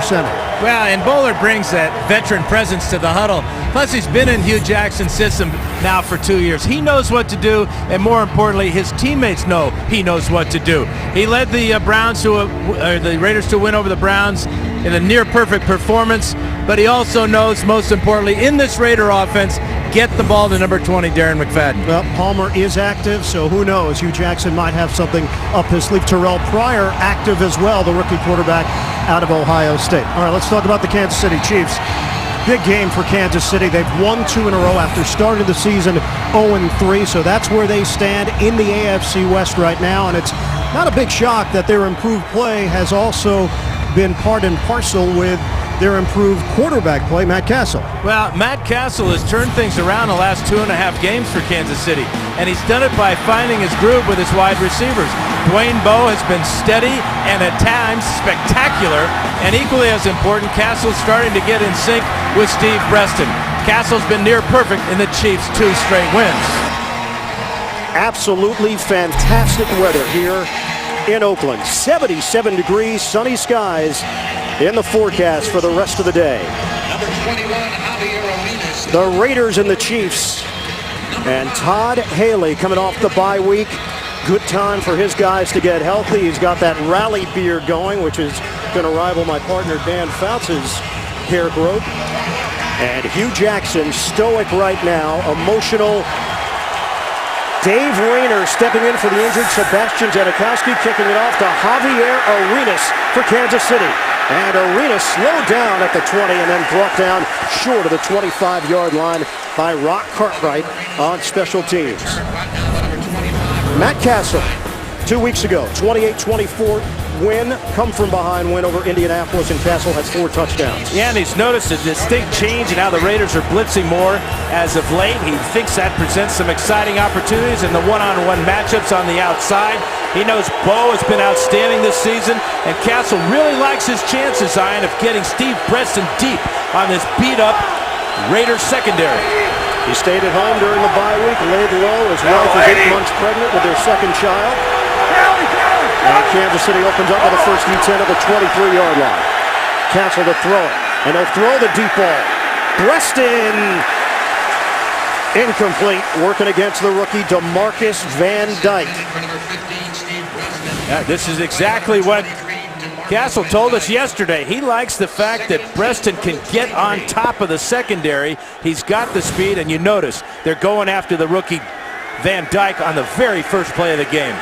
center. Well, and Bowler brings that veteran presence to the huddle. Plus, he's been in Hugh Jackson's system now for 2 years. He knows what to do, and more importantly, his teammates know he knows what to do. He led the the Raiders to win over the Browns in a near-perfect performance, but he also knows, most importantly, in this Raider offense, get the ball to number 20, Darren McFadden. Well, Palmer is active, so who knows? Hugh Jackson might have something up his sleeve. Terrell Pryor active as well, the rookie quarterback out of Ohio State. All right, let's talk about the Kansas City Chiefs. Big game for Kansas City. They've won 2 in a row after starting the season 0-3, so that's where they stand in the AFC West right now, and it's not a big shock that their improved play has also been part and parcel with their improved quarterback play, Matt Castle. Well, Matt Castle has turned things around the last 2.5 games for Kansas City, and he's done it by finding his groove with his wide receivers. Dwayne Bowe has been steady and at times spectacular, and equally as important, Castle's starting to get in sync with Steve Preston. Castle's been near perfect in the Chiefs' 2 straight wins. Absolutely fantastic weather here in Oakland. 77 degrees, sunny skies in the forecast for the rest of the day. Number 21, Javier Arenas. The Raiders and the Chiefs. And Todd Haley coming off the bye week. Good time for his guys to get healthy. He's got that rally beard going, which is going to rival my partner Dan Fouts' hair growth. And Hugh Jackson, stoic right now, emotional. Dave Rayner stepping in for the injured Sebastian Janikowski, kicking it off to Javier Arenas for Kansas City. And Arenas slowed down at the 20 and then brought down short of the 25-yard line by Rock Cartwright on special teams. Matt Castle, 2 weeks ago, 28-24 win, come from behind win over Indianapolis, and Castle has 4 touchdowns. Yeah, and he's noticed a distinct change in how the Raiders are blitzing more as of late. He thinks that presents some exciting opportunities in the one-on-one matchups on the outside. He knows Bowe has been outstanding this season, and Castle really likes his chances, Ian, of getting Steve Preston deep on this beat-up Raiders secondary. He stayed at home during the bye week, laid low. His wife is 8 months pregnant with their second child. And Kansas City opens up with the first U10 at the 23-yard line. Castle to throw it, and he'll throw the deep ball. Preston, incomplete, working against the rookie DeMarcus Van Dyke. Yeah, this is exactly what Castle told us yesterday. He likes the fact that Preston can get on top of the secondary. He's got the speed, and you notice they're going after the rookie Van Dyke on the very first play of the game.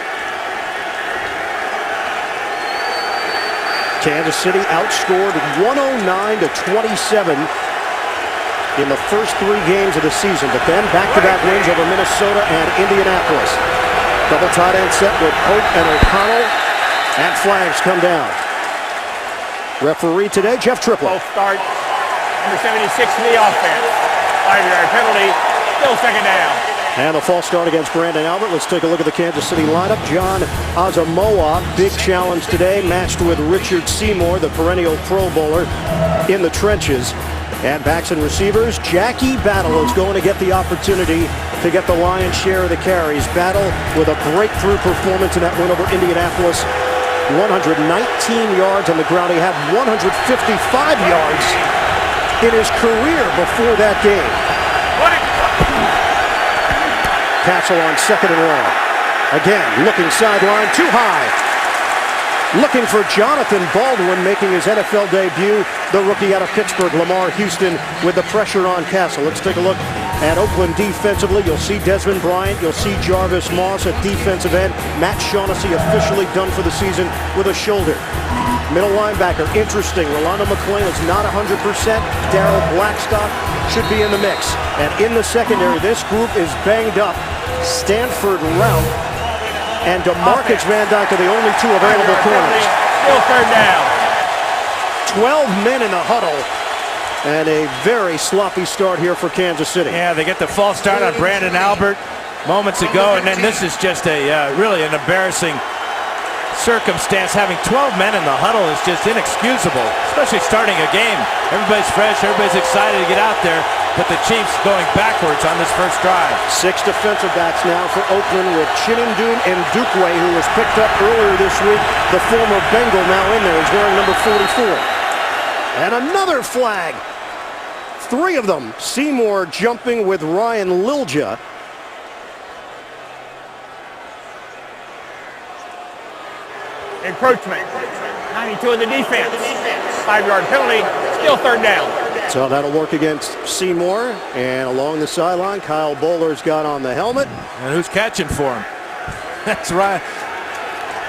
Kansas City outscored 109-27 in the first 3 games of the season, but then back-to-back wins over Minnesota and Indianapolis. Double tight end set with Pope and O'Connell, and flags come down. Referee today, Jeff Triplett. Both start. Number 76 to the offense. 5-yard penalty, still second down. And a false start against Brandon Albert. Let's take a look at the Kansas City lineup. John Asamoah, big challenge today, matched with Richard Seymour, the perennial Pro Bowler, in the trenches. And backs and receivers, Jackie Battle is going to get the opportunity to get the lion's share of the carries. Battle with a breakthrough performance in that win over Indianapolis. 119 yards on the ground. He had 155 yards in his career before that game. Castle on 2nd and long. Again, looking sideline, too high. Looking for Jonathan Baldwin making his NFL debut. The rookie out of Pittsburgh, Lamar Houston, with the pressure on Castle. Let's take a look at Oakland defensively. You'll see Desmond Bryant. You'll see Jarvis Moss at defensive end. Matt Shaughnessy officially done for the season with a shoulder. Middle linebacker, interesting. Rolando McClain is not 100%. Darrell Blackstock should be in the mix. And in the secondary, this group is banged up. Stanford Routt and DeMarcus Van Dyke are the only 2 available corners. Still third down. 12 men in the huddle. And a very sloppy start here for Kansas City. Yeah, they get the false start on Brandon Albert moments ago, and then this is just a really an embarrassing circumstance. Having 12 men in the huddle is just inexcusable, especially starting a game. Everybody's fresh, everybody's excited to get out there, but the Chiefs going backwards on this first drive. 6 defensive backs now for Oakland with Chinandun and Ndukwe, who was picked up earlier this week. The former Bengal now in there. He's wearing number 44. And another flag. 3 of them. Seymour jumping with Ryan Lilja. Encroachment. 92 in the defense. 5-yard penalty. Still third down. So that'll work against Seymour. And along the sideline, Kyle Bowler's got on the helmet. And who's catching for him? That's right.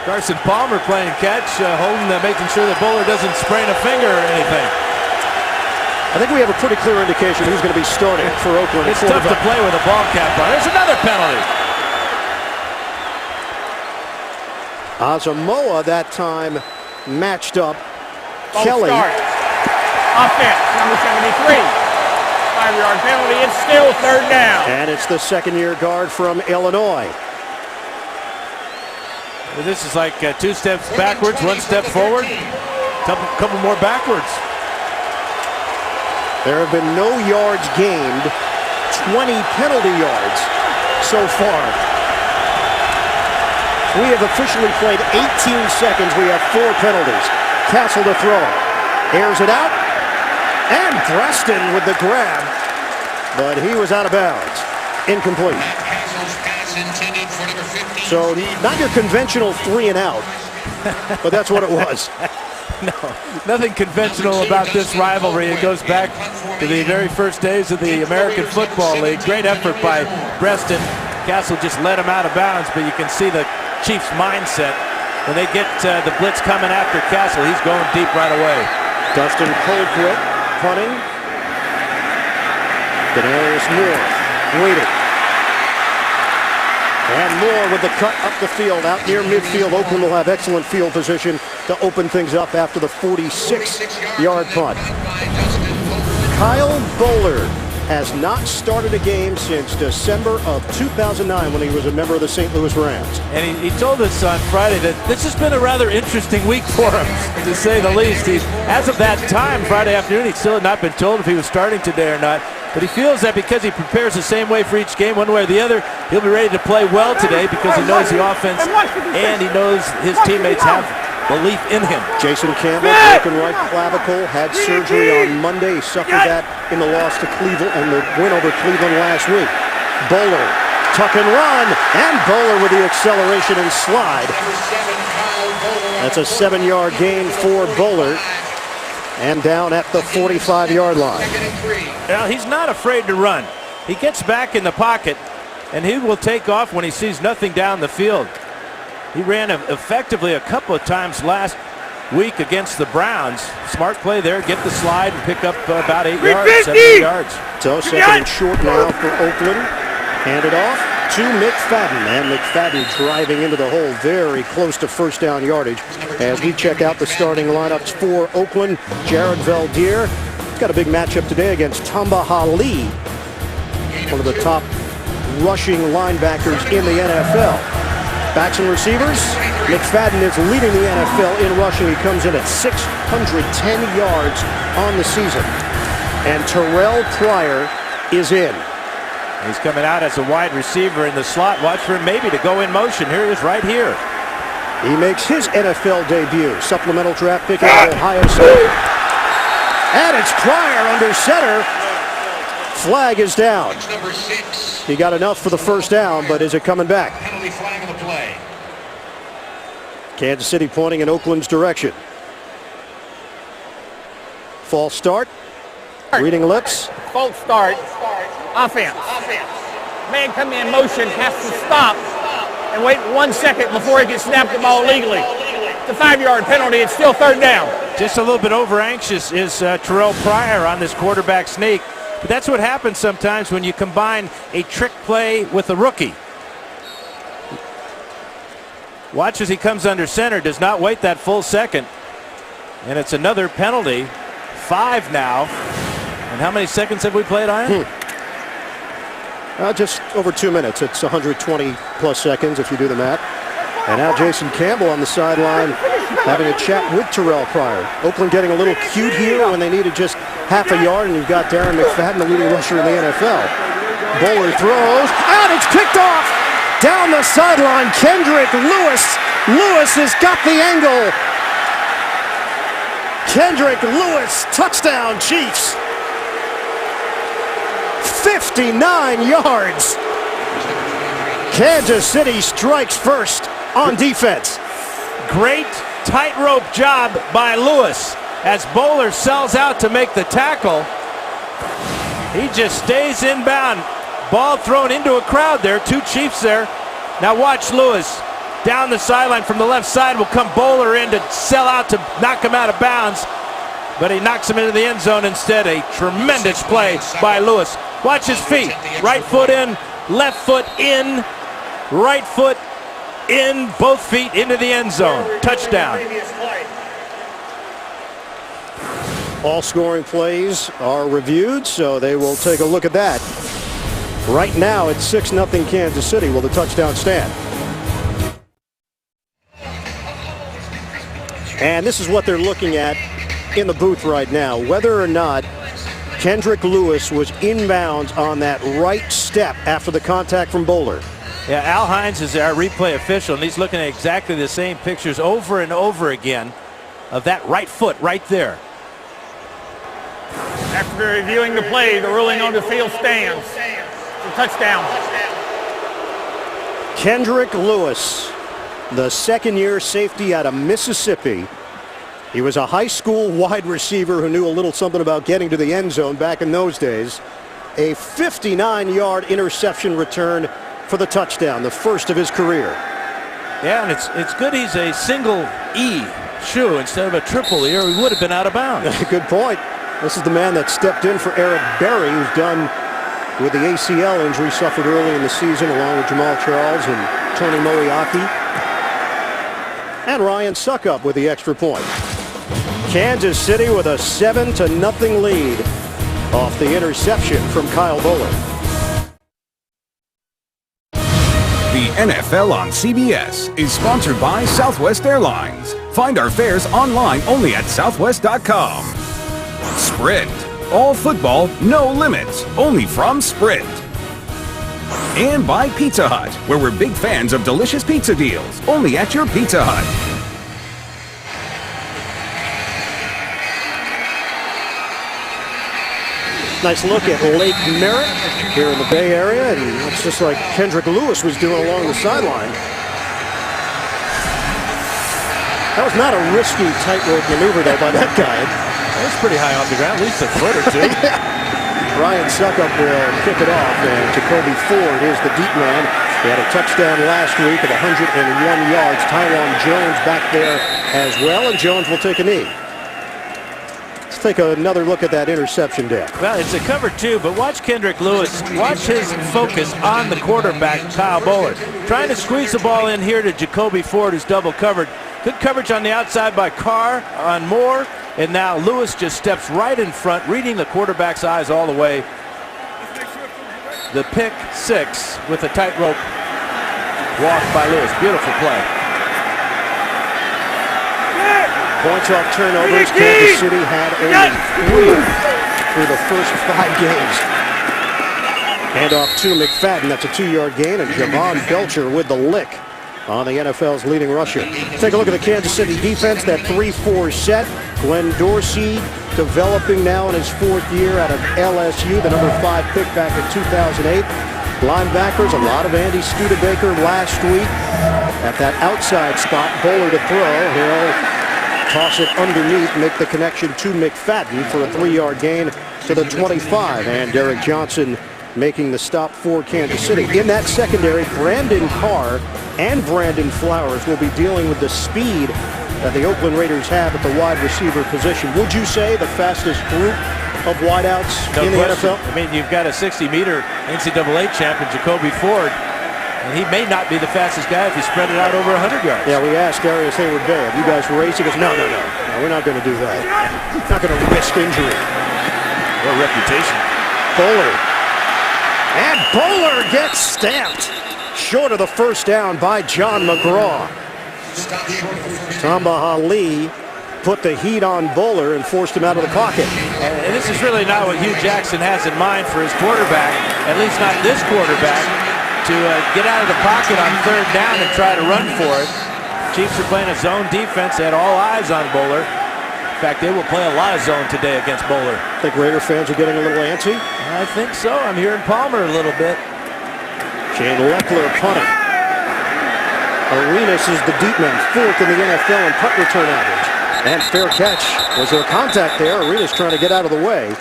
Carson Palmer playing catch, holding, making sure that Bowler doesn't sprain a finger or anything. I think we have a pretty clear indication who's going to be starting for Oakland. It's tough to play with a ball cap on. There's another penalty. Asamoah that time matched up False Kelly. start. Offense, number 73. 5-yard penalty. It's still third down. And it's the second-year guard from Illinois. Well, this is like 2 steps backwards, 1 step forward, couple more backwards. There have been no yards gained, 20 penalty yards so far. We have officially played 18 seconds. We have 4 penalties. Castle to throw. Airs it out. And Preston with the grab. But he was out of bounds. Incomplete. So not your conventional 3 and out. But that's what it was. No, nothing conventional about this rivalry. It goes back to the very first days of the American Football League. Great effort by Preston. Castle just let him out of bounds, but you can see the Chiefs' mindset. When they get the blitz coming after Castle, he's going deep right away. Dustin Colquitt punting. Denarius Moore waiting. And Moore with the cut up the field, out near midfield. Oakland will have excellent field position to open things up after the 46-yard punt. Kyle Bowler has not started a game since December of 2009 when he was a member of the St. Louis Rams. And he told us on Friday that this has been a rather interesting week for him, to say the least. As of that time, Friday afternoon, he still had not been told if he was starting today or not. But he feels that because he prepares the same way for each game, one way or the other, he'll be ready to play well today because he knows the offense and he knows his teammates have belief in him. Jason Campbell, broken right clavicle, had surgery on Monday. He suffered that in the loss to Cleveland and the win over Cleveland last week. Bowler, tuck and run, and Bowler with the acceleration and slide. That's a 7-yard gain for Bowler. And down at the 45-yard line. Well, he's not afraid to run. He gets back in the pocket, and he will take off when he sees nothing down the field. He ran effectively a couple of times last week against the Browns. Smart play there, get the slide and pick up about 8 yards, 7 yards. So second and short now for Oakland. Hand it off to McFadden. And McFadden driving into the hole very close to first down yardage. As we check out the starting lineups for Oakland, Jared Valdir. He's got a big matchup today against Tamba Hali, one of the top rushing linebackers in the NFL. Backs and receivers, McFadden is leading the NFL in rushing. He comes in at 610 yards on the season. And Terrell Pryor is in. He's coming out as a wide receiver in the slot. Watch for him maybe to go in motion. Here he is right here. He makes his NFL debut. Supplemental draft pick out of Ohio State. And it's Pryor under center. Flag is down. Number 6. He got enough for the first down, but is it coming back? Penalty flag on the play. Kansas City pointing in Oakland's direction. False start. Reading lips. False start. Offense. Man coming in motion has to stop and wait 1 second before he can snap the ball legally. It's a 5-yard penalty. It's still third down. Just a little bit over anxious is Terrell Pryor on this quarterback sneak. But that's what happens sometimes when you combine a trick play with a rookie. Watch as he comes under center, does not wait that full second. And it's another penalty. 5 now. And how many seconds have we played on? Just over 2 minutes. It's 120 plus seconds if you do the math. And now Jason Campbell on the sideline having a chat with Terrell Pryor. Oakland getting a little cute here when they needed just half a yard, and you've got Darren McFadden, the leading rusher in the NFL. Bowler throws, and it's picked off down the sideline. Kendrick Lewis. Lewis has got the angle. Kendrick Lewis, touchdown Chiefs. 59 yards. Kansas City strikes first on defense. Great tightrope job by Lewis as Bowler sells out to make the tackle. He just stays inbound. Ball thrown into a crowd there. Two Chiefs there. Now watch Lewis. Down the sideline from the left side will come Bowler in to sell out to knock him out of bounds. But he knocks him into the end zone instead. A tremendous play by Lewis. Watch his feet. Right foot in, left foot in, right foot in, both feet into the end zone. Touchdown. All scoring plays are reviewed, so they will take a look at that. Right now it's 6-0 Kansas City. Will the touchdown stand? And this is what they're looking at in the booth right now. Whether or not Kendrick Lewis was inbounds on that right step after the contact from Bowler. Yeah, Al Hines is our replay official, and he's looking at exactly the same pictures over and over again of that right foot right there. After reviewing the play, the ruling on the field stands. It's a touchdown. Kendrick Lewis, the second-year safety out of Mississippi. He was a high school wide receiver who knew a little something about getting to the end zone back in those days. A 59-yard interception return for the touchdown, the first of his career. Yeah, and it's good he's a single E shoe instead of a triple E, or he would have been out of bounds. Good point. This is the man that stepped in for Eric Berry, who's done with the ACL injury suffered early in the season, along with Jamal Charles and Tony Moriarty. And Ryan Suckup with the extra point. Kansas City with a 7-0 lead off the interception from Kyle Bowler. The NFL on CBS is sponsored by Southwest Airlines. Find our fares online only at southwest.com. Sprint. All football, no limits. Only from Sprint. And by Pizza Hut, where we're big fans of delicious pizza deals. Only at your Pizza Hut. Nice look at Lake Merritt here in the Bay Area, and it's just like Kendrick Lewis was doing along the sideline. That was not a risky tightrope maneuver though by that guy. That was pretty high off the ground, at least a foot or two. Ryan Suckup will kick it off, and Jacoby Ford is the deep man. He had a touchdown last week of 101 yards. Tyron Jones back there as well, and Jones will take a knee. Let's take another look at that interception, Dan. Well, it's a cover two, but watch Kendrick Lewis. Watch his focus on the quarterback, Kyle Bowler. Trying to squeeze the ball in here to Jacoby Ford, who's double covered. Good coverage on the outside by Carr on Moore. And now Lewis just steps right in front, reading the quarterback's eyes all the way. The pick six with a tightrope walk by Lewis. Beautiful play. Points off turnovers. Kansas City had only 3 through the first 5 games. Hand off to McFadden. That's a 2-yard gain. And Javon Belcher with the lick on the NFL's leading rusher. Take a look at the Kansas City defense. That 3-4 set. Glenn Dorsey developing now in his 4th year out of LSU. The number 5 pick back in 2008. Linebackers, a lot of Andy Studebaker last week. At that outside spot, Bowler to throw. He'll toss it underneath, make the connection to McFadden for a 3-yard gain to the 25. And Derek Johnson making the stop for Kansas City. In that secondary, Brandon Carr and Brandon Flowers will be dealing with the speed that the Oakland Raiders have at the wide receiver position. Would you say the fastest group of wideouts in the NFL? I mean, you've got a 60-meter NCAA champion, Jacoby Ford, and he may not be the fastest guy if you spread it out over 100 yards. Yeah, we asked Darius Hayward-Bay, have you guys raced? He goes, no, we're not going to do that. Not going to risk injury. What reputation. Bowler. And Bowler gets stamped. Short of the first down by John McGraw. Tamba Ali put the heat on Bowler and forced him out of the pocket. And this is really not what Hugh Jackson has in mind for his quarterback, at least not this quarterback, to get out of the pocket on 3rd down and try to run for it. Chiefs are playing a zone defense. They had all eyes on Bowler. In fact, they will play a lot of zone today against Bowler. I think Raider fans are getting a little antsy. I think so. I'm hearing Palmer a little bit. Shane Lechler punting. Arenas is the deep man, 4th in the NFL in punt return average. And fair catch. Was there contact there? Arenas trying to get out of the way.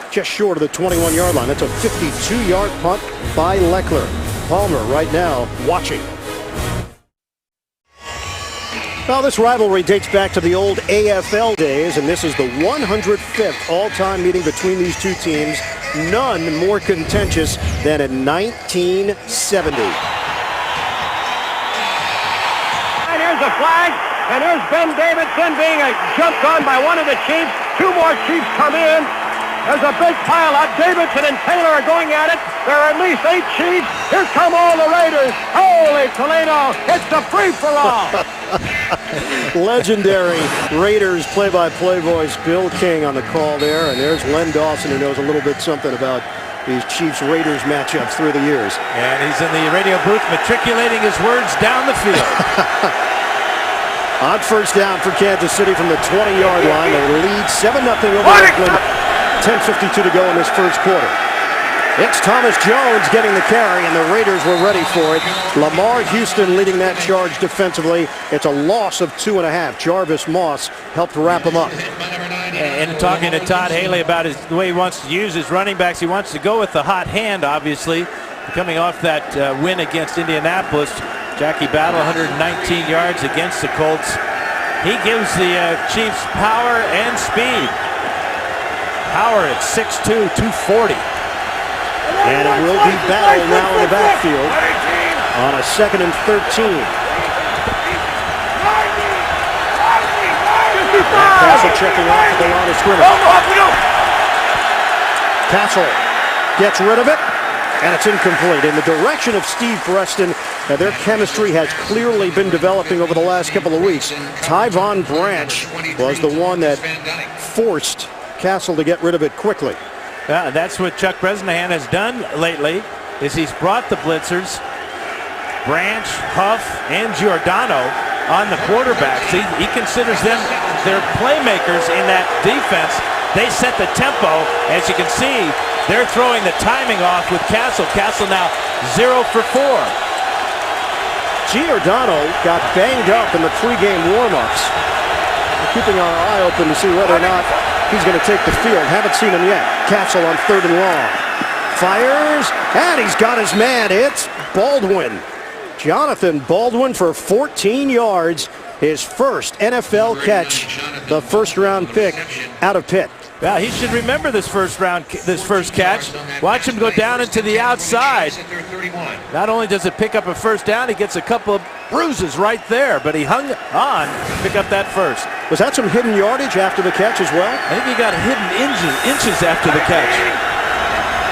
Just short of the 21-yard line. That's a 52-yard punt by Lechler. Palmer right now watching. Well, this rivalry dates back to the old AFL days, and this is the 105th all-time meeting between these two teams. None more contentious than in 1970. And here's a flag, and here's Ben Davidson being jumped on by one of the Chiefs. 2 more Chiefs come in. There's a big pile up. Davidson and Taylor are going at it. There are at least 8 Chiefs. Here come all the Raiders. Holy Toledo, it's a free-for-all. Legendary Raiders play-by-play voice Bill King on the call there. And there's Len Dawson, who knows a little bit something about these Chiefs-Raiders matchups through the years. And he's in the radio booth matriculating his words down the field. On first down for Kansas City from the 20-yard line. They lead 7-0 over Oakland. 10:52 to go in this first quarter. It's Thomas Jones getting the carry, and the Raiders were ready for it. Lamar Houston leading that charge defensively. It's a loss of 2.5. Jarvis Moss helped wrap him up. And talking to Todd Haley about the way he wants to use his running backs, he wants to go with the hot hand, obviously. Coming off that win against Indianapolis, Jackie Battle, 119 yards against the Colts. He gives the Chiefs power and speed. Power at 6'2", 240. And it will be Battle now in the backfield on a 2nd and 13. Castle checking off at the line of scrimmage. Castle gets rid of it, and it's incomplete. In the direction of Steve Preston, their chemistry has clearly been developing over the last couple of weeks. Tyvon Branch was the one that forced Castle to get rid of it quickly. Yeah, that's what Chuck Bresnahan has done lately, is he's brought the blitzers, Branch, Huff, and Giordano on the quarterbacks. He considers them their playmakers in that defense. They set the tempo. As you can see, they're throwing the timing off with Castle. Castle now 0 for 4. Giordano got banged up in the pregame warm-ups. We're keeping our eye open to see whether or not he's going to take the field. Haven't seen him yet. Castle on 3rd and long. Fires, and he's got his man. It's Baldwin. Jonathan Baldwin for 14 yards. His first NFL catch. The first-round pick out of Pitt. Well, he should remember this first catch. Watch him go down into the outside. Not only does it pick up a first down, he gets a couple of bruises right there, but he hung on to pick up that first. Was that some hidden yardage after the catch as well? I think he got hidden inches after the catch.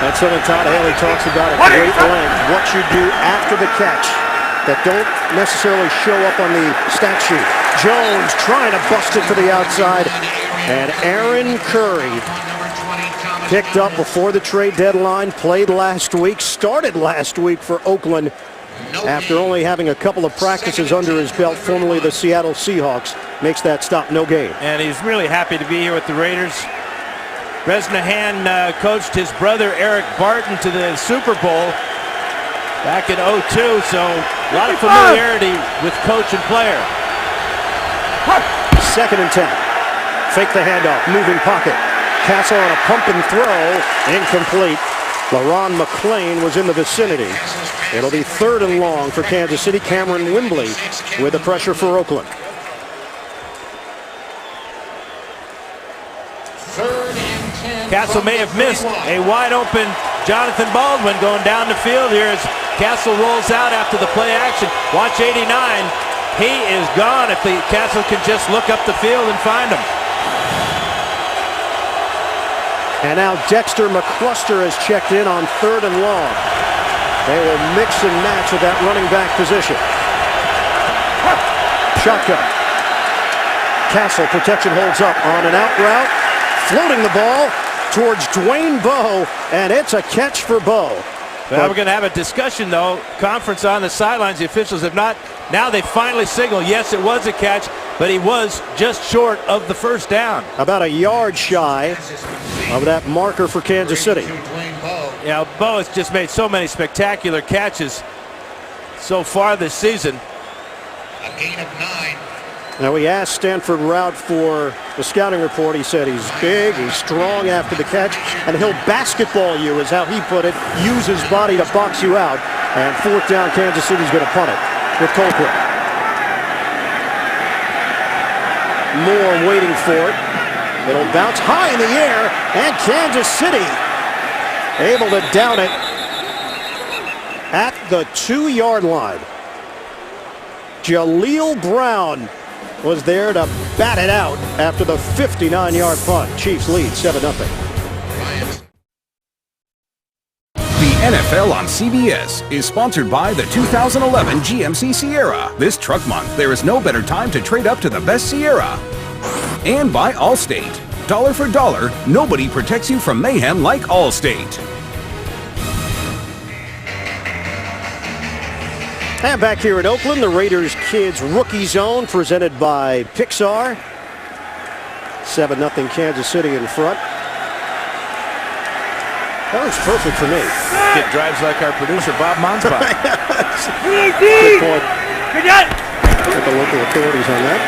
That's something Todd Haley talks about at great length. What you do after the catch that don't necessarily show up on the stat sheet. Jones trying to bust it to the outside. And Aaron Curry picked up before the trade deadline, played last week, started last week for Oakland after only having a couple of practices under his belt, formerly the Seattle Seahawks. Makes that stop, no gain. And he's really happy to be here with the Raiders. Bresnahan coached his brother Eric Barton to the Super Bowl back in '02, so a lot of familiarity with coach and player. 2nd and 10. Fake the handoff, moving pocket. Castle on a pump and throw, incomplete. LaRon McClain was in the vicinity. It'll be 3rd and long for Kansas City. Cameron Wimbley with the pressure for Oakland. Castle may have missed a wide open Jonathan Baldwin going down the field here as Castle rolls out after the play action. Watch 89. He is gone if the Castle can just look up the field and find him. And now Dexter McCluster has checked in on 3rd and long. They will mix and match with that running back position. Shotgun. Castle, protection holds up on an out route. Floating the ball towards Dwayne Bowe, and it's a catch for Bowe. Well, we're going to have a discussion, though. Conference on the sidelines. The officials have not Now they finally signal, yes, it was a catch, but he was just short of the first down. About a yard shy of that marker for Kansas City. Yeah, Bo has just made so many spectacular catches so far this season. A gain of 9. Now, we asked Stanford Routt for the scouting report. He said he's big, he's strong after the catch, and he'll basketball you, is how he put it, use his body to box you out. And fourth down, Kansas City's going to punt it with Colquitt. Moore waiting for it. It'll bounce high in the air, and Kansas City able to down it at the 2-yard line. Jaleel Brown was there to bat it out after the 59-yard punt. Chiefs lead 7-0. The NFL on CBS is sponsored by the 2011 GMC Sierra. This truck month, there is no better time to trade up to the best Sierra. And by Allstate. Dollar for dollar, nobody protects you from mayhem like Allstate. And back here in Oakland, the Raiders Kids Rookie Zone presented by Pixar. 7-0 Kansas City in front. That was perfect for me. Kid drives like our producer, Bob Monsbach. Good point. Get the local authorities on that.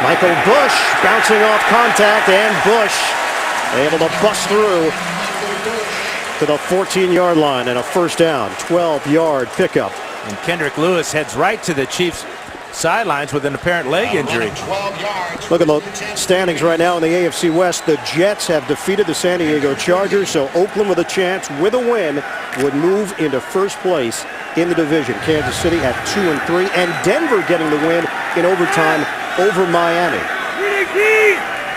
Michael Bush bouncing off contact, and Bush able to bust through to the 14-yard line and a first down, 12-yard pickup. And Kendrick Lewis heads right to the Chiefs' sidelines with an apparent leg injury. 12 yards. Look at the standings right now in the AFC West. The Jets have defeated the San Diego Chargers, so Oakland with a chance, with a win, would move into first place in the division. Kansas City at 2-3, and Denver getting the win in overtime over Miami.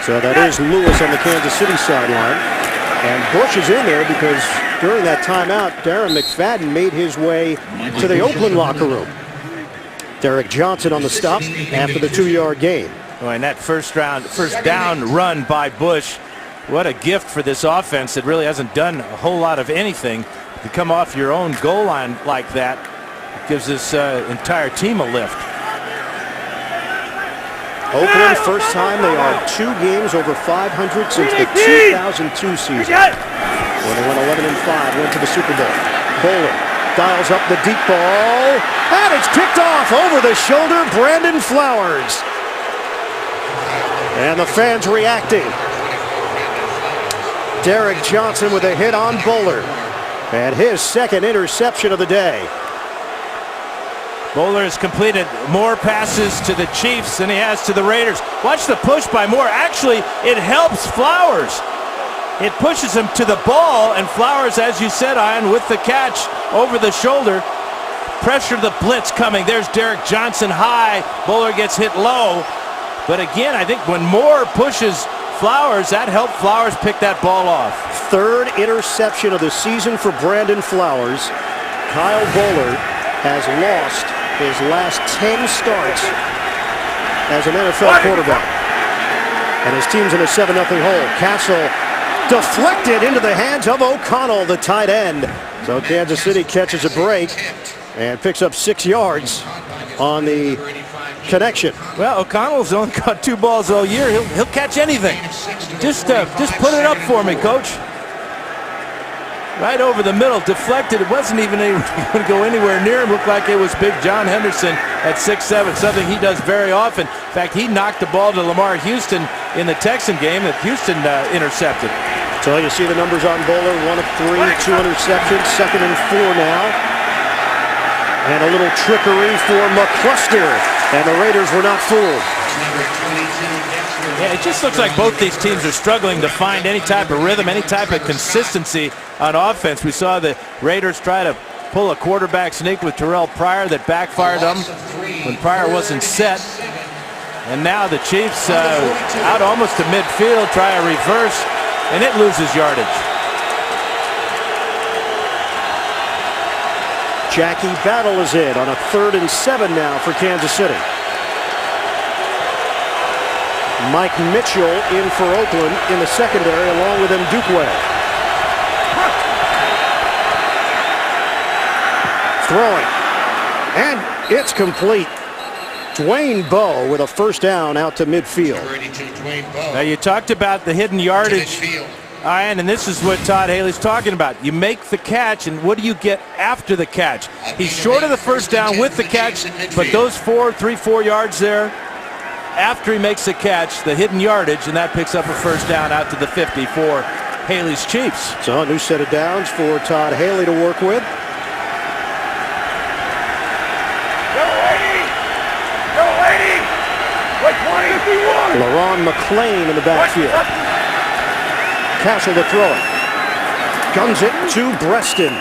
So that is Lewis on the Kansas City sideline. And Bush is in there because during that timeout, Darren McFadden made his way to the Oakland locker room. Derek Johnson on the stop after the 2-yard gain. Oh, and that first down run by Bush, what a gift for this offense that really hasn't done a whole lot of anything. To come off your own goal line like that, it gives this entire team a lift. Oakland, first time they are 2 games over 500 since the 2002 season, when they went 11-5, went to the Super Bowl. Bowler dials up the deep ball, and it's kicked off over the shoulder. Brandon Flowers, and the fans reacting. Derek Johnson with a hit on Bowler, and his second interception of the day. Bowler has completed more passes to the Chiefs than he has to the Raiders. Watch the push by Moore. Actually, it helps Flowers. It pushes him to the ball, and Flowers, as you said, Ian, with the catch over the shoulder, pressure the blitz coming. There's Derek Johnson high. Bowler gets hit low. But again, I think when Moore pushes Flowers, that helped Flowers pick that ball off. Third interception of the season for Brandon Flowers. Kyle Bowler has lost his last 10 starts as an NFL quarterback. And his team's in a 7-0 hole. Castle deflected into the hands of O'Connell, the tight end. So Kansas City catches a break and picks up 6 yards on the connection. Well, O'Connell's only caught 2 balls all year. He'll catch anything. Just put it up for me, Coach. Right over the middle, deflected. It wasn't even going to go anywhere near him. Looked like it was Big John Henderson at 6'7", something he does very often. In fact, he knocked the ball to Lamar Houston in the Texan game that Houston intercepted. So you see the numbers on Bowler, 1 of 3, 2 interceptions, 2nd and 4 now. And a little trickery for McCluster, and the Raiders were not fooled. Yeah, it just looks like both these teams are struggling to find any type of rhythm, any type of consistency on offense. We saw the Raiders try to pull a quarterback sneak with Terrell Pryor that backfired them when Pryor wasn't set. And now the Chiefs out almost to midfield, try a reverse, and it loses yardage. Jackie Battle is in on a 3rd and 7 now for Kansas City. Mike Mitchell in for Oakland in the secondary along with Ndukwe. Throwing. And It's complete. Dwayne Bowe with a first down out to midfield. 32, Dwayne Bowe. Now, you talked about the hidden To yardage, midfield. Ian, and this is what Todd Haley's talking about. You make the catch, and what do you get after the catch? He's short of the first down with the catch, but those 4 yards there, after he makes the catch, the hidden yardage, and that picks up a first down out to the 50 for Haley's Chiefs. So a new set of downs for Todd Haley to work with. LaRon McClain in the backfield. Castle to throw it. Guns it to Breston.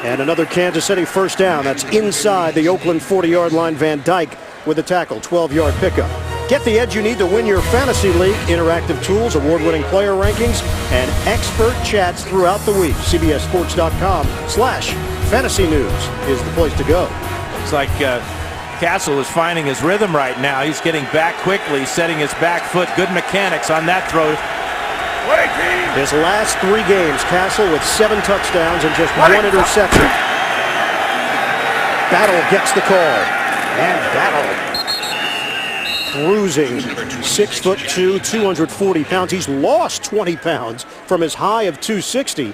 And another Kansas City first down. That's inside the Oakland 40-yard line. Van Dyke with the tackle. 12-yard pickup. Get the edge you need to win your fantasy league. Interactive tools, award-winning player rankings, and expert chats throughout the week. CBSSports.com/fantasy news is the place to go. It's like Castle is finding his rhythm right now. He's getting back quickly, setting his back foot. Good mechanics on that throw. His last 3 games, Castle with 7 touchdowns and just 1 interception. Battle gets the call. And Battle cruising, 6'2", 240 pounds. He's lost 20 pounds from his high of 260.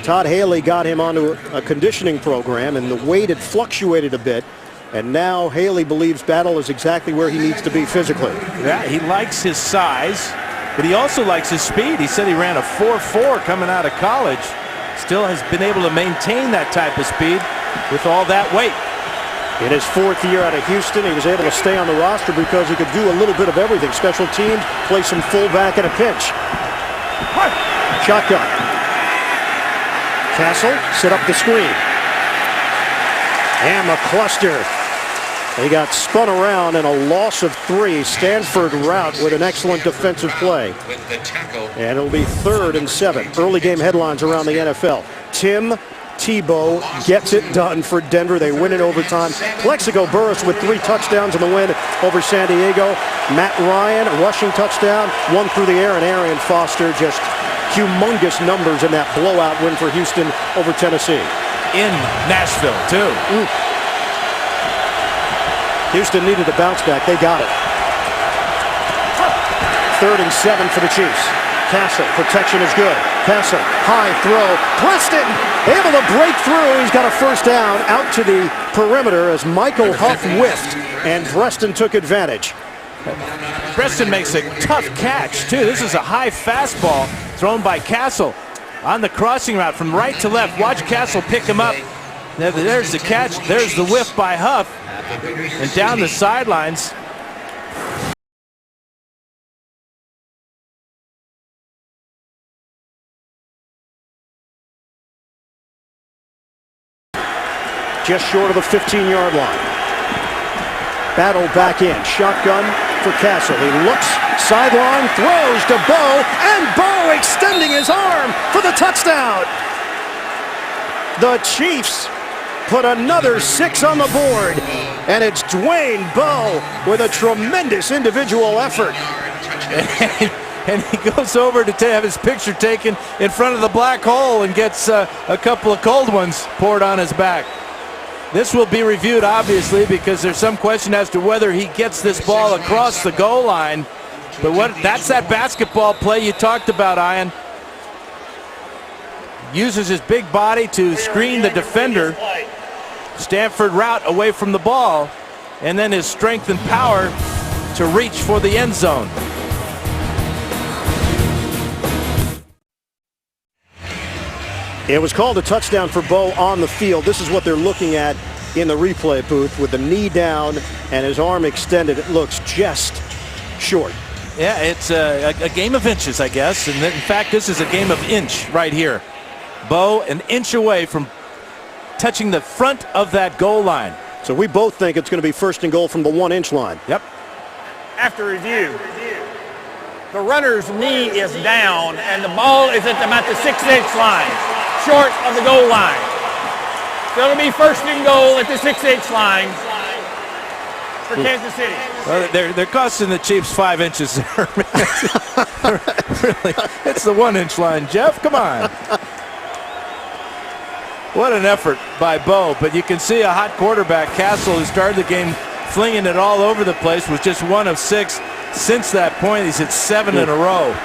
Todd Haley got him onto a conditioning program, and the weight had fluctuated a bit. And now Haley believes Battle is exactly where he needs to be physically. Yeah, he likes his size, but he also likes his speed. He said he ran a 4.4 coming out of college. Still has been able to maintain that type of speed with all that weight. In his 4th year out of Houston, he was able to stay on the roster because he could do a little bit of everything. Special teams, play some fullback in a pinch. Shotgun. Castle set up the screen. And McCluster. He got spun around in a loss of 3. Stanford route with an excellent defensive play. With the tackle. And it'll be 3rd and 7. Early game headlines around the NFL. Tim Tebow gets it done for Denver. They win in overtime. Plexico Burress with 3 touchdowns in the win over San Diego. Matt Ryan, a rushing touchdown, 1 through the air, and Arian Foster just humongous numbers in that blowout win for Houston over Tennessee. In Nashville, too. Houston needed a bounce back. They got it. 3rd and 7 for the Chiefs. Castle, protection is good. Castle, high throw. Preston able to break through. He's got a first down out to the perimeter as Michael Huff whiffed, and Preston took advantage. Preston makes a tough catch, too. This is a high fastball thrown by Castle on the crossing route from right to left. Watch Castle pick him up. There's the catch. There's the whiff by Huff. And down the sidelines. Just short of the 15-yard line. Battle back in. Shotgun for Castle. He looks, sideline, throws to Bowe, and Bowe extending his arm for the touchdown. The Chiefs put another 6 on the board, and it's Dwayne Bowe with a tremendous individual effort. And he goes over to have his picture taken in front of the black hole and gets a couple of cold ones poured on his back. This will be reviewed, obviously, because there's some question as to whether he gets this ball across the goal line. But that's that basketball play you talked about, Ian. Uses his big body to screen the defender. Stanford route away from the ball. And then his strength and power to reach for the end zone. It was called a touchdown for Bowe on the field. This is what they're looking at in the replay booth with the knee down and his arm extended. It looks just short. Yeah, it's a game of inches, I guess. And in fact, this is a game of inch right here. Bowe an inch away from touching the front of that goal line. So we both think it's going to be 1st and goal from the 1-inch line. Yep. After review, the runner's knee is down and the ball is at about the 6-inch line, short of the goal line. So it'll be 1st and goal at the 6-inch line for Kansas City. Well, they're costing the Chiefs 5 inches there. Really, it's the 1-inch line, Jeff. Come on. What an effort by Bo. But you can see a hot quarterback, Castle, who started the game flinging it all over the place, was just 1 of 6 since that point. He's hit 7 in a row.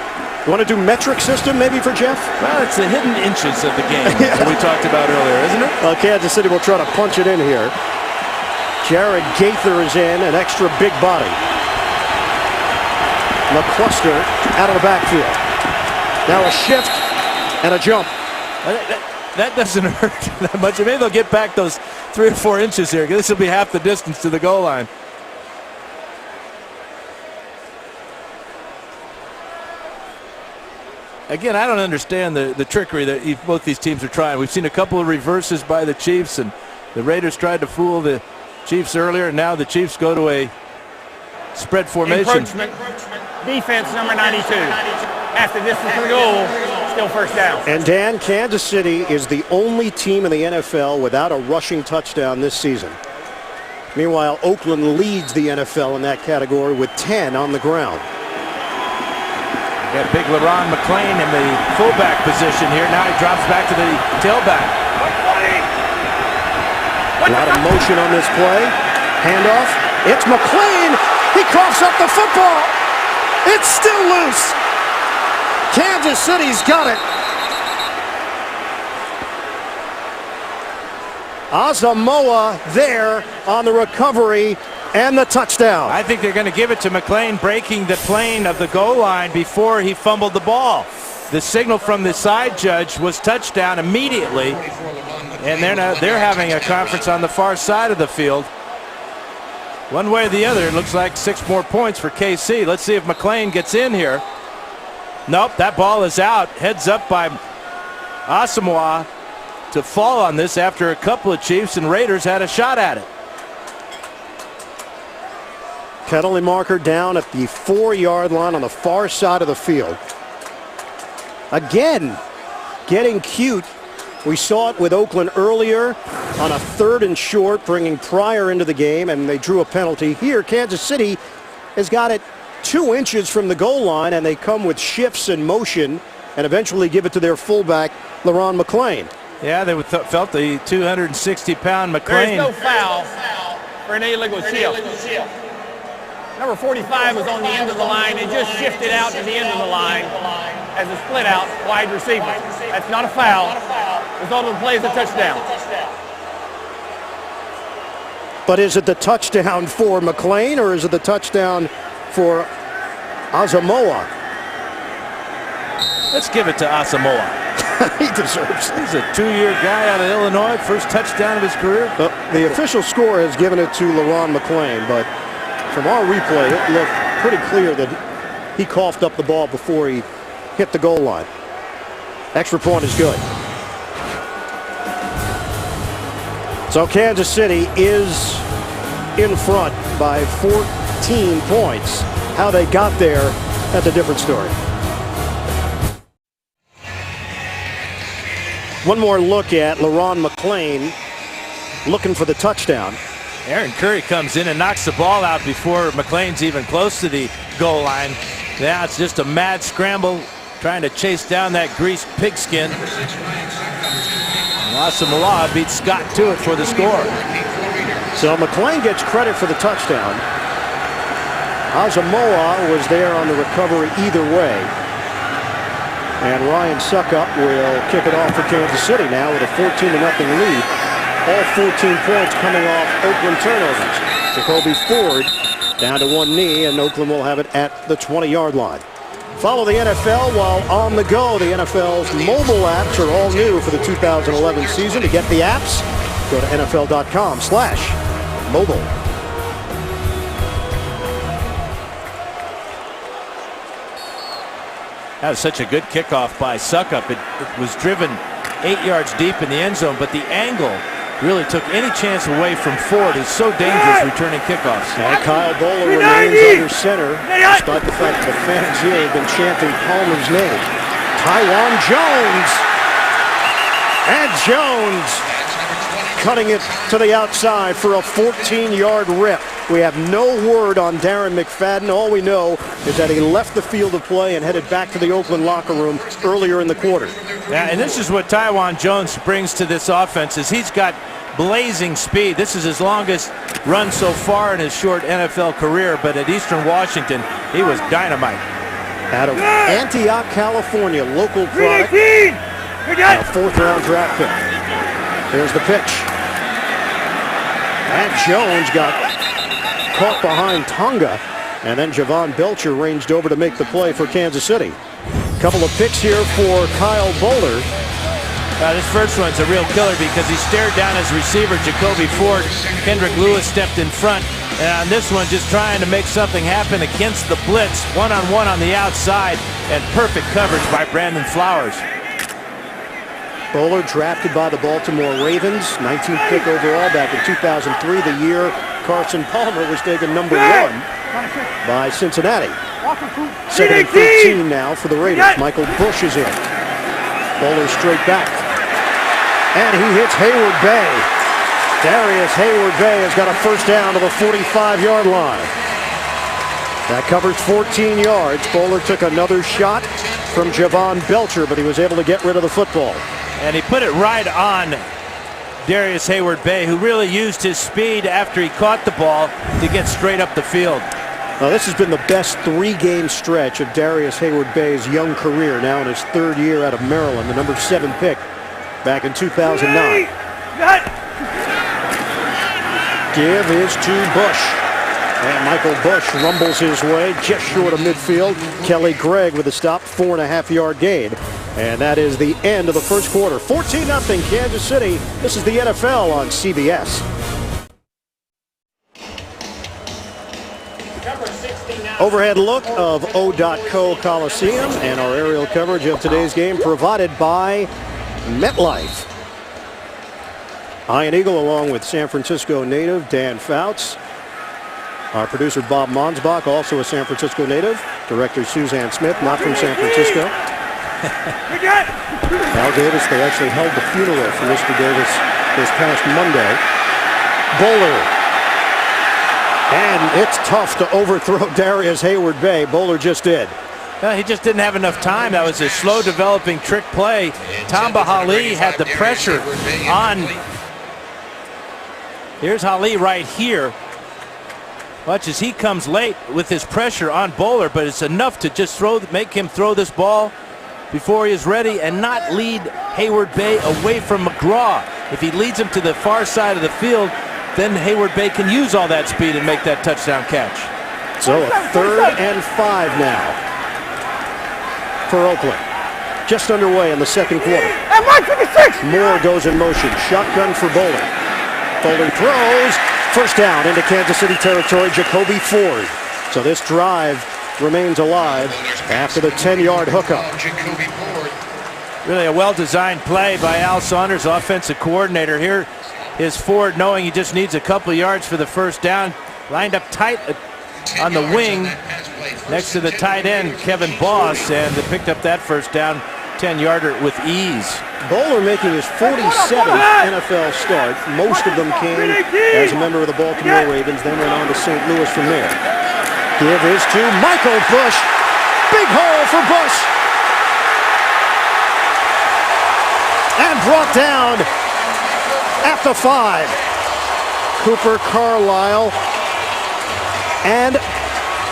You want to do metric system maybe for Jeff? Well, it's the hidden inches of the game that we talked about earlier, isn't it? Well, Kansas City will try to punch it in here. Jared Gaither is in, an extra big body. McCluster out of the backfield. Now a shift and a jump. That doesn't hurt that much. Maybe they'll get back those 3 or 4 inches here. This will be half the distance to the goal line. Again, I don't understand the trickery that both these teams are trying. We've seen a couple of reverses by the Chiefs, and the Raiders tried to fool the Chiefs earlier, and now the Chiefs go to a spread formation. Encroachment. Defense number 92. Half the distance to the goal, still first down. And Dan, Kansas City is the only team in the NFL without a rushing touchdown this season. Meanwhile, Oakland leads the NFL in that category with 10 on the ground. Got big LeRon McClain in the fullback position here. Now he drops back to the tailback. A lot of motion on this play. Handoff. It's McClain. He coughs up the football. It's still loose. Kansas City's got it. Asamoah there on the recovery and the touchdown. I think they're going to give it to McClain, breaking the plane of the goal line before he fumbled the ball. The signal from the side judge was touchdown immediately, and they're having a conference on the far side of the field. One way or the other, it looks like 6 more points for KC. Let's see if McClain gets in here. Nope, that ball is out. Heads up by Asamoah to fall on this after a couple of Chiefs and Raiders had a shot at it. Penalty marker down at the 4-yard line on the far side of the field. Again, getting cute. We saw it with Oakland earlier on a 3rd and short, bringing Pryor into the game, and they drew a penalty. Here, Kansas City has got it 2 inches from the goal line, and they come with shifts and motion and eventually give it to their fullback, LeRon McClain. Yeah, they felt the 260-pound McClain. There is no foul for an illegal shift. Number 45 was on the end of the line. It just shifted out to the end of the line as a split out wide receiver. That's not a foul. Result of the play is a touchdown. But is it the touchdown for McClain or is it the touchdown for Asamoah? Let's give it to Asamoah. He deserves it. He's a 2-year guy out of Illinois, first touchdown of his career. The official score has given it to LeRon McClain, but from our replay, it looked pretty clear that he coughed up the ball before he hit the goal line. Extra point is good. So Kansas City is in front by 14 points. How they got there, that's a different story. One more look at LeRon McClain looking for the touchdown. Aaron Curry comes in and knocks the ball out before McClain's even close to the goal line. Now it's just a mad scramble trying to chase down that greased pigskin. Asamoah beats Scott to it for the score. So McClain gets credit for the touchdown. Asamoah was there on the recovery either way. And Ryan Suckup will kick it off for Kansas City now with a 14-0 lead. All 14 points coming off Oakland turnovers. Jacoby Ford down to one knee, and Oakland will have it at the 20-yard line. Follow the NFL while on the go. The NFL's mobile apps are all new for the 2011 season. To get the apps, go to NFL.com/mobile. That was such a good kickoff by Suckup. It was driven 8 yards deep in the end zone, but the angle really took any chance away from Ford, who's so dangerous returning kickoffs. And Kyle Bowler remains under center, despite the fact that the fans here have been chanting Palmer's name. Tywan Jones. And Jones cutting it to the outside for a 14-yard rip. We have no word on Darren McFadden. All we know is that he left the field of play and headed back to the Oakland locker room earlier in the quarter. Yeah, and this is what Taiwan Jones brings to this offense, is he's got blazing speed. This is his longest run so far in his short NFL career, but at Eastern Washington, he was dynamite. Out of Antioch, California, local product, a fourth-round draft pick. Here's the pitch. And Jones got caught behind Tonga, and then Javon Belcher ranged over to make the play for Kansas City. Couple of picks here for Kyle Boller. This first one's a real killer because he stared down his receiver, Jacoby Ford. Kendrick Lewis stepped in front. And on this one, just trying to make something happen against the blitz. One-on-one on the outside, and perfect coverage by Brandon Flowers. Boller drafted by the Baltimore Ravens, 19th pick overall back in 2003, the year Carson Palmer was taken number 1 by Cincinnati. Second and 13 now for the Raiders. Michael Bush is in. Boller straight back. And he hits Hayward Bay. Darius Hayward Bay has got a first down to the 45-yard line. That covers 14 yards. Boller took another shot from Javon Belcher, but he was able to get rid of the football. And he put it right on Darius Hayward Bay, who really used his speed after he caught the ball to get straight up the field. Now, this has been the best 3-game stretch of Darius Hayward Bay's young career, now in his 3rd year out of Maryland, the number 7 pick back in 2009. Give is to Bush. And Michael Bush rumbles his way just short of midfield. Kelly Gregg with a stop, 4.5-yard gain. And that is the end of the first quarter. 14-0 Kansas City. This is the NFL on CBS. Overhead look of O.co Coliseum and our aerial coverage of today's game provided by MetLife. Ian Eagle along with San Francisco native Dan Fouts. Our producer Bob Monsbach, also a San Francisco native. Director Suzanne Smith, not from San Francisco. Al Davis, they actually held the funeral for Mr. Davis this past Monday. Boller. And it's tough to overthrow Darius Hayward Bay. Boller just did. Well, he just didn't have enough time. That was a slow developing trick play. Tamba Hali had the pressure on. Here's Hali right here. Watch as he comes late with his pressure on Boller, but it's enough to just make him throw this ball before he is ready and not lead Hayward Bay away from McGraw. If he leads him to the far side of the field, then Hayward Bay can use all that speed and make that touchdown catch. So a 3rd and 5 now for Oakland. Just underway in the second quarter. Moore goes in motion. Shotgun for Boller. Boller throws. First down into Kansas City territory, Jacoby Ford. So this drive remains alive after the 10-yard hookup. Really a well-designed play by Al Saunders, offensive coordinator. Here is Ford knowing he just needs a couple yards for the first down. Lined up tight on the wing next to the tight end, Kevin Boss, and they picked up that first down, 10-yarder with ease. Boller making his 47th NFL start. Most of them came as a member of the Baltimore Ravens, then went on to St. Louis from there. Give is to Michael Bush. Big hole for Bush. And brought down at the 5. Cooper Carlisle and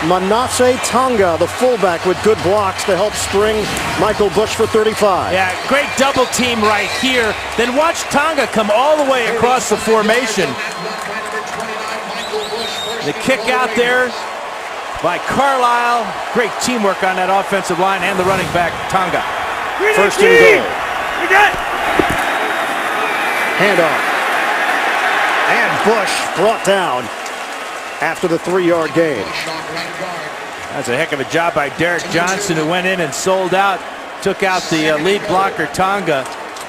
Manasseh Tonga, the fullback, with good blocks to help spring Michael Bush for 35. Yeah, great double team right here. Then watch Tonga come all the way across the formation. The kick out there by Carlisle. Great teamwork on that offensive line and the running back, Tonga. First and goal. Handoff. And Bush brought down after the 3-yard gain. That's a heck of a job by Derek Johnson, who went in and sold out, took out the lead blocker, Tonga.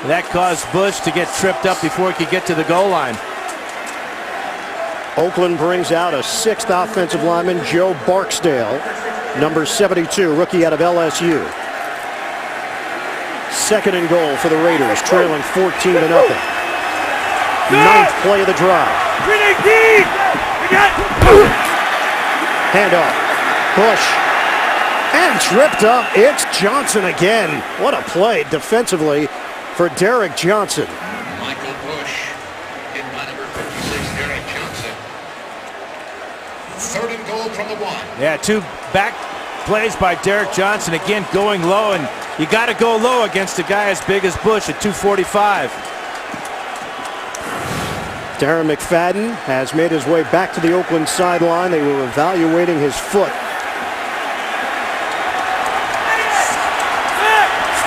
That caused Bush to get tripped up before he could get to the goal line. Oakland brings out a 6th offensive lineman, Joe Barksdale, number 72, rookie out of LSU. Second and goal for the Raiders, trailing 14-0. 9th play of the drive. Handoff. Bush And tripped up. It's Johnson again. What a play defensively for Derek Johnson. Michael Bush, hit by number 56, Derek Johnson. 3rd and goal from the 1. Yeah, 2 back plays by Derek Johnson. Again, going low, and you got to go low against a guy as big as Bush at 245. Darren McFadden has made his way back to the Oakland sideline. They were evaluating his foot.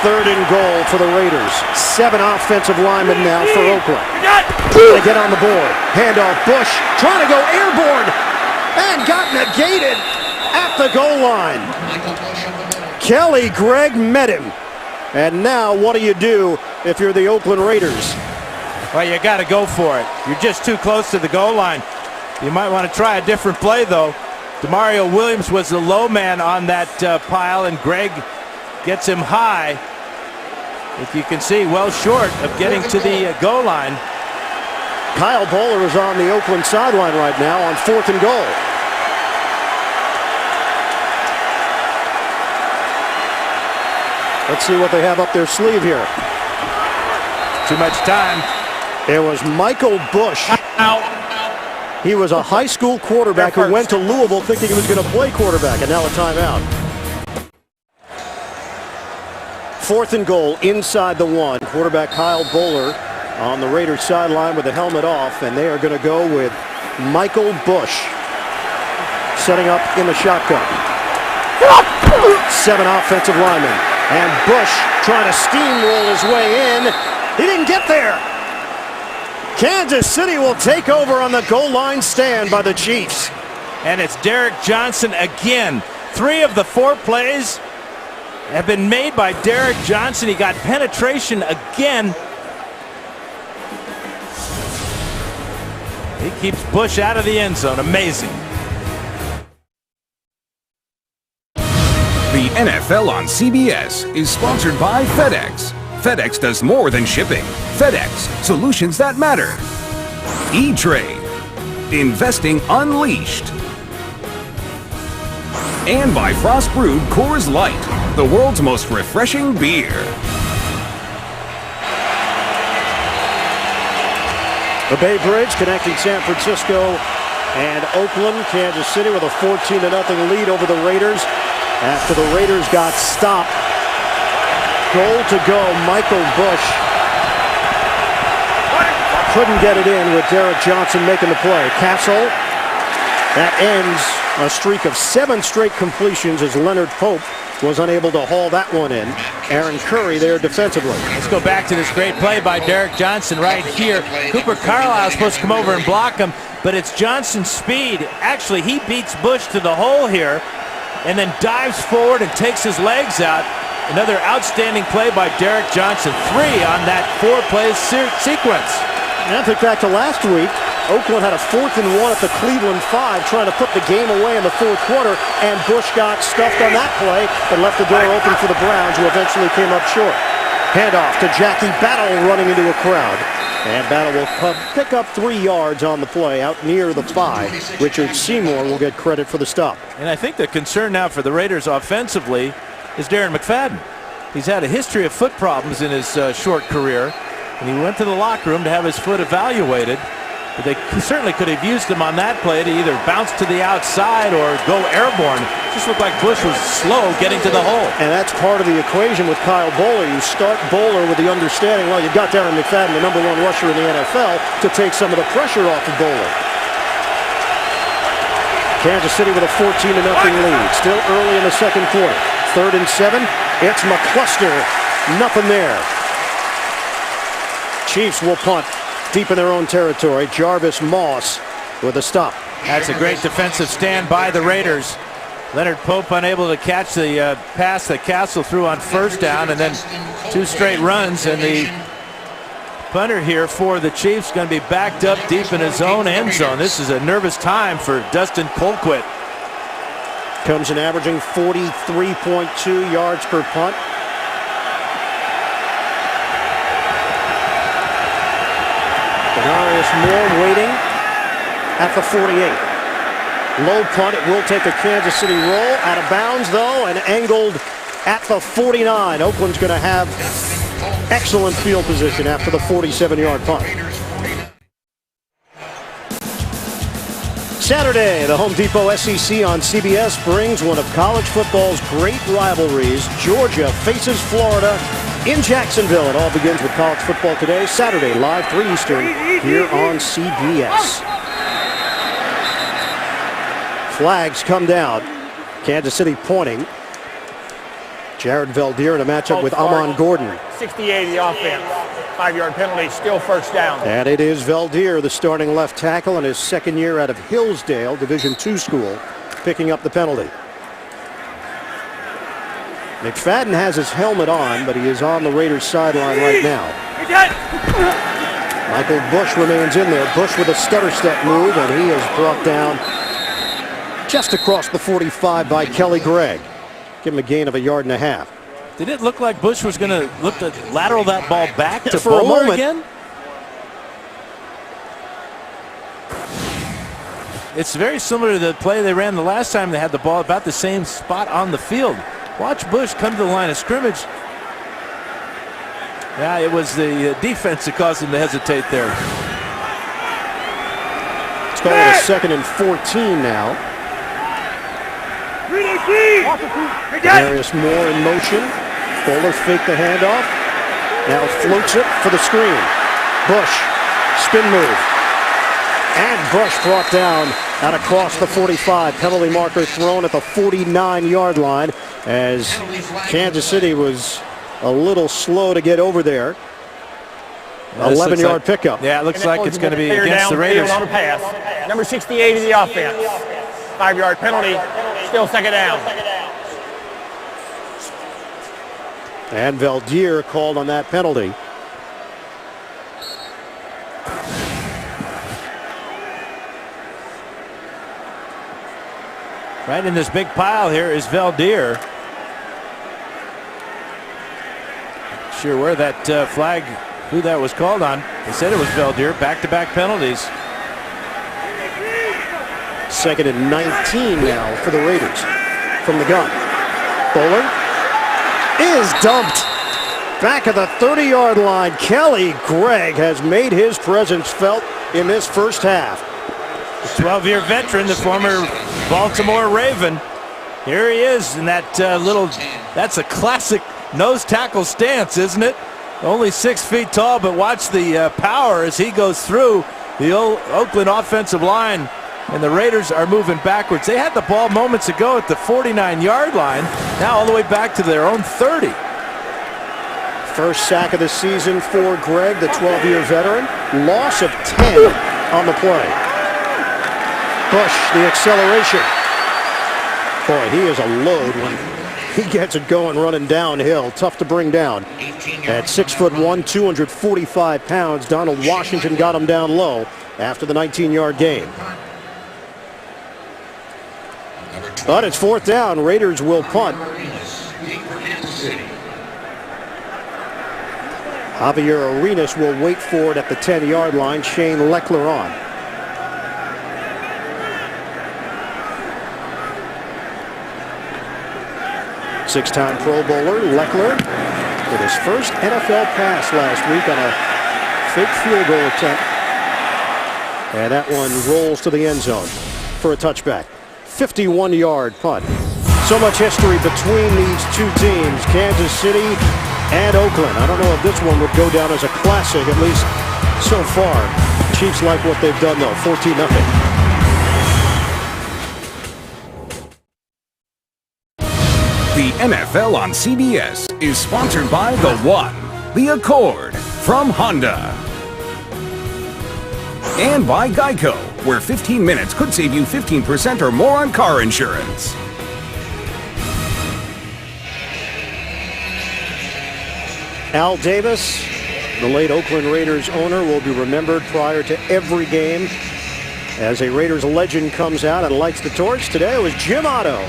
3rd and goal for the Raiders. 7 offensive linemen now for Oakland. They get on the board. Handoff, Bush trying to go airborne and got negated at the goal line. Michael Bush up the middle. Kelly Gregg met him. And now what do if you're the Oakland Raiders? Well, you got to go for it. You're just too close to the goal line. You might want to try a different play, though. Demario Williams was the low man on that pile, and Gregg gets him high. If you can see, well short of getting to the goal line. Kyle Boller is on the Oakland sideline right now on 4th and goal. Let's see what they have up their sleeve here. Too much time. It was Michael Bush. Out. He was a high school quarterback who went to Louisville thinking he was going to play quarterback, and now a timeout. 4th and goal inside the 1. Quarterback Kyle Boller on the Raiders sideline with the helmet off, and they are going to go with Michael Bush setting up in the shotgun. 7 offensive linemen, and Bush trying to steamroll his way in. He didn't get there. Kansas City will take over on the goal line stand by the Chiefs. And it's Derek Johnson again. 3 of the 4 plays have been made by Derek Johnson. He got penetration again. He keeps Bush out of the end zone. Amazing. The NFL on CBS is sponsored by FedEx. FedEx does more than shipping. FedEx, solutions that matter. E-Trade, investing unleashed. And by Frost Brewed Coors Light, the world's most refreshing beer. The Bay Bridge connecting San Francisco and Oakland. Kansas City with a 14-0 lead over the Raiders after the Raiders got stopped. Goal to go, Michael Bush. Couldn't get it in with Derek Johnson making the play. Castle, that ends a streak of 7 straight completions as Leonard Pope was unable to haul that one in. Aaron Curry there defensively. Let's go back to this great play by Derek Johnson right here. Cooper Carlisle is supposed to come over and block him, but it's Johnson's speed. Actually, he beats Bush to the hole here and then dives forward and takes his legs out. Another outstanding play by Derek Johnson. 3 on that 4-play sequence. And I think back to last week, Oakland had a 4th and 1 at the Cleveland 5 trying to put the game away in the 4th quarter, and Bush got stuffed on that play and left the door open for the Browns, who eventually came up short. Handoff to Jackie Battle running into a crowd. And Battle will pick up 3 yards on the play out near the 5. Richard Seymour will get credit for the stop. And I think the concern now for the Raiders offensively is Darren McFadden. He's had a history of foot problems in his short career, and he went to the locker room to have his foot evaluated. But they certainly could have used him on that play to either bounce to the outside or go airborne. It just looked like Bush was slow getting to the hole. And that's part of the equation with Kyle Boller. You start Boller with the understanding, well, you've got Darren McFadden, the #1 rusher in the NFL, to take some of the pressure off of Boller. Kansas City with a 14-0 lead. Still early in the 2nd quarter. 3rd and 7. It's McCluster. Nothing there. Chiefs will punt deep in their own territory. Jarvis Moss with a stop. That's a great defensive stand by the Raiders. Leonard Pope unable to catch the pass that Castle threw on 1st down, and then 2 straight runs, and the punter here for the Chiefs going to be backed up deep in his own end zone. This is a nervous time for Dustin Colquitt. Comes in averaging 43.2 yards per punt. Denarius Moore waiting at the 48. Low punt. It will take a Kansas City roll. Out of bounds, though, and angled at the 49. Oakland's going to have excellent field position after the 47-yard punt. Saturday, the Home Depot SEC on CBS brings one of college football's great rivalries. Georgia faces Florida in Jacksonville. It all begins with college football today, Saturday, live 3 Eastern, here on CBS. Flags come down. Kansas City pointing. Jared Veldheer in a matchup with Amon Gordon. 68 the offense. 5-yard penalty, still first down. And it is Veldheer, the starting left tackle in his second year out of Hillsdale, Division II school, picking up the penalty. McFadden has his helmet on, but he is on the Raiders sideline right now. Michael Bush remains in there. Bush with a stutter step move, and he is brought down just across the 45 by Kelly Gregg. Give him a gain of 1.5 yards. Did it look like Bush was going to look to lateral that ball back to for a Bowler moment again? It's very similar to the play they ran the last time they had the ball about the same spot on the field. Watch Bush come to the line of scrimmage. Yeah, it was the defense that caused him to hesitate there. It's called a 2nd and 14 now. Darius Moore in motion. Bowler faked the handoff. Now floats it for the screen. Bush, spin move. And Bush brought down out across the 45. Penalty marker thrown at the 49-yard line as Kansas City was a little slow to get over there. 11-yard pickup. Yeah, it looks like it's going to be against the Raiders. On a pass. Number 68 is the offense. 5-yard penalty, still second down. And Veldheer called on that penalty. Right in this big pile here is Veldheer. Sure where that flag, who that was called on. They said it was Veldheer. Back-to-back penalties. 2nd and 19 now for the Raiders from the gun. Bowler is dumped back at the 30-yard line. Kelly Gregg has made his presence felt in this first half. 12-year veteran, the former Baltimore Raven. Here he is in that that's a classic nose tackle stance, isn't it? Only 6 feet tall, but watch the power as he goes through the Oakland offensive line. And the Raiders are moving backwards. They had the ball moments ago at the 49-yard line. Now all the way back to their own 30. First sack of the season for Gregg, the 12-year veteran. Loss of 10 on the play. Bush, the acceleration. Boy, he is a load when he gets it going running downhill. Tough to bring down. At 6'1", 245 pounds, Donald Washington got him down low after the 19-yard gain. But it's 4th down. Raiders will punt. Javier Arenas will wait for it at the 10-yard line. Shane Lechler on. Six-time Pro Bowler Lechler with his first NFL pass last week on a fake field goal attempt. And that one rolls to the end zone for a touchback. 51-yard punt. So much history between these two teams, Kansas City and Oakland. I don't know if this one would go down as a classic, at least so far. Chiefs like what they've done, though. 14-0. The NFL on CBS is sponsored by The One, the Accord from Honda. And by Geico, where 15 minutes could save you 15% or more on car insurance. Al Davis, the late Oakland Raiders owner, will be remembered prior to every game as a Raiders legend comes out and lights the torch. Today it was Jim Otto,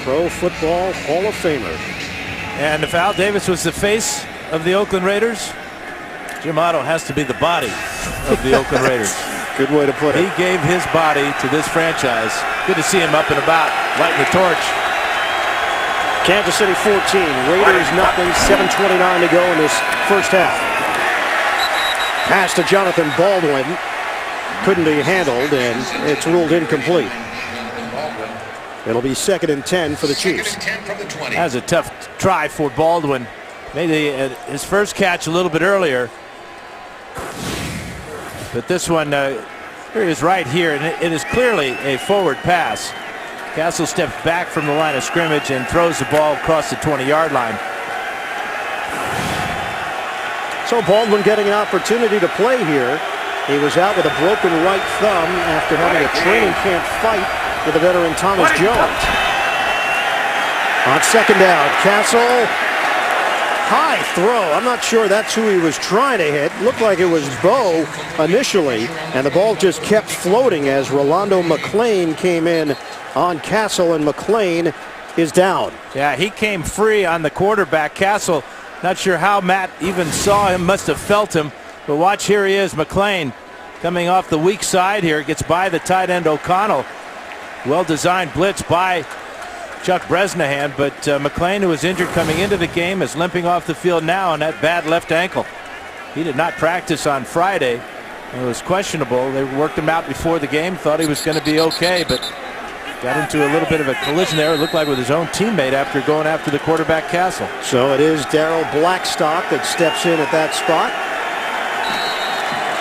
Pro Football Hall of Famer. And if Al Davis was the face of the Oakland Raiders, Jim Otto has to be the body of the Oakland Raiders. Good way to put it. He gave his body to this franchise. Good to see him up and about, lighting the torch. Kansas City 14, Raiders nothing, 7:29 to go in this first half. Pass to Jonathan Baldwin. Couldn't be handled, and it's ruled incomplete. It'll be 2nd and 10 for the Chiefs. That was a tough try for Baldwin. Made his first catch a little bit earlier. But this one, here he is right here, and it is clearly a forward pass. Castle steps back from the line of scrimmage and throws the ball across the 20-yard line. So Baldwin getting an opportunity to play here. He was out with a broken right thumb after having a training camp fight with the veteran Thomas Jones. On 2nd down, Castle, high throw. I'm not sure that's who he was trying to hit. Looked like it was Bo initially, and the ball just kept floating as Rolando McClain came in on Castle, and McClain is down. Yeah, he came free on the quarterback. Castle, not sure how Matt even saw him, must have felt him. But watch, here he is, McClain, coming off the weak side here, gets by the tight end O'Connell. Well-designed blitz by Chuck Bresnahan, but McClain, who was injured coming into the game, is limping off the field now on that bad left ankle. He did not practice on Friday. It was questionable. They worked him out before the game, thought he was going to be okay, but got into a little bit of a collision there, it looked like with his own teammate after going after the quarterback Castle. So it is Darrell Blackstock that steps in at that spot.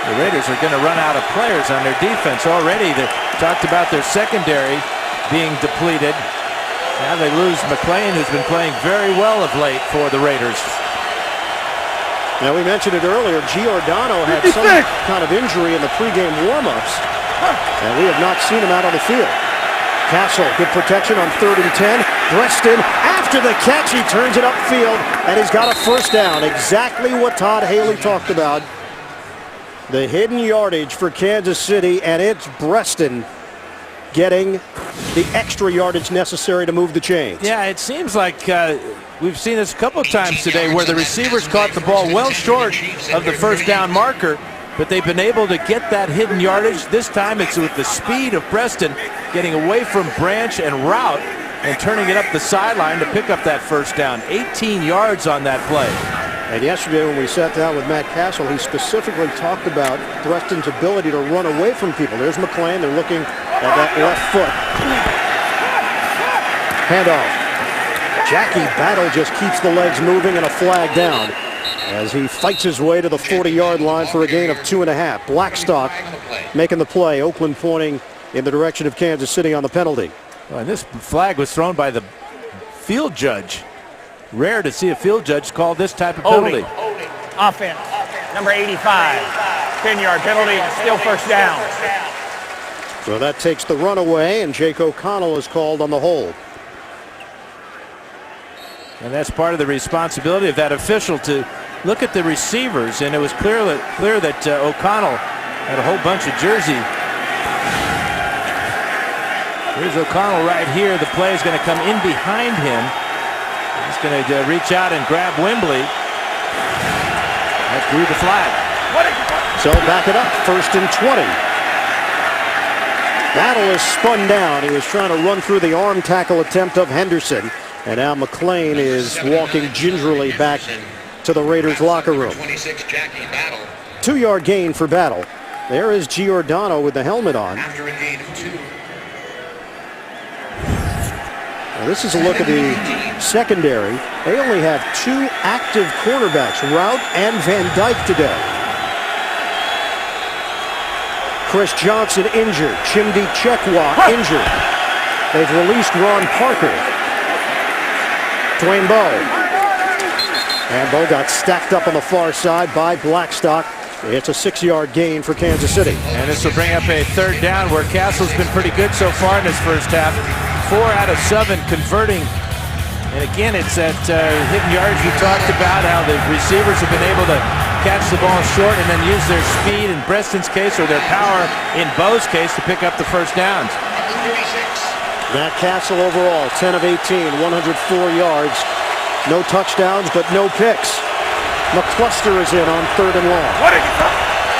The Raiders are going to run out of players on their defense already. They talked about their secondary being depleted. Now they lose McClain, who's been playing very well of late for the Raiders. Now, we mentioned it earlier, Giordano had some kind of injury in the pregame warm-ups, and we have not seen him out on the field. Castle, good protection on 3rd and 10. Breaston, after the catch, he turns it upfield, and he's got a first down. Exactly what Todd Haley talked about. The hidden yardage for Kansas City, and it's Breaston getting the extra yardage necessary to move the chains. Yeah, it seems like we've seen this a couple of times today where the receivers caught the ball well short of the first down marker, but they've been able to get that hidden yardage. This time it's with the speed of Preston getting away from Branch and route and turning it up the sideline to pick up that first down. 18 yards on that play. And yesterday when we sat down with Matt Castle, he specifically talked about Preston's ability to run away from people. There's McClain. They're looking at that left foot. Handoff. Jackie Battle just keeps the legs moving and a flag down as he fights his way to the 40-yard line for a gain of 2.5. Blackstock making the play. Oakland pointing in the direction of Kansas City on the penalty. Well, and this flag was thrown by the field judge. Rare to see a field judge call this type of penalty. Offense, number 85. 10-yard penalty, still first down. So that takes the run away, and Jake O'Connell is called on the hold. And that's part of the responsibility of that official to look at the receivers, and it was clear that O'Connell had a whole bunch of jersey. Here's O'Connell right here. The play is going to come in behind him. He's going to reach out and grab Wembley. That drew the flag. So back it up, 1st and 20. Battle is spun down. He was trying to run through the arm tackle attempt of Henderson. And now McClain is walking gingerly back to the Raiders locker room. 26, Jackie Battle. 2-yard gain for Battle. There is Giordano with the helmet on. After a gain of 2. Now this is a look at the secondary. They only have 2 active cornerbacks, Rout and Van Dyke today. Chris Johnson injured. Chimdi Chekwa injured. They've released Ron Parker. Dwayne Bowe. And Bowe got stacked up on the far side by Blackstock. It's a 6-yard gain for Kansas City. And this will bring up a 3rd down where Castle's been pretty good so far in this first half. 4 out of 7 converting. And again, it's that hidden yardage we talked about, how the receivers have been able to catch the ball short and then use their speed in Preston's case or their power in Bo's case to pick up the first downs. Matt Castle overall, 10 of 18, 104 yards. No touchdowns, but no picks. McCluster is in on 3rd and long.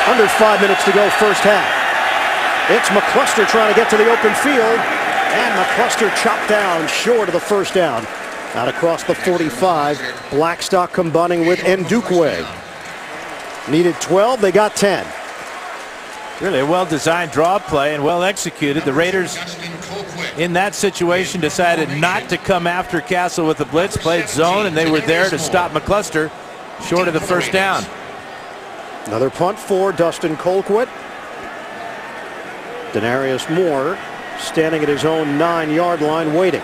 Under 5 minutes to go, first half. It's McCluster trying to get to the open field. And McCluster chopped down short of the first down. Out across the 45. Blackstock combining with Ndukwe. Needed 12, they got 10. Really a well-designed draw play and well executed. The Raiders in that situation decided not to come after Castle with the blitz, played zone, and they were there to stop McCluster short of the first down. Another punt for Dustin Colquitt. Denarius Moore standing at his own 9-yard line waiting.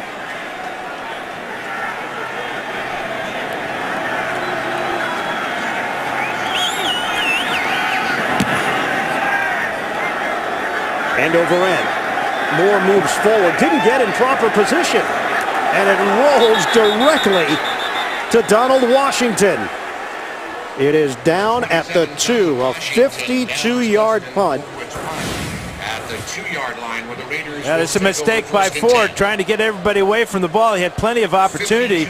End over end. Moore moves forward. Didn't get in proper position. And it rolls directly to Donald Washington. It is down at the 2, a 52-yard punt. At the 2-yard line where the Raiders. Yeah, it's a mistake by Ford trying to get everybody away from the ball. He had plenty of opportunity.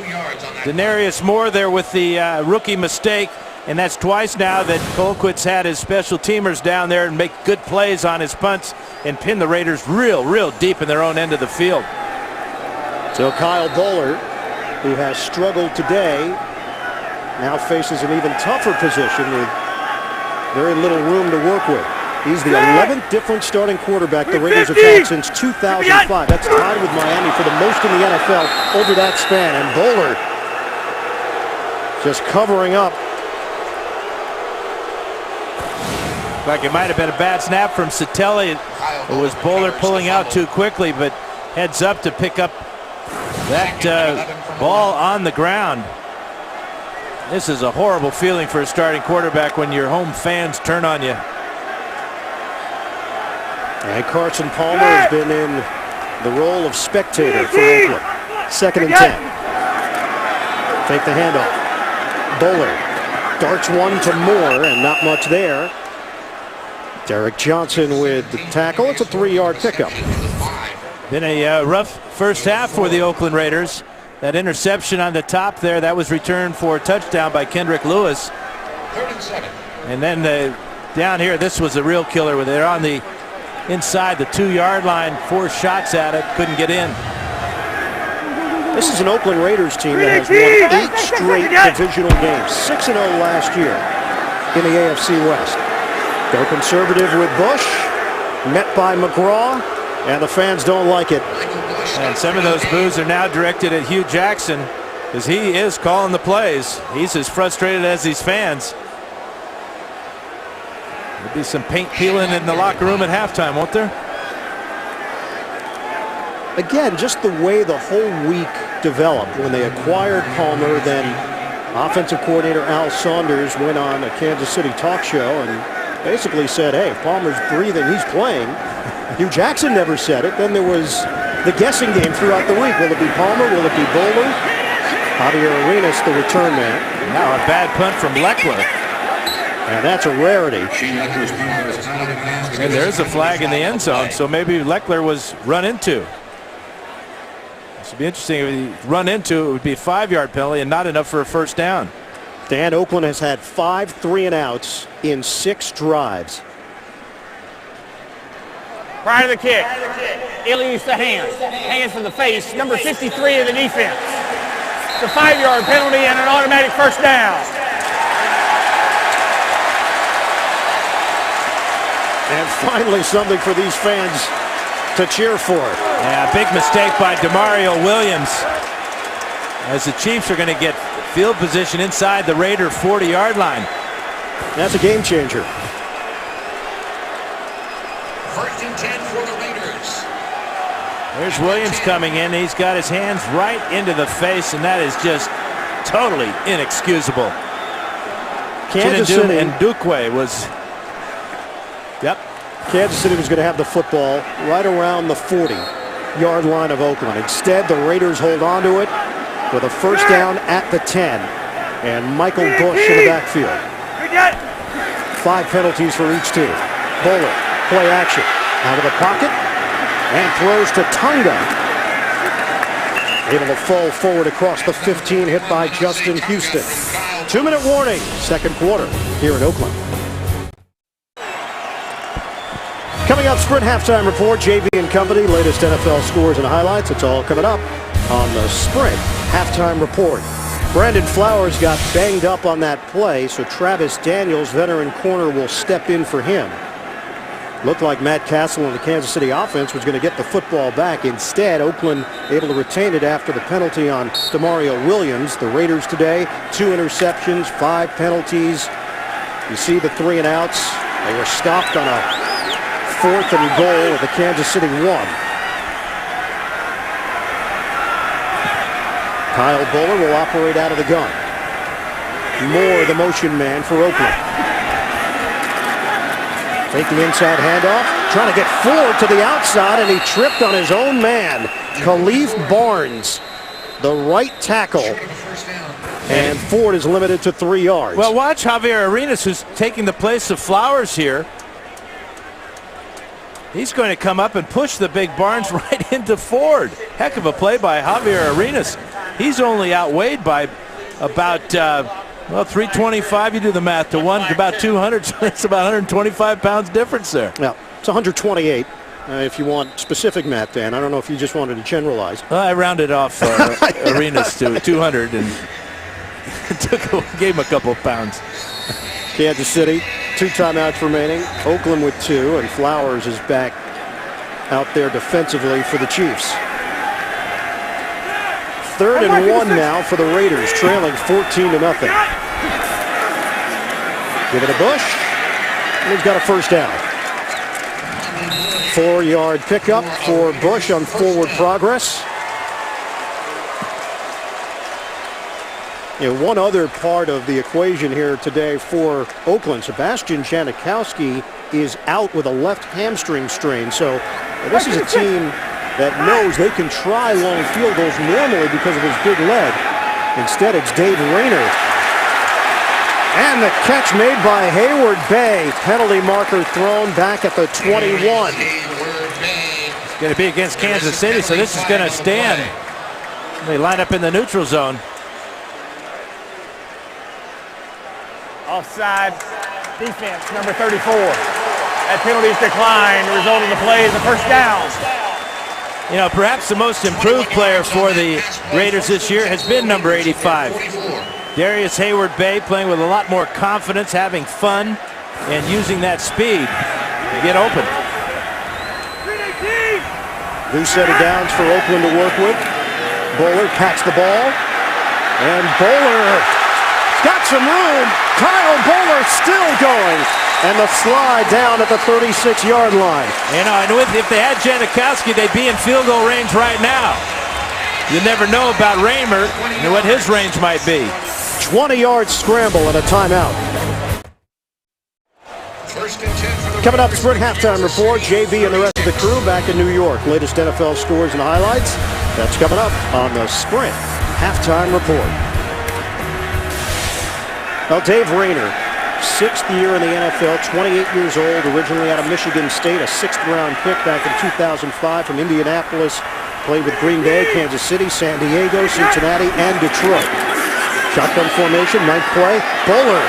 Denarius Moore there with the rookie mistake. And that's twice now that Colquitt's had his special teamers down there and make good plays on his punts and pin the Raiders real deep in their own end of the field. So Kyle Boller, who has struggled today, now faces an even tougher position with very little room to work with. He's the 11th different starting quarterback the Raiders have had since 2005. That's tied with Miami for the most in the NFL over that span. And Boller just covering up. Like it might have been a bad snap from Satelli. It was Boller pulling out too quickly, but heads up to pick up that ball on the ground. This is a horrible feeling for a starting quarterback when your home fans turn on you. And Carson Palmer has been in the role of spectator for Oakland. 2nd and 10. Take the handoff. Boller darts one to Moore, and not much there. Derek Johnson with the tackle. It's a 3-yard pickup. Been a rough first half for the Oakland Raiders. That interception on the top there, that was returned for a touchdown by Kendrick Lewis. 3rd and 7. And then down here, this was a real killer with it on the inside the 2-yard line. 4 shots at it, couldn't get in. This is an Oakland Raiders team that has won 8 straight divisional games. 6-0 last year in the AFC West. Go conservative with Bush, met by McGraw, and the fans don't like it. And some of those boos are now directed at Hugh Jackson because he is calling the plays. He's as frustrated as these fans. There'll be some paint peeling in the locker room at halftime, won't there? Again, just the way the whole week developed. When they acquired Palmer, then offensive coordinator Al Saunders went on a Kansas City talk show and basically said, hey, if Palmer's breathing, he's playing. Hugh Jackson never said it. Then there was the guessing game throughout the week. Will it be Palmer? Will it be Boller? Javier Arenas, the return man. Now a bad punt from Leckler. And that's a rarity. And there's a flag in the end zone, so maybe Leckler was run into. This would be interesting if he run into, it would be a 5-yard penalty and not enough for a first down. Dan, Oakland has had 5 3-and-outs in 6 drives. Prior to the kick, Illy used the hands. Hands to the face, number 53 of the defense. It's a 5-yard penalty and an automatic first down. And finally something for these fans to cheer for. Yeah, big mistake by Demario Williams. As the Chiefs are going to get field position inside the Raider 40-yard line. That's a game changer. 1st and 10 for the Raiders. There's Williams coming in. He's got his hands right into the face, and that is just totally inexcusable. Kansas City and Ndukwe was. Yep. Kansas City was going to have the football right around the 40-yard line of Oakland. Instead, the Raiders hold on to it with a first down at the 10. And Michael Bush in the backfield. 5 penalties for each team. Boller, play action. Out of the pocket. And throws to Tonga. Able to fall forward across the 15, hit by Justin Houston. 2-minute warning, 2nd quarter here in Oakland. Coming up, Sprint Halftime Report, JV and Company, latest NFL scores and highlights. It's all coming up on the Sprint Halftime Report. Brandon Flowers got banged up on that play, so Travis Daniels, veteran corner, will step in for him. Looked like Matt Castle and the Kansas City offense was going to get the football back. Instead, Oakland able to retain it after the penalty on Demario Williams. The Raiders today, 2 interceptions, 5 penalties. You see the 3 and outs. They were stopped on a 4th and goal at the Kansas City 1. Kyle Buller will operate out of the gun. Moore, the motion man for Oakland. Taking inside handoff, trying to get Ford to the outside, and he tripped on his own man, Khalif Barnes, the right tackle. And Ford is limited to 3 yards. Well, watch Javier Arenas, who's taking the place of Flowers here. He's going to come up and push the big Barnes right into Ford. Heck of a play by Javier Arenas. He's only outweighed by about, well, 325. You do the math to 1, about 200. So it's about 125 pounds difference there. Yeah, it's 128. If you want specific math, Dan. I don't know if you just wanted to generalize. Well, I rounded off Arenas to 200 and gave him a couple of pounds. Kansas City, 2 timeouts remaining. Oakland with 2, and Flowers is back out there defensively for the Chiefs. 3rd and 1 now for the Raiders, trailing 14-0. Give it to Bush, and he's got a first down. 4-yard pickup for Bush on forward progress. You know, one other part of the equation here today for Oakland, Sebastian Janikowski is out with a left hamstring strain. So this is a team that knows they can try long field goals normally because of his big leg. Instead, it's Dave Rayner. And the catch made by Hayward Bay. Penalty marker thrown back at the 21. It's going to be against Kansas City, so this is going to stand. They line up in the neutral zone. Offside defense, number 34. That penalty's declined. The result of the play is a first down. You know, perhaps the most improved player for the Raiders this year has been number 85. Darius Hayward Bay, playing with a lot more confidence, having fun, and using that speed to get open. New set of downs for Oakland to work with. Bowler pats the ball. And Bowler got some room. Kyle Bowler still going. And the slide down at the 36-yard line. You know, and if they had Janikowski, they'd be in field goal range right now. You never know about Raymer and what his range might be. 20-yard scramble and a timeout. Coming up, Sprint Halftime Report. JB and the rest of the crew back in New York. Latest NFL scores and highlights. That's coming up on the Sprint Halftime Report. Well, Dave Rayner, 6th year in the NFL, 28 years old, originally out of Michigan State, a 6th-round pick back in 2005 from Indianapolis. Played with Green Bay, Kansas City, San Diego, Cincinnati, and Detroit. Shotgun formation, 9th play. Bowler.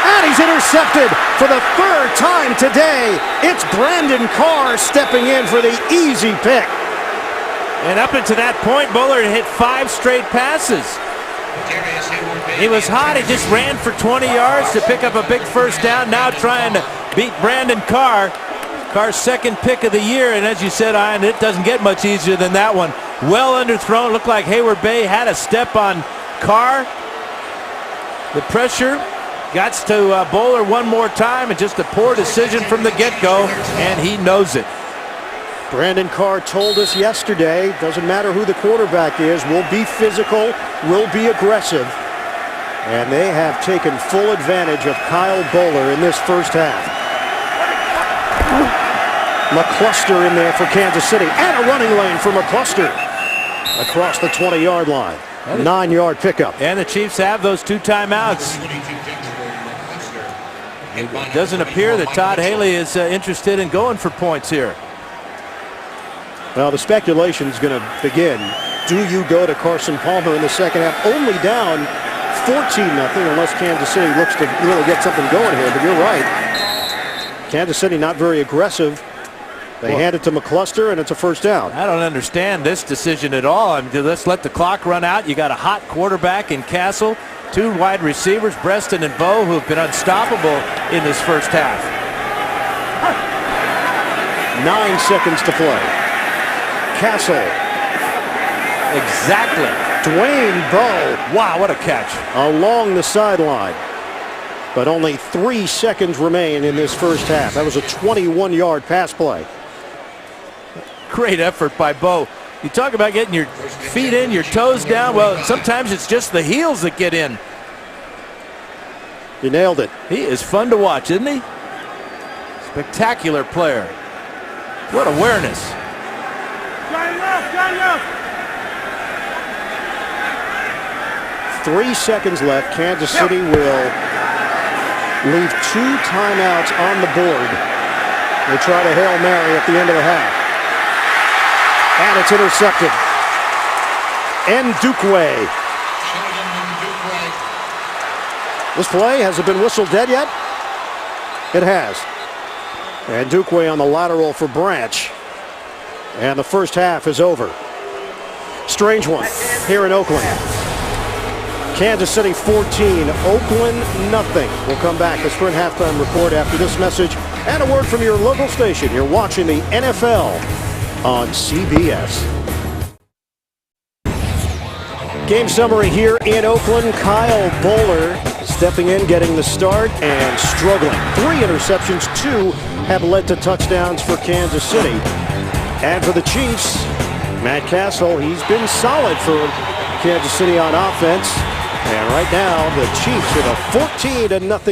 And he's intercepted for the 3rd time today. It's Brandon Carr stepping in for the easy pick. And up until that point, Bowler had hit 5 straight passes. He was hot. He just ran for 20 yards to pick up a big first down. Now trying to beat Brandon Carr. Carr's 2nd pick of the year. And as you said, Ian, it doesn't get much easier than that one. Well underthrown. Looked like Hayward Bay had a step on Carr. The pressure gets to Bowler one more time, and just a poor decision from the get-go, and he knows it. Brandon Carr told us yesterday, doesn't matter who the quarterback is, we'll be physical, we'll be aggressive. And they have taken full advantage of Kyle Bowler in this first half. McCluster in there for Kansas City, and a running lane for McCluster across the 20-yard line. 9-yard pickup. And the Chiefs have those 2 timeouts. It doesn't appear that Todd Haley is interested in going for points here. Well, the speculation is going to begin. Do you go to Carson Palmer in the second half? Only down 14-0 unless Kansas City looks to really get something going here. But you're right. Kansas City not very aggressive. They hand it to McCluster, and it's a first down. I don't understand this decision at all. I mean, let's let the clock run out. You got a hot quarterback in Castle, 2 wide receivers, Breaston and Bo, who have been unstoppable in this first half. 9 seconds to play. Castle. Exactly. Dwayne Bowe. Wow, what a catch. Along the sideline. But only 3 seconds remain in this first half. That was a 21-yard pass play. Great effort by Bo. You talk about getting your feet in, your toes down. Well, sometimes it's just the heels that get in. You nailed it. He is fun to watch, isn't he? Spectacular player. What awareness. Johnny left. 3 seconds left. Kansas City will leave 2 timeouts on the board. They try to Hail Mary at the end of the half. And it's intercepted. Ndukwe. This play, has it been whistled dead yet? It has. And Ndukwe on the lateral for Branch. And the first half is over. Strange one here in Oakland. Kansas City 14, Oakland nothing. We'll come back to Sprint halftime report after this message and a word from your local station. You're watching the NFL on CBS. Game summary here in Oakland. Kyle Boller stepping in, getting the start, and struggling. 3 interceptions, 2 have led to touchdowns for Kansas City. And for the Chiefs, Matt Castle, he's been solid for Kansas City on offense. And right now, the Chiefs with a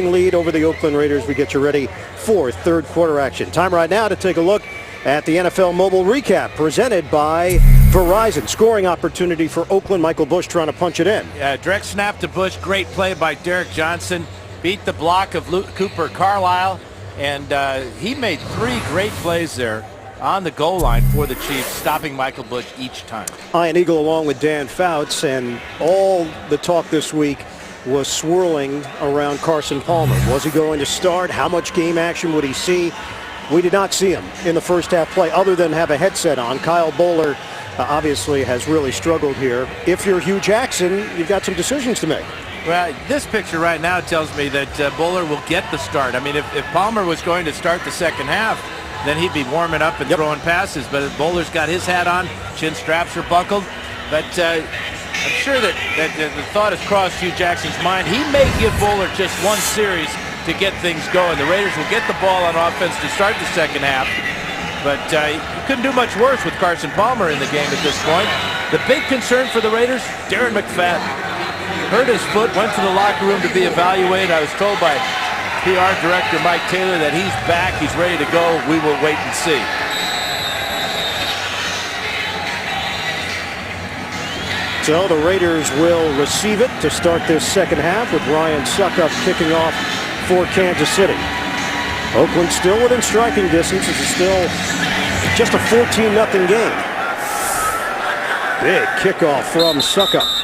14-0 lead over the Oakland Raiders. We get you ready for third quarter action. Time right now to take a look at the NFL Mobile Recap presented by Verizon. Scoring opportunity for Oakland. Michael Bush trying to punch it in. Yeah, direct snap to Bush. Great play by Derek Johnson. Beat the block of Cooper Carlisle. And he made 3 great plays there on the goal line for the Chiefs, stopping Michael Bush each time. Ian Eagle along with Dan Fouts, and all the talk this week was swirling around Carson Palmer. Was he going to start? How much game action would he see? We did not see him in the first half play other than have a headset on. Kyle Boller obviously has really struggled here. If you're Hugh Jackson, you've got some decisions to make. Well, this picture right now tells me that Boller will get the start. I mean, if Palmer was going to start the second half, then he'd be warming up and throwing passes. But Boller's got his hat on, chin straps are buckled. But I'm sure that the thought has crossed Hugh Jackson's mind. He may give Boller just 1 series to get things going. The Raiders will get the ball on offense to start the second half. But you couldn't do much worse with Carson Palmer in the game at this point. The big concern for the Raiders, Darren McFadden. Hurt his foot, went to the locker room to be evaluated. I was told by PR Director Mike Taylor that he's back, he's ready to go. We will wait and see. So the Raiders will receive it to start this second half with Ryan Suckup kicking off for Kansas City. Oakland still within striking distance. This is still just a 14-0 game. Big kickoff from Suckup.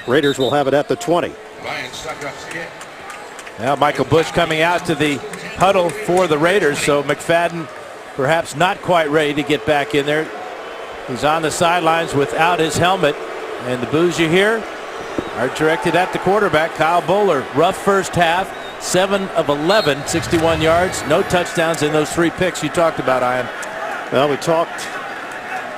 Raiders will have it at the 20. Ryan Suckup's kick. Now Michael Bush coming out to the huddle for the Raiders, so McFadden perhaps not quite ready to get back in there. He's on the sidelines without his helmet, and the boos you hear are directed at the quarterback, Kyle Boller. Rough first half, 7 of 11, 61 yards, no touchdowns in those 3 picks you talked about, Ian. Well, we talked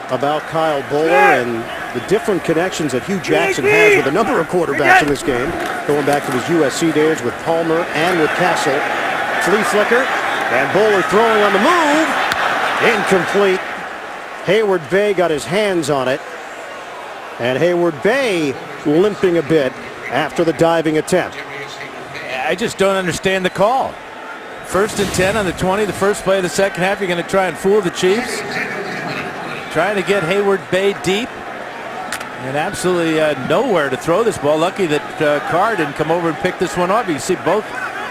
about Kyle Boller and the different connections that Hugh Jackson has with a number of quarterbacks in this game, going back to his USC days with Palmer and with Castle. Flea flicker, and Boller throwing on the move. Incomplete. Hayward Bay got his hands on it, and Hayward Bay limping a bit after the diving attempt. I just don't understand the call. 1st and 10 on the 20, the first play of the second half. You're going to try and fool the Chiefs. Trying to get Hayward Bay deep. And absolutely nowhere to throw this ball. Lucky that Carr didn't come over and pick this one up. You see both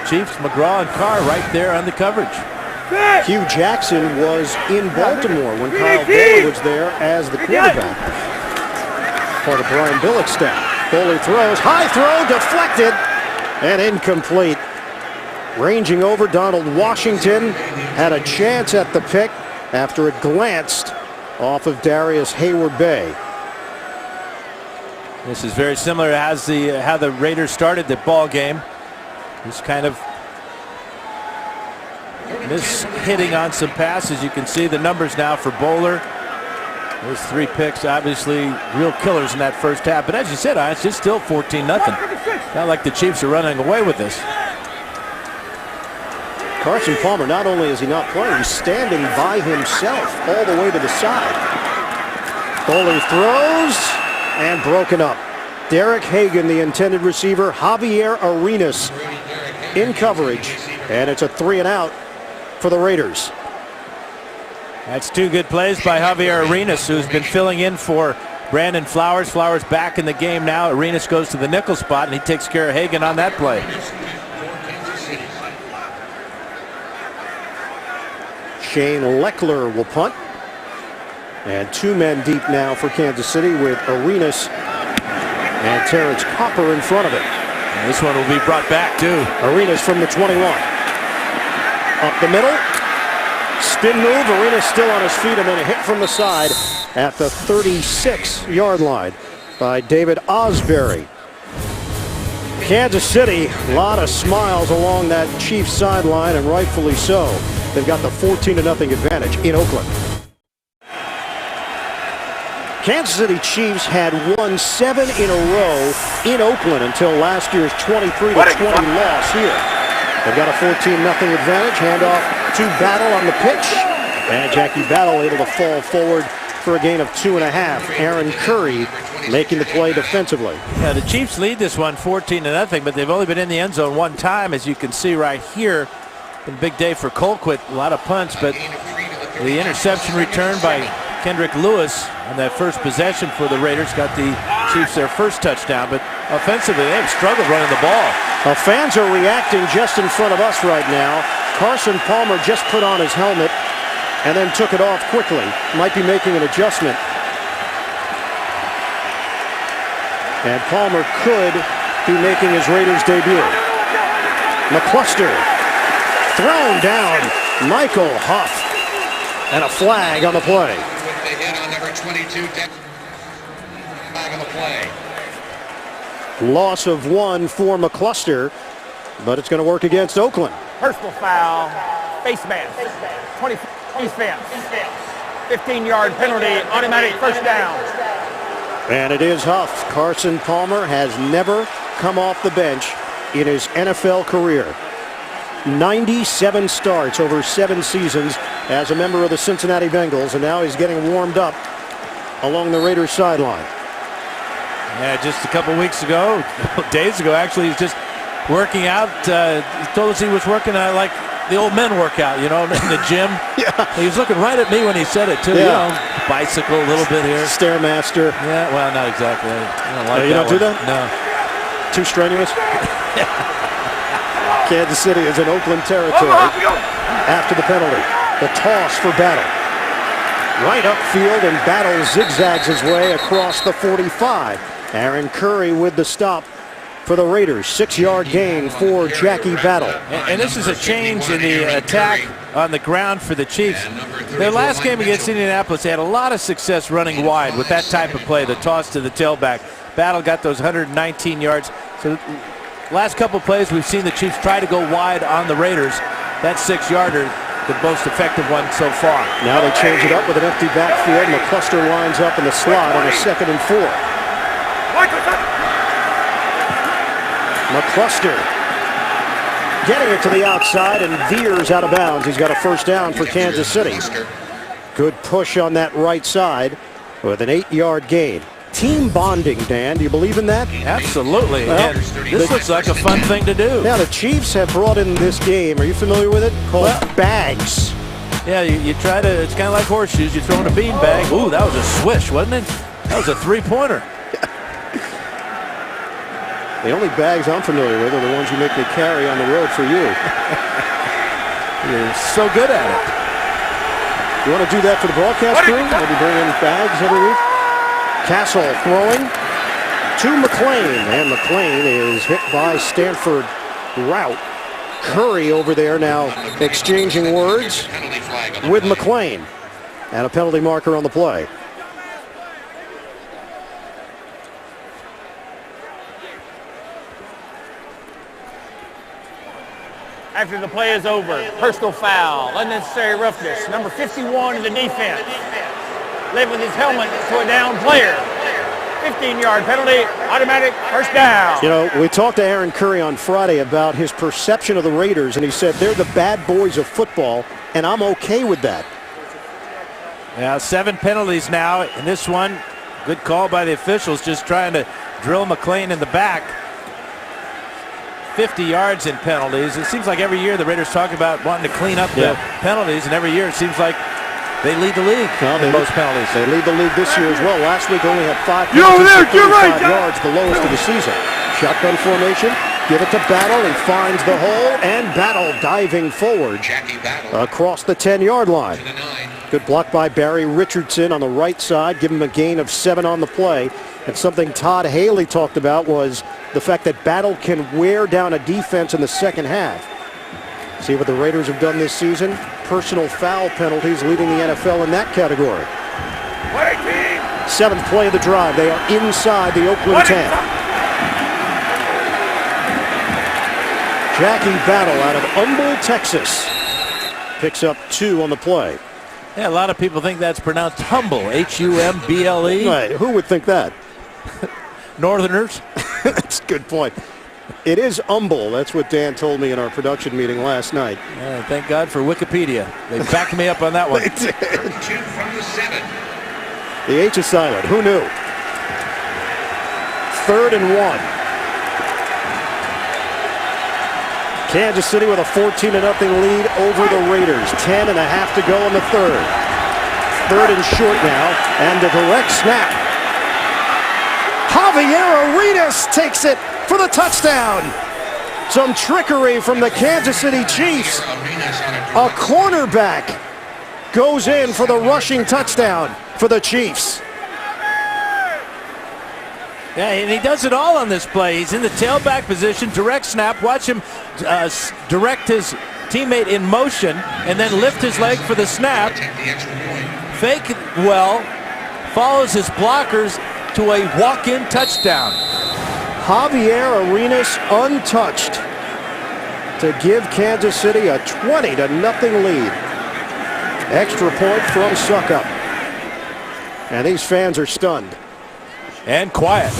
Chiefs, McGraw and Carr, right there on the coverage. Hugh Jackson was in Baltimore when Kyle Boller was there as the quarterback. Part of Brian Billick's staff. Boller throws, high throw, deflected, and incomplete. Ranging over, Donald Washington had a chance at the pick after it glanced off of Darius Hayward-Bay. This is very similar to how the Raiders started the ball game. Just kind of hitting on some passes. You can see the numbers now for Bowler. Those 3 picks, obviously real killers in that first half. But as you said, it's just still 14-0. Not like the Chiefs are running away with this. Carson Palmer, not only is he not playing, he's standing by himself all the way to the side. Bowler throws and broken up. Derek Hagan, the intended receiver. Javier Arenas in coverage. And it's a 3-and-out for the Raiders. That's 2 good plays by Javier Arenas, who's been filling in for Brandon Flowers. Flowers back in the game now. Arenas goes to the nickel spot, and he takes care of Hagan on that play. Shane Leckler will punt. And 2 men deep now for Kansas City with Arenas and Terrence Copper in front of it. And this one will be brought back too. Arenas from the 21. Up the middle. Spin move. Arenas still on his feet, and then a hit from the side at the 36-yard line by David Osbury. Kansas City, a lot of smiles along that Chiefs sideline, and rightfully so. They've got the 14-0 advantage in Oakland. Kansas City Chiefs had won 7 in a row in Oakland until last year's 23-20 loss here. They've got a 14-0 advantage. Handoff to Battle on the pitch. And Jackie Battle able to fall forward for a gain of 2.5. Aaron Curry making the play defensively. Yeah, the Chiefs lead this one 14-0, but they've only been in the end zone 1 time, as you can see right here. Been a big day for Colquitt. A lot of punts, but the interception return by Kendrick Lewis on that first possession for the Raiders got the Chiefs their first touchdown, but offensively they've struggled running the ball. Fans are reacting just in front of us right now. Carson Palmer just put on his helmet and then took it off quickly. Might be making an adjustment. And Palmer could be making his Raiders debut. McCluster thrown down. Michael Huff. And a flag on the play. They hit on number 22. Flag on the play. Loss of 1 for McCluster, but it's going to work against Oakland. Personal foul. Face mask. 20 defense. 15-yard penalty. Automatic first down. And it is Huff. Carson Palmer has never come off the bench in his NFL career. 97 starts over 7 seasons as a member of the Cincinnati Bengals, and now he's getting warmed up along the Raiders sideline. Yeah, just a couple weeks ago, days ago actually, he's just working out. He told us he was working out like the old men workout, you know, in the gym. Yeah. He was looking right at me when he said it too. Yeah. You know, bicycle a little bit here. Stairmaster. Yeah, well, not exactly. I don't like you don't do that? No. Too strenuous? Kansas City is in Oakland territory after the penalty. The toss for Battle. Right upfield, and Battle zigzags his way across the 45. Aaron Curry with the stop for the Raiders. 6-yard gain for Jackie Battle. And this is a change in the attack on the ground for the Chiefs. Their last game against Indianapolis, they had a lot of success running wide with that type of play, the toss to the tailback. Battle got those 119 yards. So last couple plays, we've seen the Chiefs try to go wide on the Raiders. That 6-yarder, the most effective one so far. Now they change it up with an empty backfield. McCluster lines up in the slot on a 2nd and 4. McCluster getting it to the outside and veers out of bounds. He's got a first down for Kansas City. Good push on that right side with an 8-yard gain. Team bonding, Dan. Do you believe in that? Absolutely. Well, and this looks like a fun thing to do. Now the Chiefs have brought in this game. Are you familiar with it? Called bags. Yeah, you try to, it's kind of like horseshoes. You throw in a bean bag. Ooh, that was a swish, wasn't it? That was a 3-pointer. The only bags I'm familiar with are the ones you make me carry on the road for you. You're so good at it. You want to do that for the broadcast crew? Maybe bring in bags every week? Castle throwing to McClain, and McClain is hit by Stanford Route Curry over there now exchanging words Penalty flag on the with play. McLean. And a penalty marker on the play. After the play is over, personal foul, unnecessary roughness. Number 51 in the defense. Led with his helmet to a down player. 15-yard penalty, automatic first down. You know, we talked to Aaron Curry on Friday about his perception of the Raiders, and he said they're the bad boys of football, and I'm okay with that. Yeah, 7 penalties now, and this one, good call by the officials, just trying to drill McLean in the back. 50 yards in penalties. It seems like every year the Raiders talk about wanting to clean up the penalties, and every year it seems like they lead the league in most penalties. They lead the league this year as well. Last week only had 5 penalties for 35 yards, the lowest of the season. Shotgun formation, give it to Battle. He finds the hole, and Battle diving forward Jackie Battle across the 10-yard line. to the 9. Good block by Barry Richardson on the right side. Give him a gain of 7 on the play. And something Todd Haley talked about was the fact that Battle can wear down a defense in the second half. See what the Raiders have done this season? Personal foul penalties leading the NFL in that category. 7th play of the drive. They are inside the Oakland 10. Jackie Battle out of Humble, Texas. Picks up 2 on the play. Yeah, a lot of people think that's pronounced humble, H-U-M-B-L-E. Right, who would think that? Northerners. That's a good point. It is Humble. That's what Dan told me in our production meeting last night. Yeah, thank God for Wikipedia. They backed me up on that one. 2 from the 7. The H is silent. Who knew? 3rd and 1. Kansas City with a 14-0 lead over the Raiders. 10 and a half to go in the 3rd. 3rd and short now, and a direct snap. Javier Arenas takes it for the touchdown. Some trickery from the Kansas City Chiefs. A cornerback goes in for the rushing touchdown for the Chiefs. Yeah, and he does it all on this play. He's in the tailback position, direct snap. Watch him direct his teammate in motion and then lift his leg for the snap. Take the extra point. Fake it well, follows his blockers to a walk-in touchdown. Javier Arenas untouched to give Kansas City a 20-0 lead. Extra point from Suckup. And these fans are stunned. And quiet.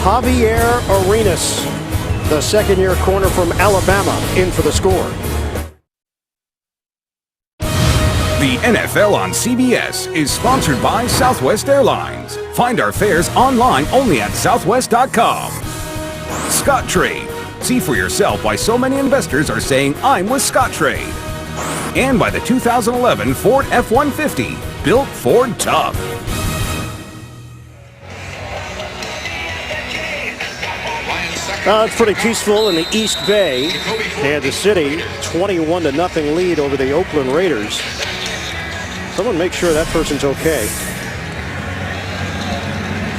Javier Arenas, the second-year corner from Alabama, in for the score. The NFL on CBS is sponsored by Southwest Airlines. Find our fares online only at southwest.com. Scottrade. See for yourself why so many investors are saying I'm with Scottrade. And by the 2011 Ford F-150, built Ford tough. It's pretty peaceful in the East Bay. Kansas City, 21-0 lead over the Oakland Raiders. Someone make sure that person's okay.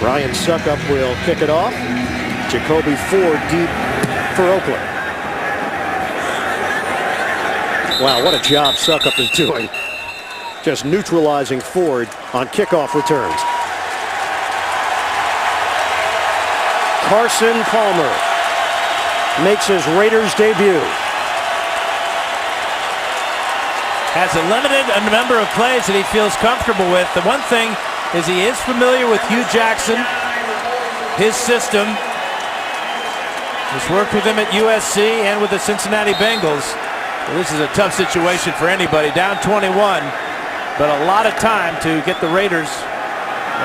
Ryan Suckup will kick it off. Jacoby Ford deep for Oakland. Wow, what a job Suckup is doing. Just neutralizing Ford on kickoff returns. Carson Palmer makes his Raiders debut. Has a limited number of plays that he feels comfortable with. The one thing is he is familiar with Hugh Jackson, his system. He's worked with him at USC and with the Cincinnati Bengals. Well, this is a tough situation for anybody. Down 21, but a lot of time to get the Raiders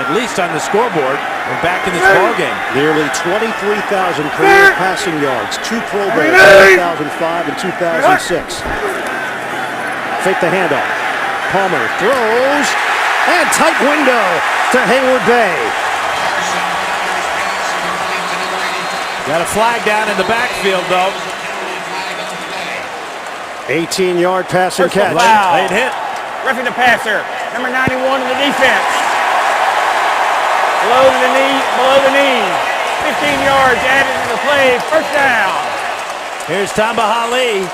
at least on the scoreboard and back in this ballgame. Nearly 23,000 career passing yards, 2 Pro Bowls in 2005 and 2006. Fake the handoff. Palmer throws, and tight window to Hayward Bay. Got a flag down in the backfield, though. 18-yard pass and catch. Late hit. Roughing the passer, number 91 in the defense. Below the knee, 15 yards added to the play play, first down. Here's Tamba Hali.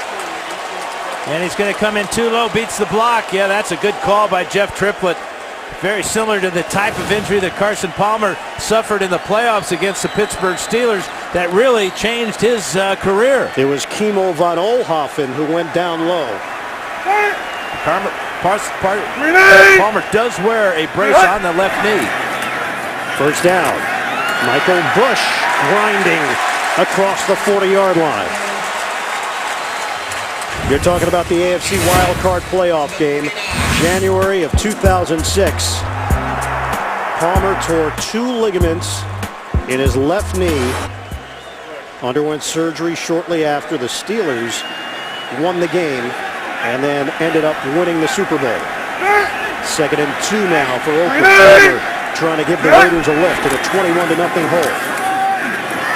And he's going to come in too low, beats the block. Yeah, that's a good call by Jeff Triplett. Very similar to the type of injury that Carson Palmer suffered in the playoffs against the Pittsburgh Steelers that really changed his career. It was Kimo von Oelhoffen who went down low. Palmer does wear a brace on the left knee. First down. Michael Bush grinding across the 40-yard line. You're talking about the AFC wildcard playoff game, January of 2006. Palmer tore 2 ligaments in his left knee, underwent surgery shortly after. The Steelers won the game and then ended up winning the Super Bowl. 2nd and 2 now for Oakland. Palmer trying to give the Raiders a lift in a 21-0 hole.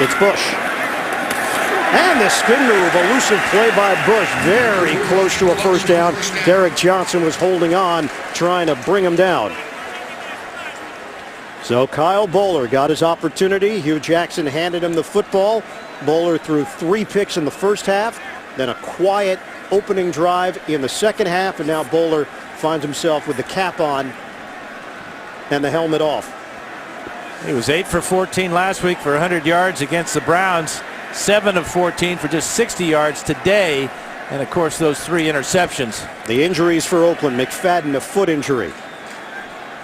It's Bush. And the spin move, elusive play by Bush, very close to a first down. Derek Johnson was holding on, trying to bring him down. So Kyle Boller got his opportunity. Hugh Jackson handed him the football. Boller threw 3 picks in the first half, then a quiet opening drive in the second half, and now Boller finds himself with the cap on and the helmet off. He was 8 for 14 last week for 100 yards against the Browns. 7 of 14 for just 60 yards today, and of course those 3 interceptions. The injuries for Oakland: McFadden, a foot injury;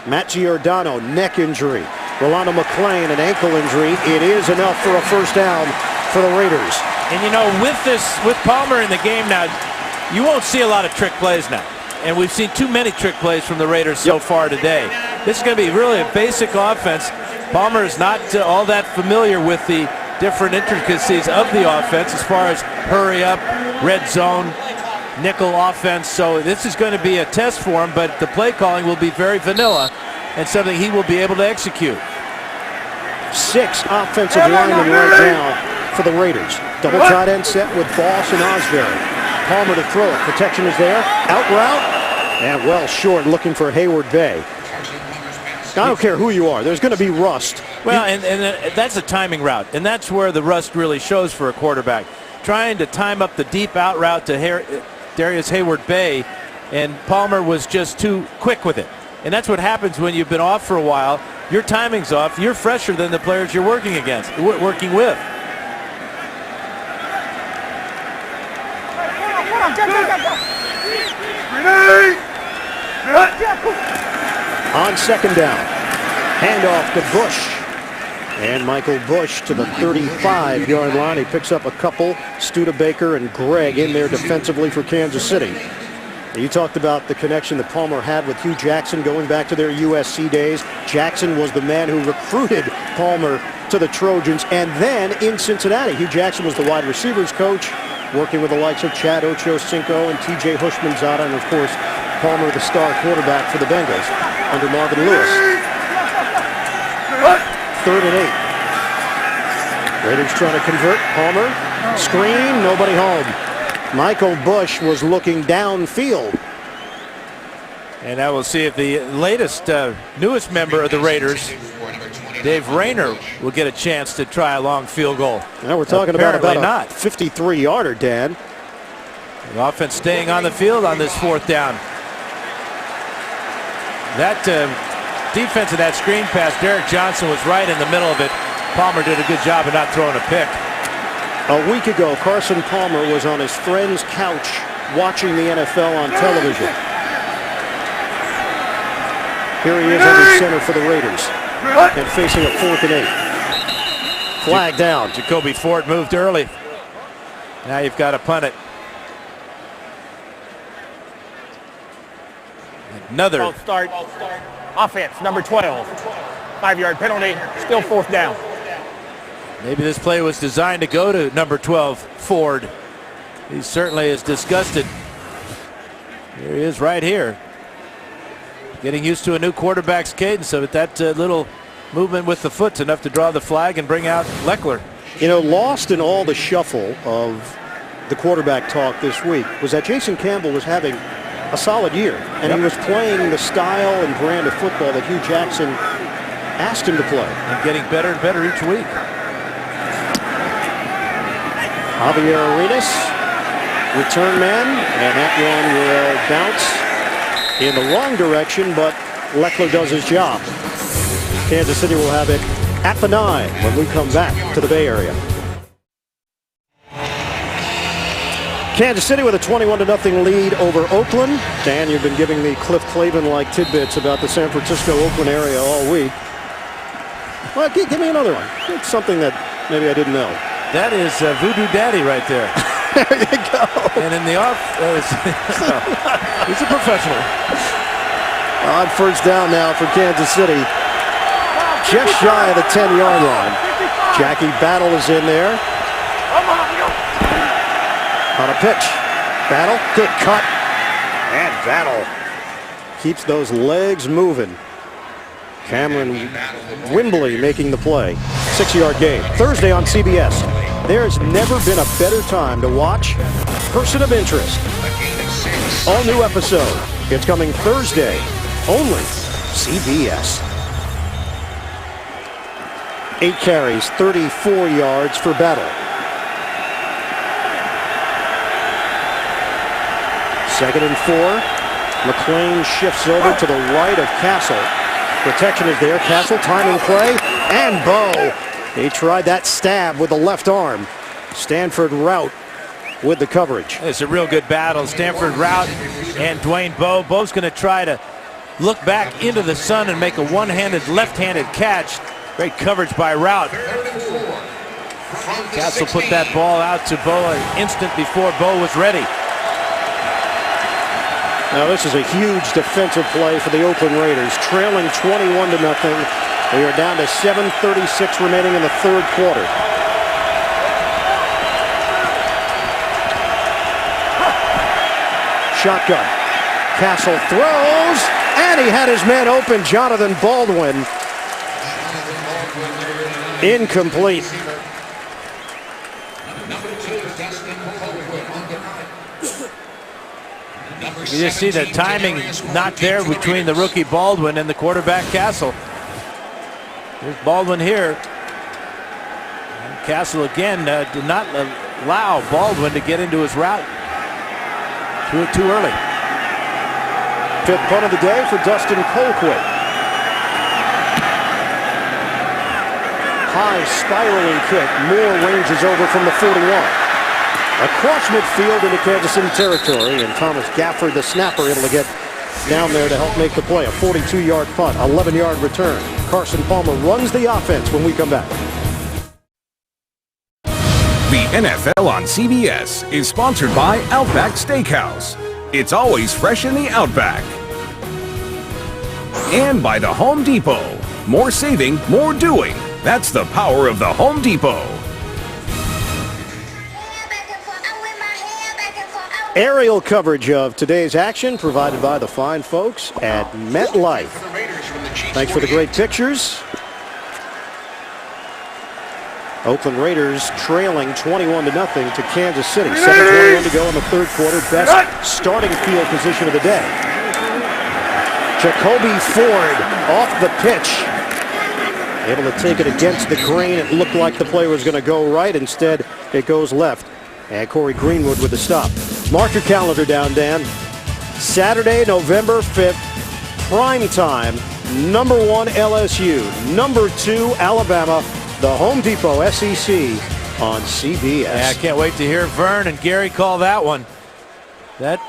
Matt Giordano, neck injury; Rolando McClain, an ankle injury. It is enough for a first down for the Raiders. And you know, with Palmer in the game now, you won't see a lot of trick plays now, and we've seen too many trick plays from the Raiders so far today. This is going to be really a basic offense. Palmer is not all that familiar with the different intricacies of the offense as far as hurry up, red zone, nickel offense. So this is going to be a test for him, but the play calling will be very vanilla and something he will be able to execute. 6 offensive linemen right now for the Raiders. Double tight end set with Boss and Osbury. Palmer to throw it. Protection is there. Out route. And well short, looking for Hayward Bay. I don't care who you are. There's going to be rust. Well, and that's a timing route, and that's where the rust really shows for a quarterback. Trying to time up the deep out route to Darius Hayward Bay, and Palmer was just too quick with it. And that's what happens when you've been off for a while. Your timing's off. You're fresher than the players you're working with. On second down, handoff to Bush. And Michael Bush to the 35-yard line. He picks up a couple. Studebaker and Gregg in there defensively for Kansas City. You talked about the connection that Palmer had with Hugh Jackson going back to their USC days. Jackson was the man who recruited Palmer to the Trojans. And then in Cincinnati, Hugh Jackson was the wide receivers coach, working with the likes of Chad Ochocinco and TJ Hushmanzada, and of course, Palmer, the star quarterback for the Bengals under Marvin Lewis. 3rd and 8. Raiders trying to convert. Palmer, screen, nobody home. Michael Bush was looking downfield. And now we'll see if the latest, newest member of the Raiders, Dave Rayner, will get a chance to try a long field goal. Now we're talking about a 53-yarder, Dan. The offense staying on the field on this 4th down. That defense of that screen pass, Derek Johnson was right in the middle of it. Palmer did a good job of not throwing a pick. A week ago, Carson Palmer was on his friend's couch watching the NFL on television. Here he is under center for the Raiders and facing a 4th and 8. Flag down. Jacoby Ford moved early. Now you've got to punt it. Another False start. Offense, number 12. 5-yard penalty, still 4th down. Maybe this play was designed to go to number 12, Ford. He certainly is disgusted. Here he is right here. Getting used to a new quarterback's cadence, so that little movement with the foot's enough to draw the flag and bring out Leckler. You know, lost in all the shuffle of the quarterback talk this week was that Jason Campbell was having a solid year, and he was playing the style and brand of football that Hugh Jackson asked him to play. And getting better and better each week. Javier Arenas, return man, and that one will bounce in the wrong direction, but Lechler does his job. Kansas City will have it at the 9 when we come back to the Bay Area. Kansas City with a 21-0 lead over Oakland. Dan, you've been giving me Cliff Clavin-like tidbits about the San Francisco-Oakland area all week. Well, give me another one. It's something that maybe I didn't know. That is Voodoo Daddy right there. There you go. And in the off, he's a professional. On first down now for Kansas City. Just shy of the 10-yard line. Jackie Battle is in there. On a pitch. Battle, good cut. And Battle keeps those legs moving. Cameron Wimbley making the play. 6-yard gain. Thursday on CBS. There's never been a better time to watch Person of Interest. All new episode. It's coming Thursday. Only CBS. 8 carries, 34 yards for Battle. Second and 4. McLean shifts over to the right of Castle. Protection is there. Castle timing play. And Bo. He tried that stab with the left arm. Stanford Rout with the coverage. It's a real good battle. Stanford Rout and Dwayne Bowe. Bo's going to try to look back into the sun and make a one-handed, left-handed catch. Great coverage by Rout. Castle put that ball out to Bowe an instant before Bowe was ready. Now this is a huge defensive play for the Oakland Raiders, trailing 21-0. We are down to 7:36 remaining in the third quarter. Shotgun. Castle throws, and he had his man open, Jonathan Baldwin. Incomplete. You just see the timing not there between the rookie Baldwin and the quarterback Castle. There's Baldwin here. And Castle again did not allow Baldwin to get into his route. Threw it too early. Fifth punt of the day for Dustin Colquitt. High spiraling kick. Moore ranges over from the 41. Across midfield into Kansas City territory, and Thomas Gafford, the snapper, able to get down there to help make the play. A 42-yard punt, 11-yard return. Carson Palmer runs the offense when we come back. The NFL on CBS is sponsored by Outback Steakhouse. It's always fresh in the Outback. And by the Home Depot. More saving, more doing. That's the power of the Home Depot. Aerial coverage of today's action provided by the fine folks at MetLife. Thanks for the great pictures. Oakland Raiders trailing 21-0 to Kansas City. 7:21 to go in the third quarter. Best starting field position of the day. Jacoby Ford off the pitch. Able to take it against the grain. It looked like the play was going to go right. Instead, it goes left. And Corey Greenwood with the stop. Mark your calendar down, Dan. Saturday, November 5th, prime time. Number 1 LSU, number 2 Alabama, the Home Depot SEC on CBS. Yeah, I can't wait to hear Vern and Gary call that one. That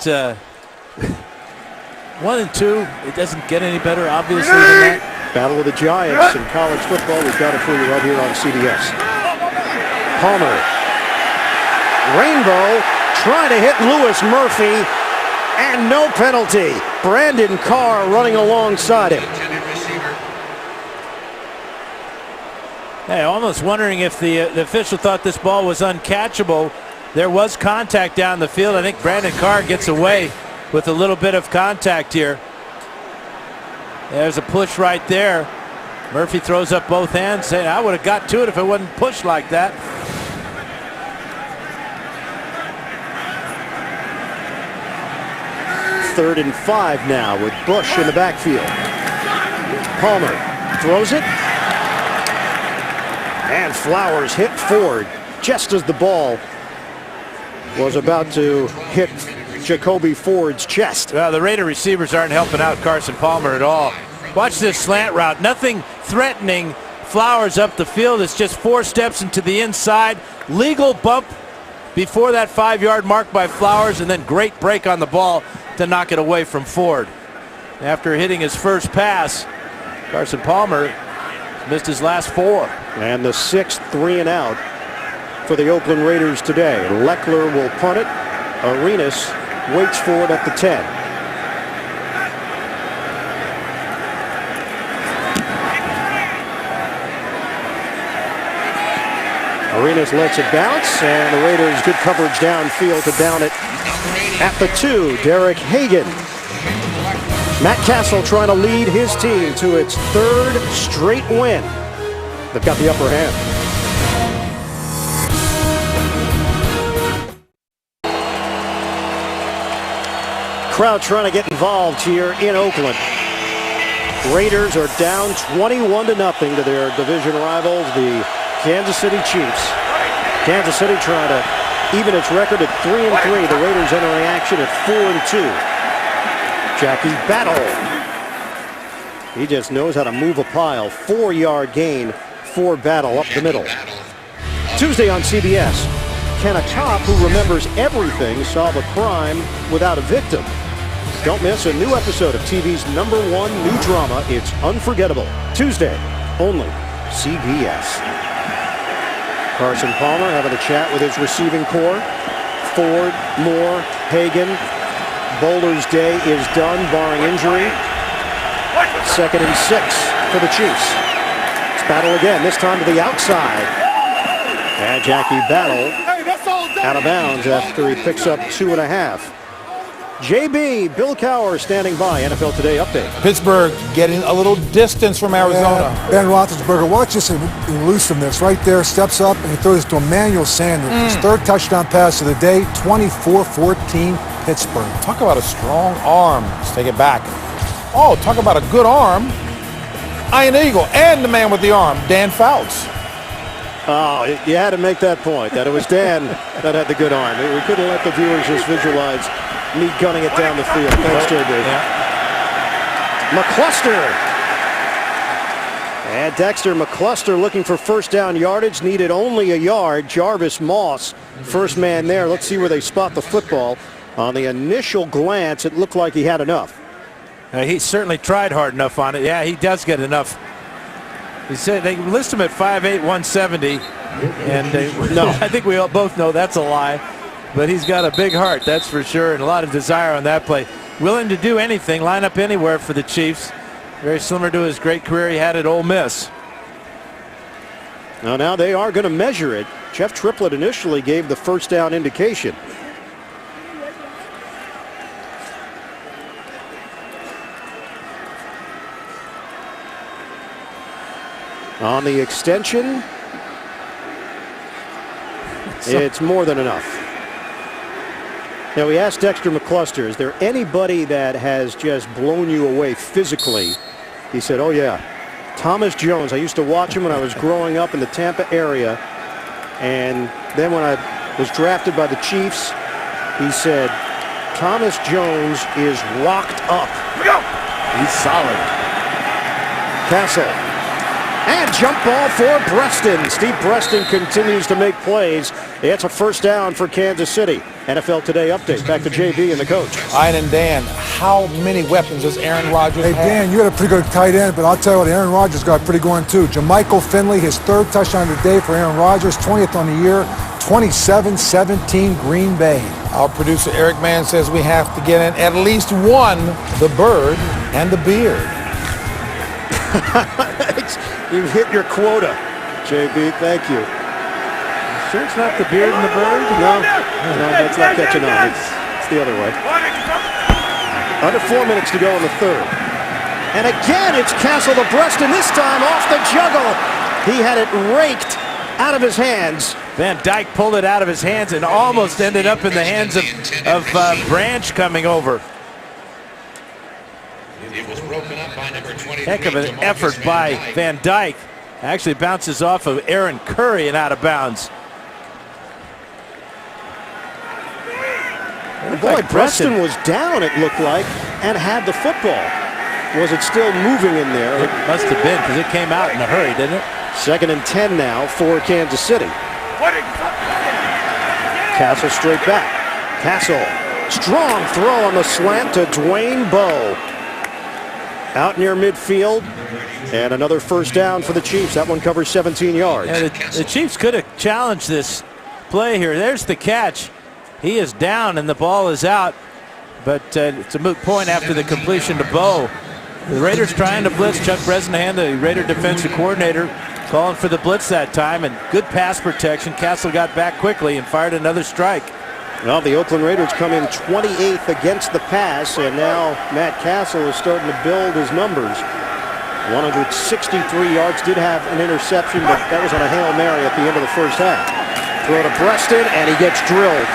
1 and 2, it doesn't get any better, obviously, than that. Battle of the Giants in college football. We've got it for you right here on CBS. Palmer. Rainbow trying to hit Lewis Murphy, and no penalty. Brandon Carr running alongside him. Hey, almost wondering if the official thought this ball was uncatchable. There was contact down the field. I think Brandon Carr gets away with a little bit of contact here. There's a push right there. Murphy throws up both hands, saying, I would have got to it if it wasn't pushed like that. Third and 5 now with Bush in the backfield. Palmer throws it. And Flowers hit Ford just as the ball was about to hit Jacoby Ford's chest. Well, the Raider receivers aren't helping out Carson Palmer at all. Watch this slant route. Nothing threatening Flowers up the field. It's just 4 steps into the inside. Legal bump before that 5-yard mark by Flowers, and then great break on the ball to knock it away from Ford. After hitting his first pass, Carson Palmer missed his last 4. And the 6th 3 and out for the Oakland Raiders today. Leckler will punt it. Arenas waits for it at the 10. Arenas lets it bounce, and the Raiders good coverage downfield to down it at the 2. Derek Hagan. Matt Castle trying to lead his team to its 3rd straight win. They've got the upper hand. Crowd trying to get involved here in Oakland. Raiders are down 21-0 to their division rivals, the Kansas City Chiefs. Kansas City trying to even its record at 3-3. The Raiders entering action at 4-2. Jackie Battle. He just knows how to move a pile. 4-yard gain for Battle up the middle. Tuesday on CBS. Can a cop who remembers everything solve a crime without a victim? Don't miss a new episode of TV's #1 new drama. It's Unforgettable. Tuesday, only CBS. Carson Palmer having a chat with his receiving corps. Ford, Moore, Hagan. Boulder's day is done, barring injury. 2nd and 6 for the Chiefs. It's Battle again, this time to the outside. And Jackie Battle out of bounds after he picks up 2.5. JB, Bill Cowher standing by. NFL Today update. Pittsburgh getting a little distance from Arizona. Ben Roethlisberger, watch this elusiveness right there. Steps up and he throws to Emmanuel Sanders. His 3rd touchdown pass of the day. 24-14 Pittsburgh. Talk about a strong arm. Let's take it back. Oh, talk about a good arm. Iron Eagle and the man with the arm, Dan Fouts. Oh, you had to make that point, that it was Dan that had the good arm. We couldn't let the viewers just visualize me gunning it down the field. Thanks, JB. Yeah. McCluster. And Dexter McCluster looking for first down yardage. Needed only a yard. Jarvis Moss, first man there. Let's see where they spot the football. On the initial glance, it looked like he had enough. He certainly tried hard enough on it. Yeah, he does get enough. He said they list him at 5'8", 170. And no, I think we all both know that's a lie. But he's got a big heart, that's for sure, and a lot of desire on that play. Willing to do anything, line up anywhere for the Chiefs. Very similar to his great career he had at Ole Miss. Now they are going to measure it. Jeff Triplett initially gave the first down indication. On the extension, it's more than enough. Now, we asked Dexter McCluster, is there anybody that has just blown you away physically? He said, oh, yeah. Thomas Jones. I used to watch him when I was growing up in the Tampa area. And then when I was drafted by the Chiefs, he said, Thomas Jones is rocked up. He's solid. Castle. And jump ball for Preston. Steve Preston continues to make plays. It's a first down for Kansas City. NFL Today update. Back to JB and the coach. Ian and Dan, how many weapons does Aaron Rodgers have? Hey, Dan, you had a pretty good tight end, but I'll tell you what, Aaron Rodgers got a pretty good one, too. Jermichael Finley, his 3rd touchdown of the day for Aaron Rodgers, 20th on the year, 27-17 Green Bay. Our producer, Eric Mann, says we have to get in at least one, the bird and the beard. You've hit your quota, JB. Thank you. Sure it's not the beard and the bird? No, that's not catching on. It's the other way. Under 4 minutes to go in the 3rd. And again, it's Castle to Preston, this time off the juggle. He had it raked out of his hands. Van Dyke pulled it out of his hands and almost ended up in the hands of Branch coming over. It was broken up by number 23. Heck of an effort by Van Dyke. Actually bounces off of Aaron Curry and out of bounds. Boy, Preston was down, it looked like, and had the football. Was it still moving in there? It must have been, because it came out in a hurry, didn't it? 2nd and 10 now for Kansas City. Castle straight back. Castle, strong throw on the slant to Dwayne Bowe. Out near midfield, and another first down for the Chiefs. That one covers 17 yards. Yeah, the Chiefs could have challenged this play here. There's the catch. He is down and the ball is out, but it's a moot point after the completion to Bowe. The Raiders trying to blitz. Chuck Bresnahan, the Raider defensive coordinator, calling for the blitz that time, and good pass protection. Castle got back quickly and fired another strike. Well, the Oakland Raiders come in 28th against the pass, and now Matt Castle is starting to build his numbers. 163 yards, did have an interception, but that was on a Hail Mary at the end of the first half. Throw to Preston, and he gets drilled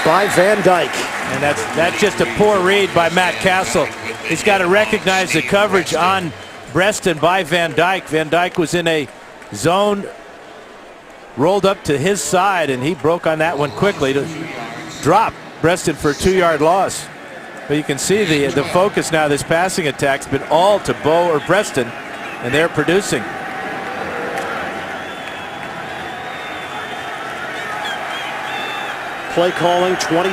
by Van Dyke. And that's just a poor read by Matt Castle. He's got to recognize the coverage on Preston by Van Dyke. Van Dyke was in a zone, rolled up to his side, and he broke on that one quickly to drop Preston for a 2-yard loss. But you can see the focus now, this passing attack's been all to Bowe or Preston, and they're producing. Play calling, 22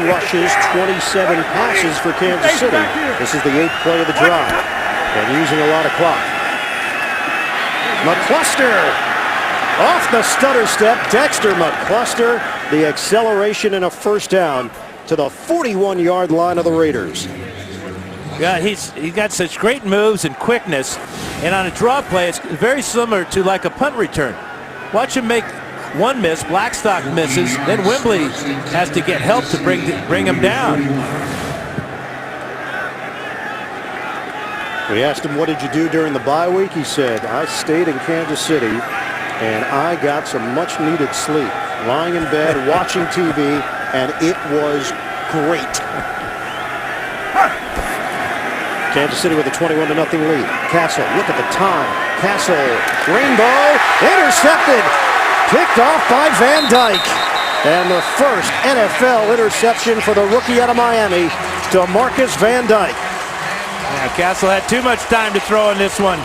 rushes, 27 passes for Kansas City. This is the 8th play of the drive, and using a lot of clock. McCluster off the stutter step. Dexter McCluster, the acceleration and a first down to the 41-yard line of the Raiders. Yeah, he's got such great moves and quickness, and on a draw play, it's very similar to like a punt return. Watch him make one miss, Blackstock misses, then Wembley has to get help to bring him down. We asked him, what did you do during the bye week? He said, I stayed in Kansas City, and I got some much-needed sleep. Lying in bed, watching TV, and it was great. Kansas City with a 21-0 lead. Castle, look at the time. Castle, Rainbow, intercepted. Picked off by Van Dyke. And the first NFL interception for the rookie out of Miami, DeMarcus Van Dyke. Yeah, Castle had too much time to throw in this one.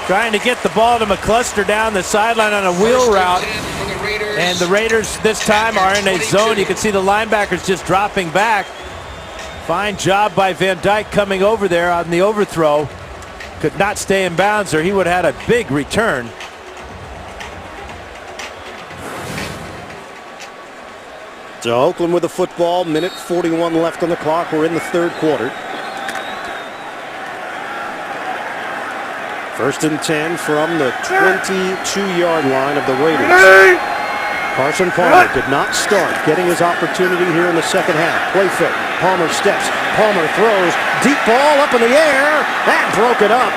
Trying to get the ball to McCluster down the sideline on a wheel route. And the Raiders this time are in a zone. You can see the linebackers just dropping back. Fine job by Van Dyke coming over there on the overthrow. Could not stay in bounds or he would have had a big return. So Oakland with the football, minute 41 left on the clock. We're in the 3rd quarter. 1st and 10 from the 22-yard line of the Raiders. Carson Palmer did not start getting his opportunity here in the second half. Play fake. Palmer steps. Palmer throws. Deep ball up in the air. That broke it up.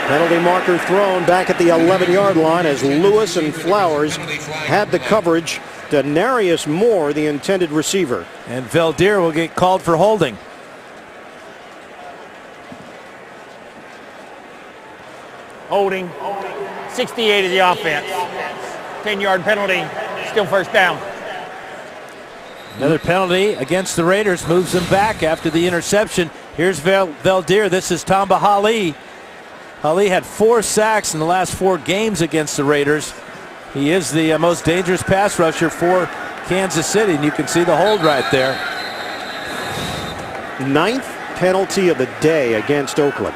Penalty marker thrown back at the 11-yard line as Lewis and Flowers had the coverage. Denarius Moore, the intended receiver. And Veldir will get called for holding. Holding. 68 of the offense. 10-yard penalty. Still first down. Another penalty against the Raiders moves them back after the interception. Here's Veldir. This is Tamba Hali. Hali had 4 sacks in the last 4 games against the Raiders. He is the most dangerous pass rusher for Kansas City, and you can see the hold right there. 9th penalty of the day against Oakland.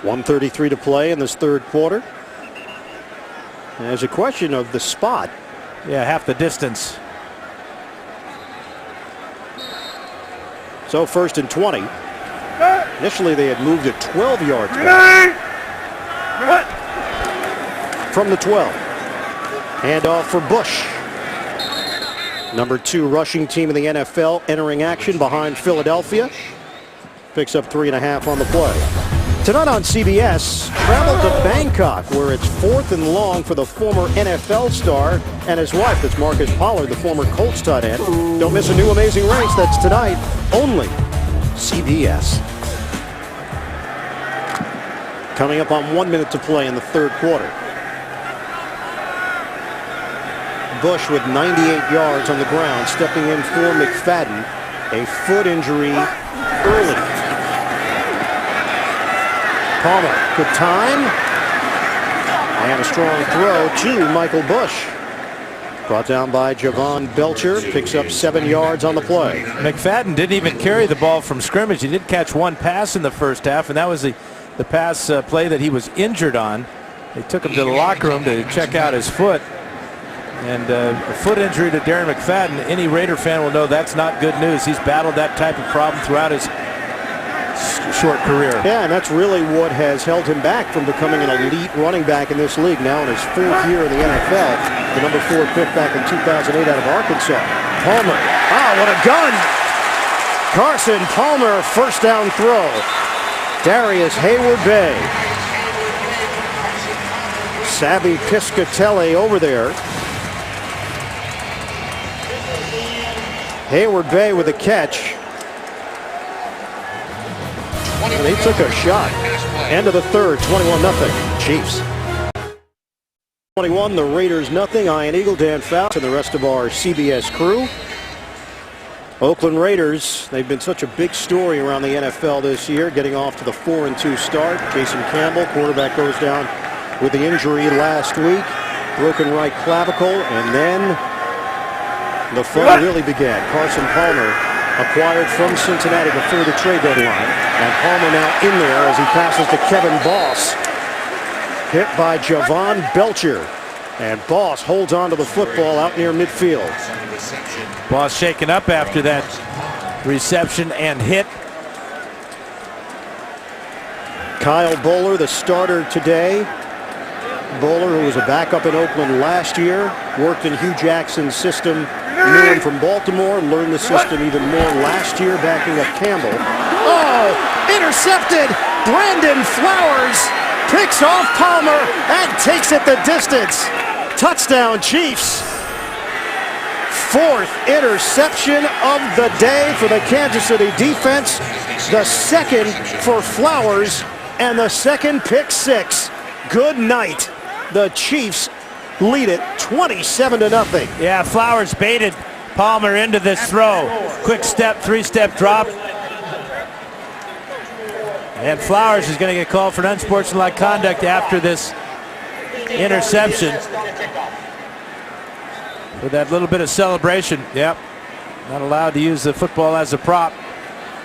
.133 to play in this 3rd quarter. And there's a question of the spot. Yeah, half the distance. So 1st and 20. Initially they had moved it 12 yards back. From the 12. Handoff for Bush. Number 2 rushing team in the NFL entering action behind Philadelphia. Picks up 3.5 on the play. Tonight on CBS, travel to Bangkok, where it's 4th and long for the former NFL star and his wife. That's Marcus Pollard, the former Colts tight end. Don't miss a new Amazing Race. That's tonight, only CBS. Coming up on 1 minute to play in the 3rd quarter. Bush with 98 yards on the ground, stepping in for McFadden. A foot injury early. Palmer, good time. And a strong throw to Michael Bush. Brought down by Javon Belcher, picks up 7 yards on the play. McFadden didn't even carry the ball from scrimmage. He did catch one pass in the first half, and that was the pass play that he was injured on. They took him to the locker room to check out his foot. And a foot injury to Darren McFadden, any Raider fan will know that's not good news. He's battled that type of problem throughout his short career. Yeah, and that's really what has held him back from becoming an elite running back in this league. Now in his 4th year in the NFL, the number 4 pick back in 2008 out of Arkansas. Palmer, what a gun! Carson Palmer, first down throw. Darius Hayward-Bay. Sabby Piscatelli over there. Hayward-Bay with a catch. And he took a shot. End of the third, 21-0. Chiefs. 21, the Raiders nothing. Ian Eagle, Dan Fouts, and the rest of our CBS crew. Oakland Raiders, they've been such a big story around the NFL this year, getting off to the 4-2 start. Jason Campbell, quarterback, goes down with the injury last week. Broken right clavicle, and then the fun really began. Carson Palmer, acquired from Cincinnati before the trade deadline. And Palmer now in there as he passes to Kevin Boss. Hit by Javon Belcher. And Boss holds on to the football out near midfield. Boss shaken up after that reception and hit. Kyle Bowler, the starter today. Bowler, who was a backup in Oakland last year, worked in Hugh Jackson's system, knew him from Baltimore, learned the system even more last year, backing up Campbell. Oh, intercepted! Brandon Flowers picks off Palmer and takes it the distance. Touchdown, Chiefs. 4th interception of the day for the Kansas City defense. The 2nd for Flowers, and the 2nd pick six. Good night. The Chiefs lead it 27-0. Yeah, Flowers baited Palmer into this throw. Quick step, 3-step drop. And Flowers is going to get called for unsportsmanlike conduct after this interception. With that little bit of celebration. Yep. Not allowed to use the football as a prop.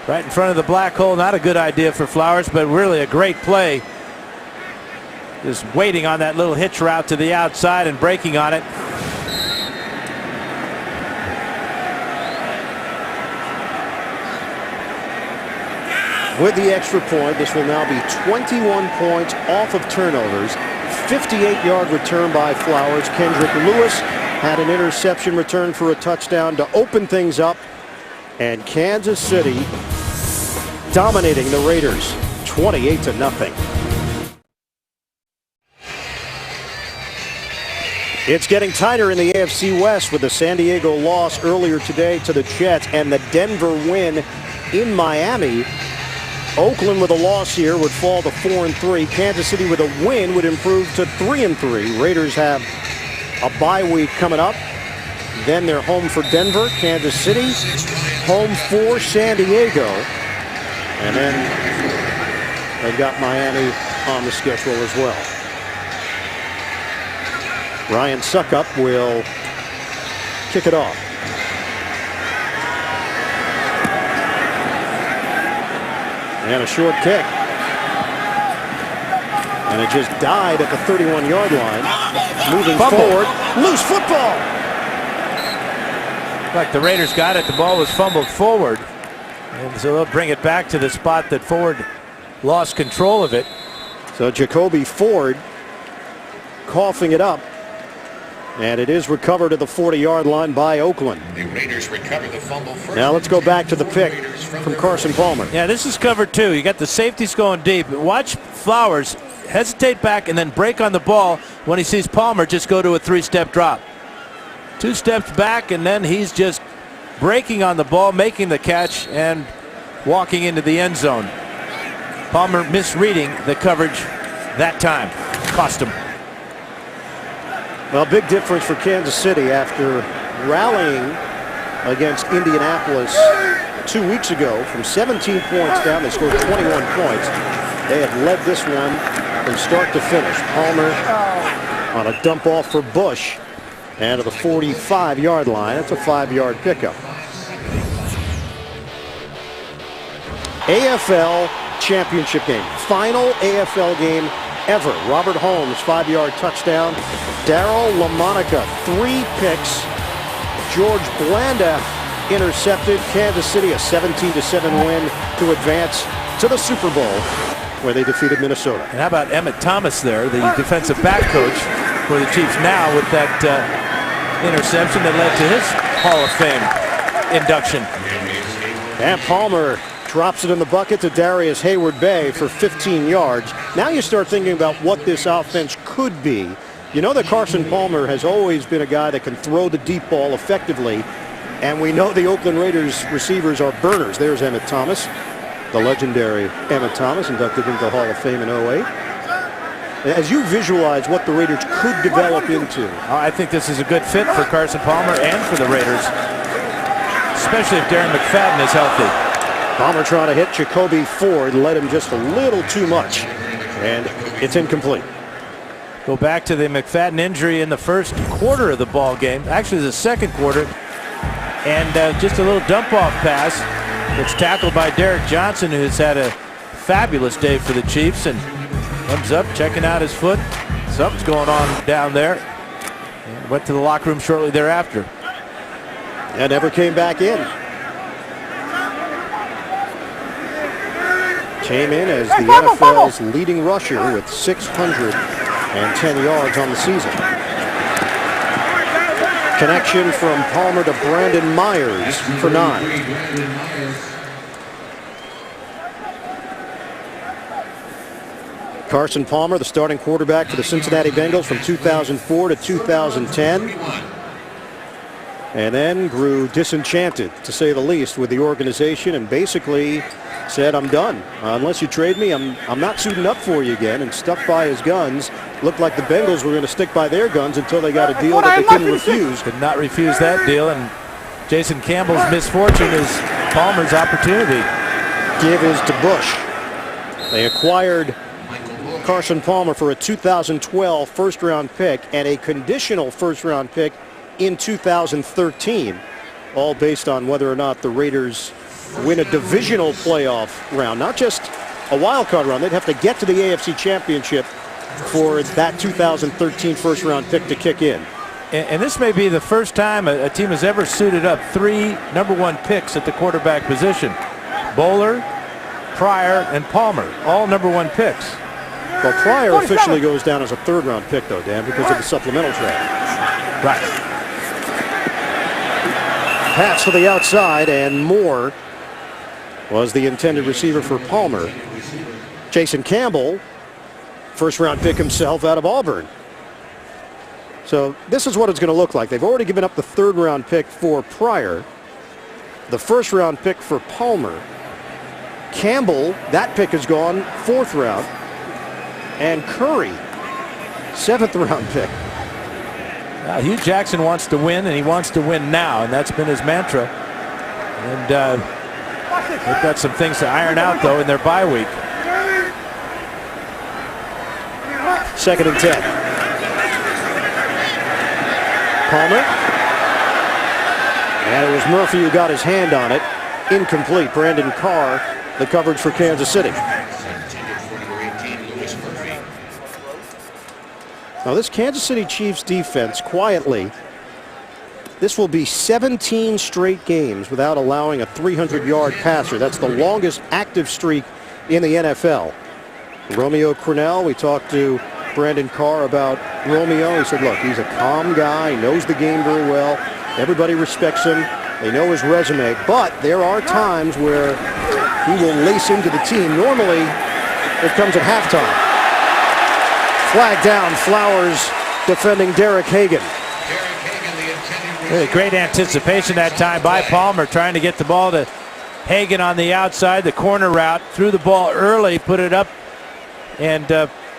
Right in front of the black hole. Not a good idea for Flowers, but really a great play. Just waiting on that little hitch route to the outside and breaking on it. With the extra point, this will now be 21 points off of turnovers. 58-yard return by Flowers. Kendrick Lewis had an interception return for a touchdown to open things up. And Kansas City dominating the Raiders 28-0. It's getting tighter in the AFC West with the San Diego loss earlier today to the Jets and the Denver win in Miami. Oakland with a loss here would fall to 4-3. Kansas City with a win would improve to 3-3. Raiders have a bye week coming up. Then they're home for Denver, Kansas City, home for San Diego. And then they've got Miami on the schedule as well. Ryan Suckup will kick it off. And a short kick. And it just died at the 31-yard line. Moving forward. Loose football. Like the Raiders got it. The ball was fumbled forward. And so they'll bring it back to the spot that Ford lost control of it. So Jacoby Ford coughing it up. And it is recovered at the 40-yard line by Oakland. The Raiders recover the fumble first. Now let's go back to the pick from Carson Palmer. Yeah, this is cover two. You got the safeties going deep. Watch Flowers hesitate back and then break on the ball when he sees Palmer just go to a 3-step drop. 2 steps back, and then he's just breaking on the ball, making the catch, and walking into the end zone. Palmer misreading the coverage that time. Cost him. Well, big difference for Kansas City after rallying against Indianapolis 2 weeks ago. From 17 points down, they scored 21 points. They had led this one from start to finish. Palmer on a dump off for Bush. And to the 45-yard line. That's a 5-yard pickup. AFL championship game. Final AFL game ever. Robert Holmes, 5-yard touchdown. Darryl LaMonica, 3 picks. George Blanda intercepted. Kansas City, a 17-7 win to advance to the Super Bowl, where they defeated Minnesota. And how about Emmett Thomas there, the defensive back coach for the Chiefs now, with that interception that led to his Hall of Fame induction. And Palmer drops it in the bucket to Darius Hayward-Bay for 15 yards. Now you start thinking about what this offense could be. You know that Carson Palmer has always been a guy that can throw the deep ball effectively, and we know the Oakland Raiders receivers are burners. There's Emmett Thomas, the legendary Emmett Thomas, inducted into the Hall of Fame in 08. As you visualize what the Raiders could develop into. I think this is a good fit for Carson Palmer and for the Raiders, especially if Darren McFadden is healthy. Palmer trying to hit Jacoby Ford, led him just a little too much, and it's incomplete. Go back to the McFadden injury in the first quarter of the ball game, actually the second quarter, and just a little dump-off pass. It's tackled by Derek Johnson, who's had a fabulous day for the Chiefs, and comes up, checking out his foot. Something's going on down there. And went to the locker room shortly thereafter. And never came back in. Came in as the NFL's leading rusher with 610 yards on the season. Connection from Palmer to Brandon Myers for 9. Carson Palmer, the starting quarterback for the Cincinnati Bengals from 2004 to 2010. And then grew disenchanted, to say the least, with the organization and basically said, I'm done. Unless you trade me, I'm not suiting up for you again, and stuck by his guns. Looked like the Bengals were going to stick by their guns until they got a deal that they couldn't refuse. Could not refuse that deal, and Jason Campbell's misfortune is Palmer's opportunity. Give is to Bush. They acquired Carson Palmer for a 2012 first-round pick and a conditional first-round pick in 2013, all based on whether or not the Raiders win a divisional playoff round, not just a wild card round. They'd have to get to the AFC Championship for that 2013 first-round pick to kick in. And this may be the first time a team has ever suited up 3 number-1 picks at the quarterback position. Bowler, Pryor, and Palmer, all number-1 picks. Well, Pryor officially goes down as a third-round pick, though, Dan, because of the supplemental draft. Right. Pass to the outside, and Moore was the intended receiver for Palmer. Jason Campbell, first-round pick himself out of Auburn. So this is what it's going to look like. They've already given up the third-round pick for Pryor, the first-round pick for Palmer. Campbell, that pick is gone, 4th round. And Curry, 7th-round pick. Hugh Jackson wants to win, and he wants to win now, and that's been his mantra. And they've got some things to iron out, though, in their bye week. 2nd and 10. Palmer. And it was Murphy who got his hand on it. Incomplete. Brandon Carr, the coverage for Kansas City. Now this Kansas City Chiefs defense, quietly, this will be 17 straight games without allowing a 300-yard passer. That's the longest active streak in the NFL. Romeo Crennel, we talked to Brandon Carr about Romeo. He said, look, he's a calm guy, he knows the game very well. Everybody respects him. They know his resume. But there are times where he will lace into the team. Normally, it comes at halftime. Flag down, Flowers defending Derek Hagan. Really great anticipation that time by Palmer, trying to get the ball to Hagan on the outside, the corner route, threw the ball early, put it up, and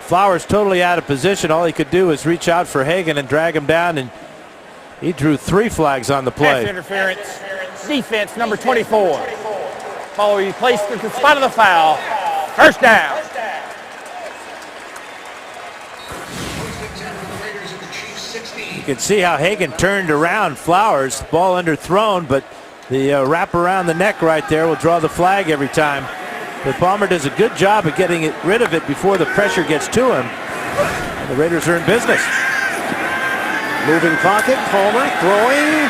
Flowers totally out of position. All he could do was reach out for Hagan and drag him down, and he drew 3 flags on the play. Pass interference. Defense, number 24. Ball will be placed at the spot of the foul. First down. You can see how Hagan turned around Flowers. Ball underthrown, but the wrap around the neck right there will draw the flag every time. But Palmer does a good job of getting rid of it before the pressure gets to him. And the Raiders are in business. Moving pocket, Palmer throwing.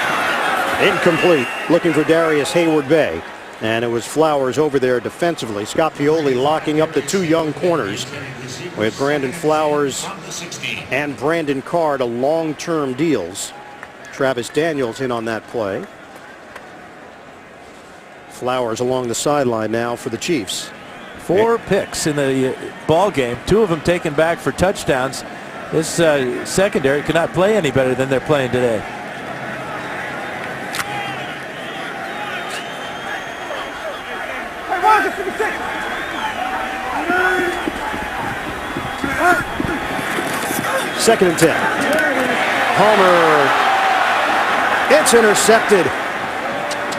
Incomplete. Looking for Darius Hayward-Bay. And it was Flowers over there defensively. Scott Pioli locking up the 2 young corners with Brandon Flowers and Brandon Carr to long-term deals. Travis Daniels in on that play. Flowers along the sideline now for the Chiefs. 4 picks in the ball game, 2 of them taken back for touchdowns. This secondary cannot play any better than they're playing today. Second and 10. Palmer. It's intercepted.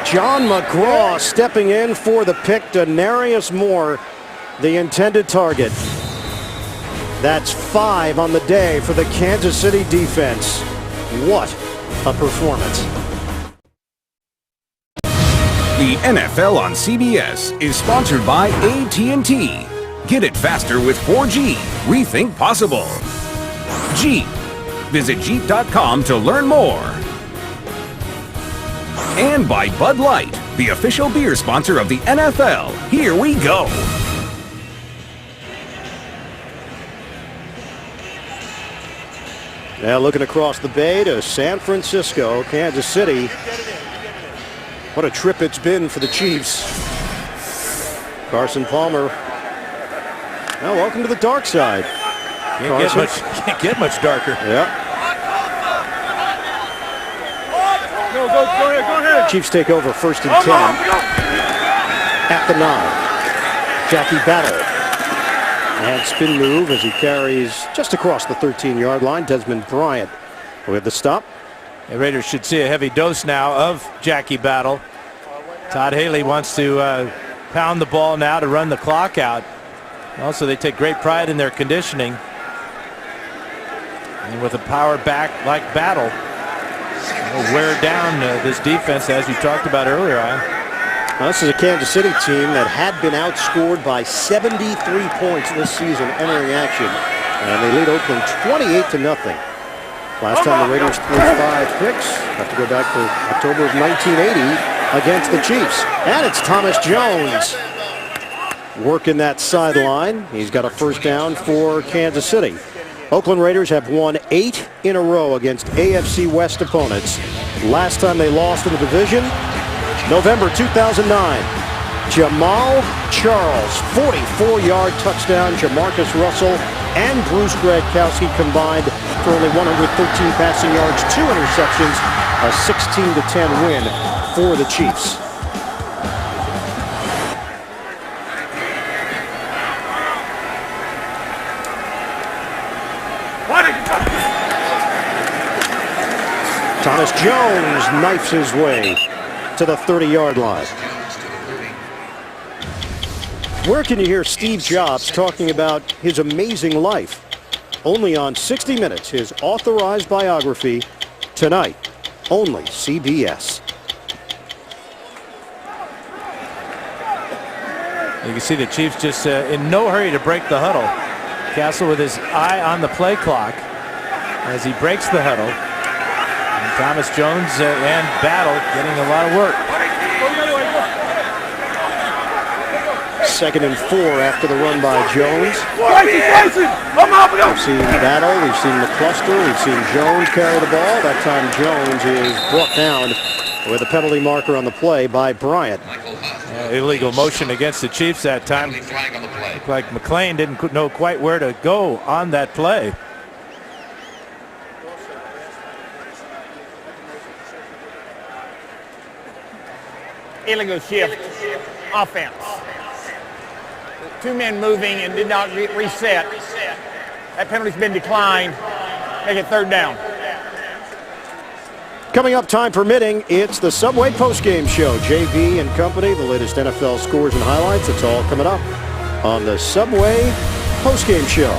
John McGraw stepping in for the pick. Denarius Moore, the intended target. That's 5 on the day for the Kansas City defense. What a performance. The NFL on CBS is sponsored by AT&T. Get it faster with 4G. Rethink possible. Jeep. Visit Jeep.com to learn more. And by Bud Light, the official beer sponsor of the NFL. Here we go. Now looking across the bay to San Francisco, Kansas City. What a trip it's been for the Chiefs. Carson Palmer. Now welcome to the dark side. Can't get much darker. Yeah. Go ahead. Chiefs take over first and 10 at the 9. Jackie Battle. And spin move as he carries just across the 13-yard line. Desmond Bryant with the stop. The Raiders should see a heavy dose now of Jackie Battle. Todd Haley wants to pound the ball now to run the clock out. Also, they take great pride in their conditioning. And with a power back like Battle, will wear down this defense as you talked about earlier. Now, this is a Kansas City team that had been outscored by 73 points this season entering action. And they lead Oakland 28-0. Last time the Raiders threw 5 picks. Have to go back to October of 1980 against the Chiefs. And it's Thomas Jones working that sideline. He's got a first down for Kansas City. Oakland Raiders have won 8 in a row against AFC West opponents. Last time they lost in the division, November 2009. Jamal Charles, 44-yard touchdown. Jamarcus Russell and Bruce Gradkowski combined for only 113 passing yards, 2 interceptions, a 16-10 win for the Chiefs. Thomas Jones knifes his way to the 30-yard line. Where can you hear Steve Jobs talking about his amazing life? Only on 60 Minutes, his authorized biography, tonight, only CBS. You can see the Chiefs just in no hurry to break the huddle. Castle with his eye on the play clock as he breaks the huddle. And Thomas Jones and Battle getting a lot of work. 2nd and 4 after the run by Jones. We've seen Battle, we've seen McCluster, we've seen Jones carry the ball. That time Jones is brought down with a penalty marker on the play by Bryant. Illegal motion against the Chiefs that time. Looked like McLean didn't know quite where to go on that play. Illegal shift offense. 2 men moving and did not reset. That penalty's been declined. Make it third down. Coming up, time permitting, it's the Subway postgame show. JV and company, the latest NFL scores and highlights. It's all coming up on the Subway postgame show.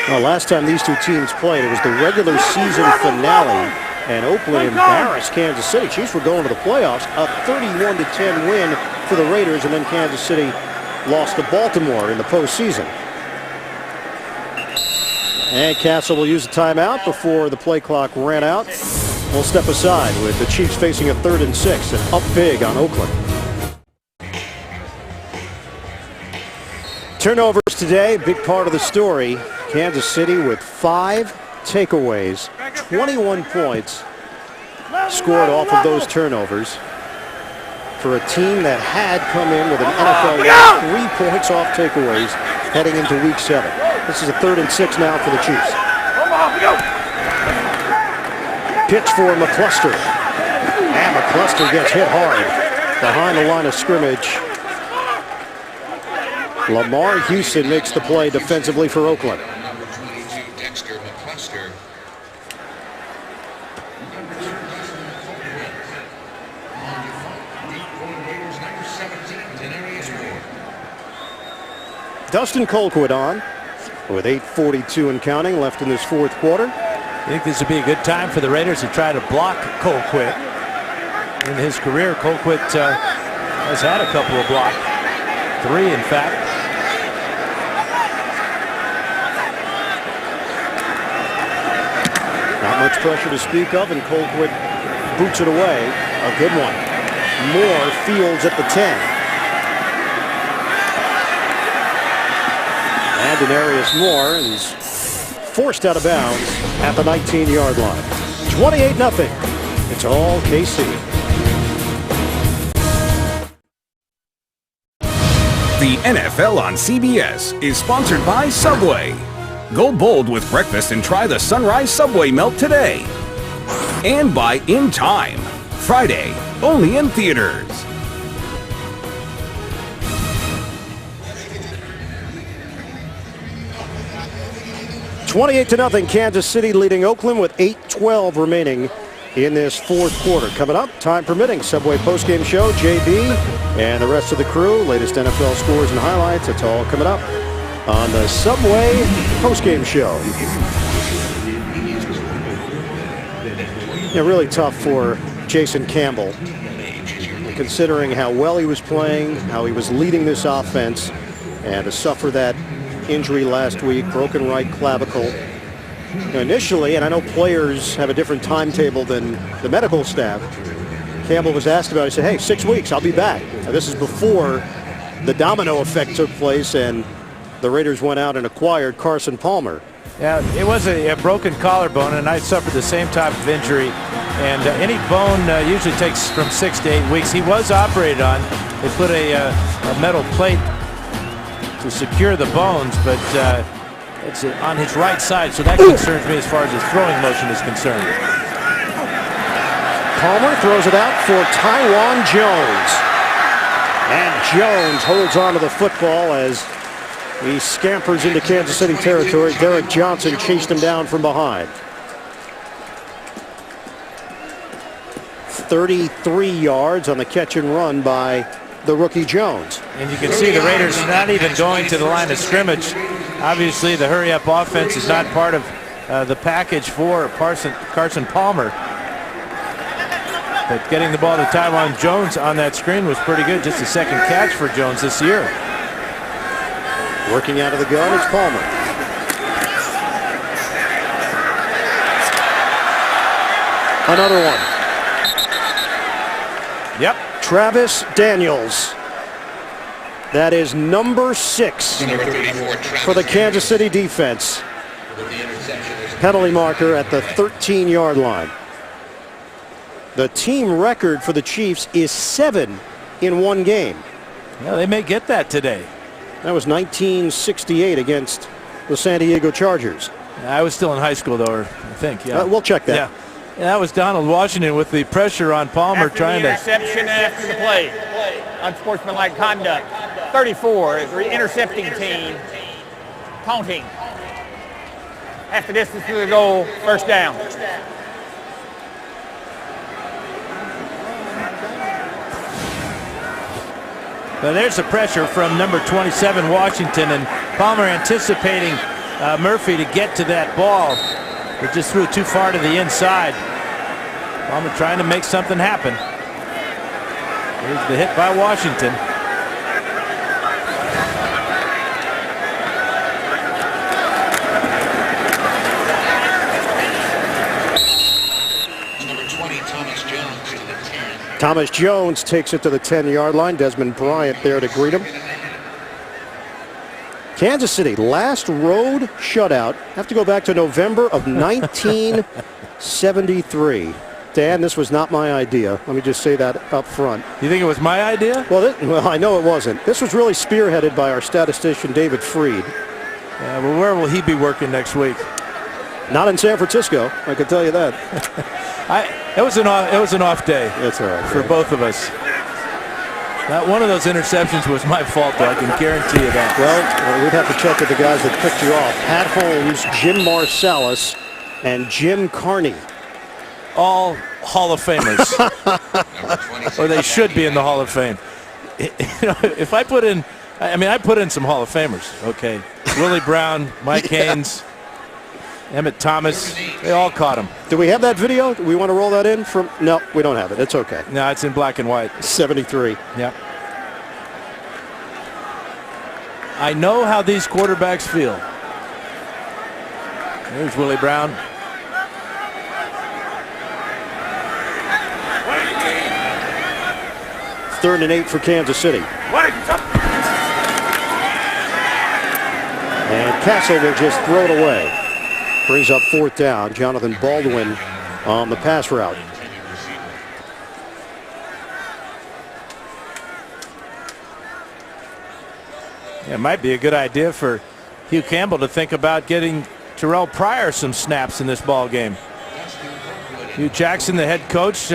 Well, last time these two teams played, it was the regular season finale, and Oakland embarrassed Kansas City. Chiefs were going to the playoffs, a 31-10 win for the Raiders, and then Kansas City lost to Baltimore in the postseason. And Castle will use a timeout before the play clock ran out. We'll step aside with the Chiefs facing a 3rd and 6 and up big on Oakland. Turnovers today, big part of the story. Kansas City with 5 takeaways, 21 points scored off of those turnovers for a team that had come in with an NFL record, 3 points off takeaways heading into week 7. This is a 3rd and 6 now for the Chiefs. Pitch for McCluster. And McCluster gets hit hard behind the line of scrimmage. Lamar Houston makes the play defensively for Oakland. Number 22, Dexter McCluster. Dustin Colquitt on with 8:42 and counting left in this 4th quarter. I think this would be a good time for the Raiders to try to block Colquitt. In his career, Colquitt has had a couple of blocks. 3, in fact. Not much pressure to speak of, and Colquitt boots it away. A good one. Moore fields at the 10. And Denarius Moore is forced out of bounds at the 19-yard line. 28-0. It's all KC. The NFL on CBS is sponsored by Subway. Go bold with breakfast and try the Sunrise Subway Melt today. And by In Time. Friday, only in theaters. $28-0, Kansas City leading Oakland with 8:12 remaining in this 4th quarter. Coming up, time permitting, Subway postgame show, JB and the rest of the crew. Latest NFL scores and highlights. It's all coming up on the Subway postgame show. Yeah, really tough for Jason Campbell, considering how well he was playing, how he was leading this offense, and to suffer that injury last week, broken right clavicle. Initially, and I know players have a different timetable than the medical staff, Campbell was asked about it. He said, hey, 6 weeks, I'll be back. Now, this is before the domino effect took place and the Raiders went out and acquired Carson Palmer. Yeah, it was a broken collarbone, and I suffered the same type of injury. And any bone usually takes from 6 to 8 weeks. He was operated on. They put a metal plate to secure the bones, but it's on his right side, so that concerns me as far as his throwing motion is concerned. Palmer throws it out for Taiwan Jones. And Jones holds on to the football as he scampers into Kansas City territory. Derek Johnson chased him down from behind. 33 yards on the catch and run by the rookie Jones. And you can see the Raiders not even going to the line of scrimmage. Obviously, the hurry-up offense is not part of the package for Carson Palmer. But getting the ball to Taiwan Jones on that screen was pretty good. Just a second catch for Jones this year. Working out of the gun is Palmer. Another one. Yep. Travis Daniels. That is number 6 Number 34, for the Kansas City defense. Penalty marker at the 13-yard line. The team record for the Chiefs is 7 in one game. Well, they may get that today. That was 1968 against the San Diego Chargers. I was still in high school, though, I think. Yeah. We'll check that. Yeah. And that was Donald Washington with the pressure on Palmer After trying the to. interception after the play. Unsportsmanlike conduct. 34, the intercepting team taunting. Half the distance to the goal, first down. Well, there's the pressure from number 27, Washington, and Palmer anticipating Murphy to get to that ball. It just threw it too far to the inside. Palmer trying to make something happen. Here's the hit by Washington. Number 20, Thomas Jones to the 10. Thomas Jones takes it to the 10-yard line. Desmond Bryant there to greet him. Kansas City, last road shutout. Have to go back to November of 1973. Dan, this was not my idea. Let me just say that up front. You think it was my idea? Well, I know it wasn't. This was really spearheaded by our statistician, David Freed. Well, where will he be working next week? Not in San Francisco, I can tell you that. It was an off day. That's all right. For both of us. That one of those interceptions was my fault, though. I can guarantee you that. Well, we'd have to check with the guys that picked you off. Pat Holmes, Jim Marsalis, and Jim Carney. All Hall of Famers. Or they should be in the Hall of Fame. If I put in, I put in some Hall of Famers, okay. Willie Brown, Mike Haynes, Emmett Thomas, they all caught him. Do we have that video? Do we want to roll that in? No, we don't have it. It's okay. No, it's in black and white. 73. Yep. I know how these quarterbacks feel. There's Willie Brown. Third and 8 for Kansas City. And Castle will just throw it away. Brings up fourth down. Jonathan Baldwin on the pass route. Yeah, it might be a good idea for Hugh Campbell to think about getting Terrell Pryor some snaps in this ball game. Hugh Jackson, the head coach,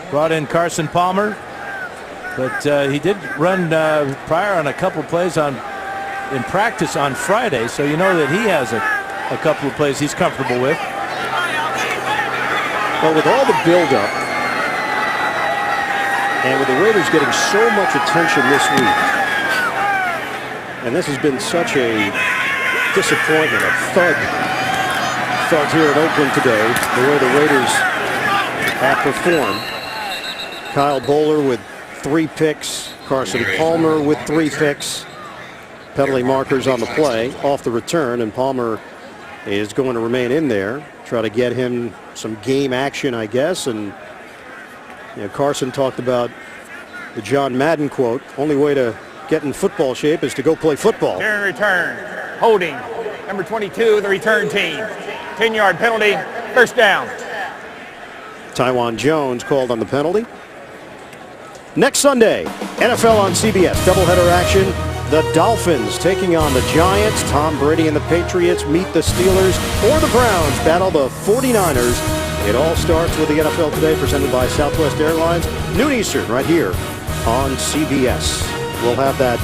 brought in Carson Palmer. But he did run Pryor on a couple of plays in practice on Friday, so you know that he has a couple of plays he's comfortable with. Well, with all the buildup, and with the Raiders getting so much attention this week, and this has been such a disappointment, a thud here in Oakland today, the way the Raiders have performed. Kyle Bowler with 3 picks, Carson Palmer with 3 picks. Penalty markers on the play, off the return, and Palmer is going to remain in there, try to get him some game action, I guess. And Carson talked about the John Madden quote, only way to get in football shape is to go play football. Here in return, holding, number 22, the return team. 10-yard penalty, first down. Taiwan Jones called on the penalty. Next Sunday, NFL on CBS, doubleheader action. The Dolphins taking on the Giants. Tom Brady and the Patriots meet the Steelers, or the Browns battle the 49ers. It all starts with the NFL Today, presented by Southwest Airlines, noon Eastern, right here on CBS. We'll have that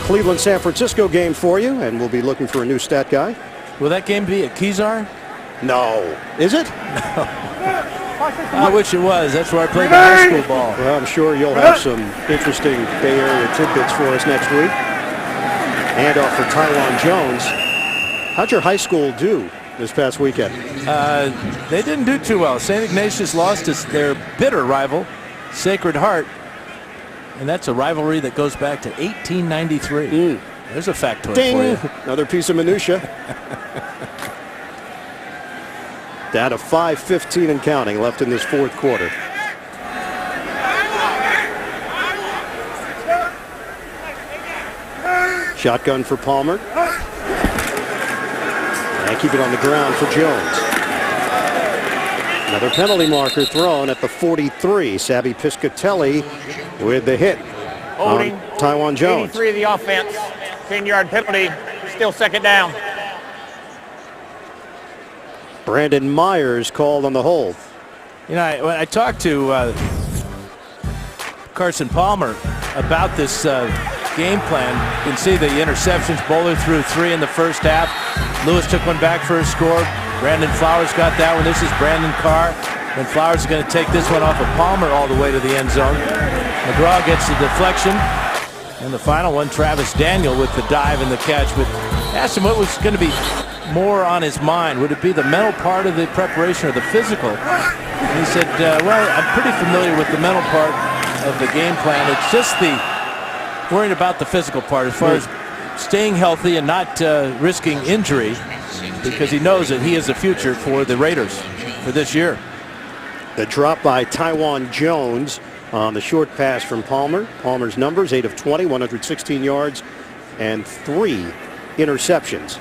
Cleveland-San Francisco game for you, and we'll be looking for a new stat guy. Will that game be at Kezar? No. Is it? No. I wish it was. That's where I played the high school ball. Well, I'm sure you'll have some interesting Bay Area tidbits for us next week. Handoff for Taiwan Jones. How'd your high school do this past weekend? They didn't do too well. St. Ignatius lost to their bitter rival, Sacred Heart. And that's a rivalry that goes back to 1893. There's a factoid for you. Another piece of minutia. Down to 5:15 and counting left in this fourth quarter. Shotgun for Palmer. And keep it on the ground for Jones. Another penalty marker thrown at the 43. Savvy Piscatelli with the hit. Holding. Taiwan Jones. 83 of the offense. 10-yard penalty. Still second down. Brandon Myers called on the hold. When I talked to Carson Palmer about this game plan. You can see the interceptions. Bowler threw 3 in the first half. Lewis took one back for a score. Brandon Flowers got that one. This is Brandon Carr. And Flowers is going to take this one off of Palmer all the way to the end zone. McGraw gets the deflection. And the final one, Travis Daniel with the dive and the catch. But asked him what was going to be more on his mind. Would it be the mental part of the preparation or the physical? And he said, well, I'm pretty familiar with the mental part of the game plan. It's just the worrying about the physical part as far as staying healthy and not risking injury, because he knows that he is the future for the Raiders for this year. The drop by Taiwan Jones on the short pass from Palmer. Palmer's numbers, 8 of 20, 116 yards, and 3 interceptions.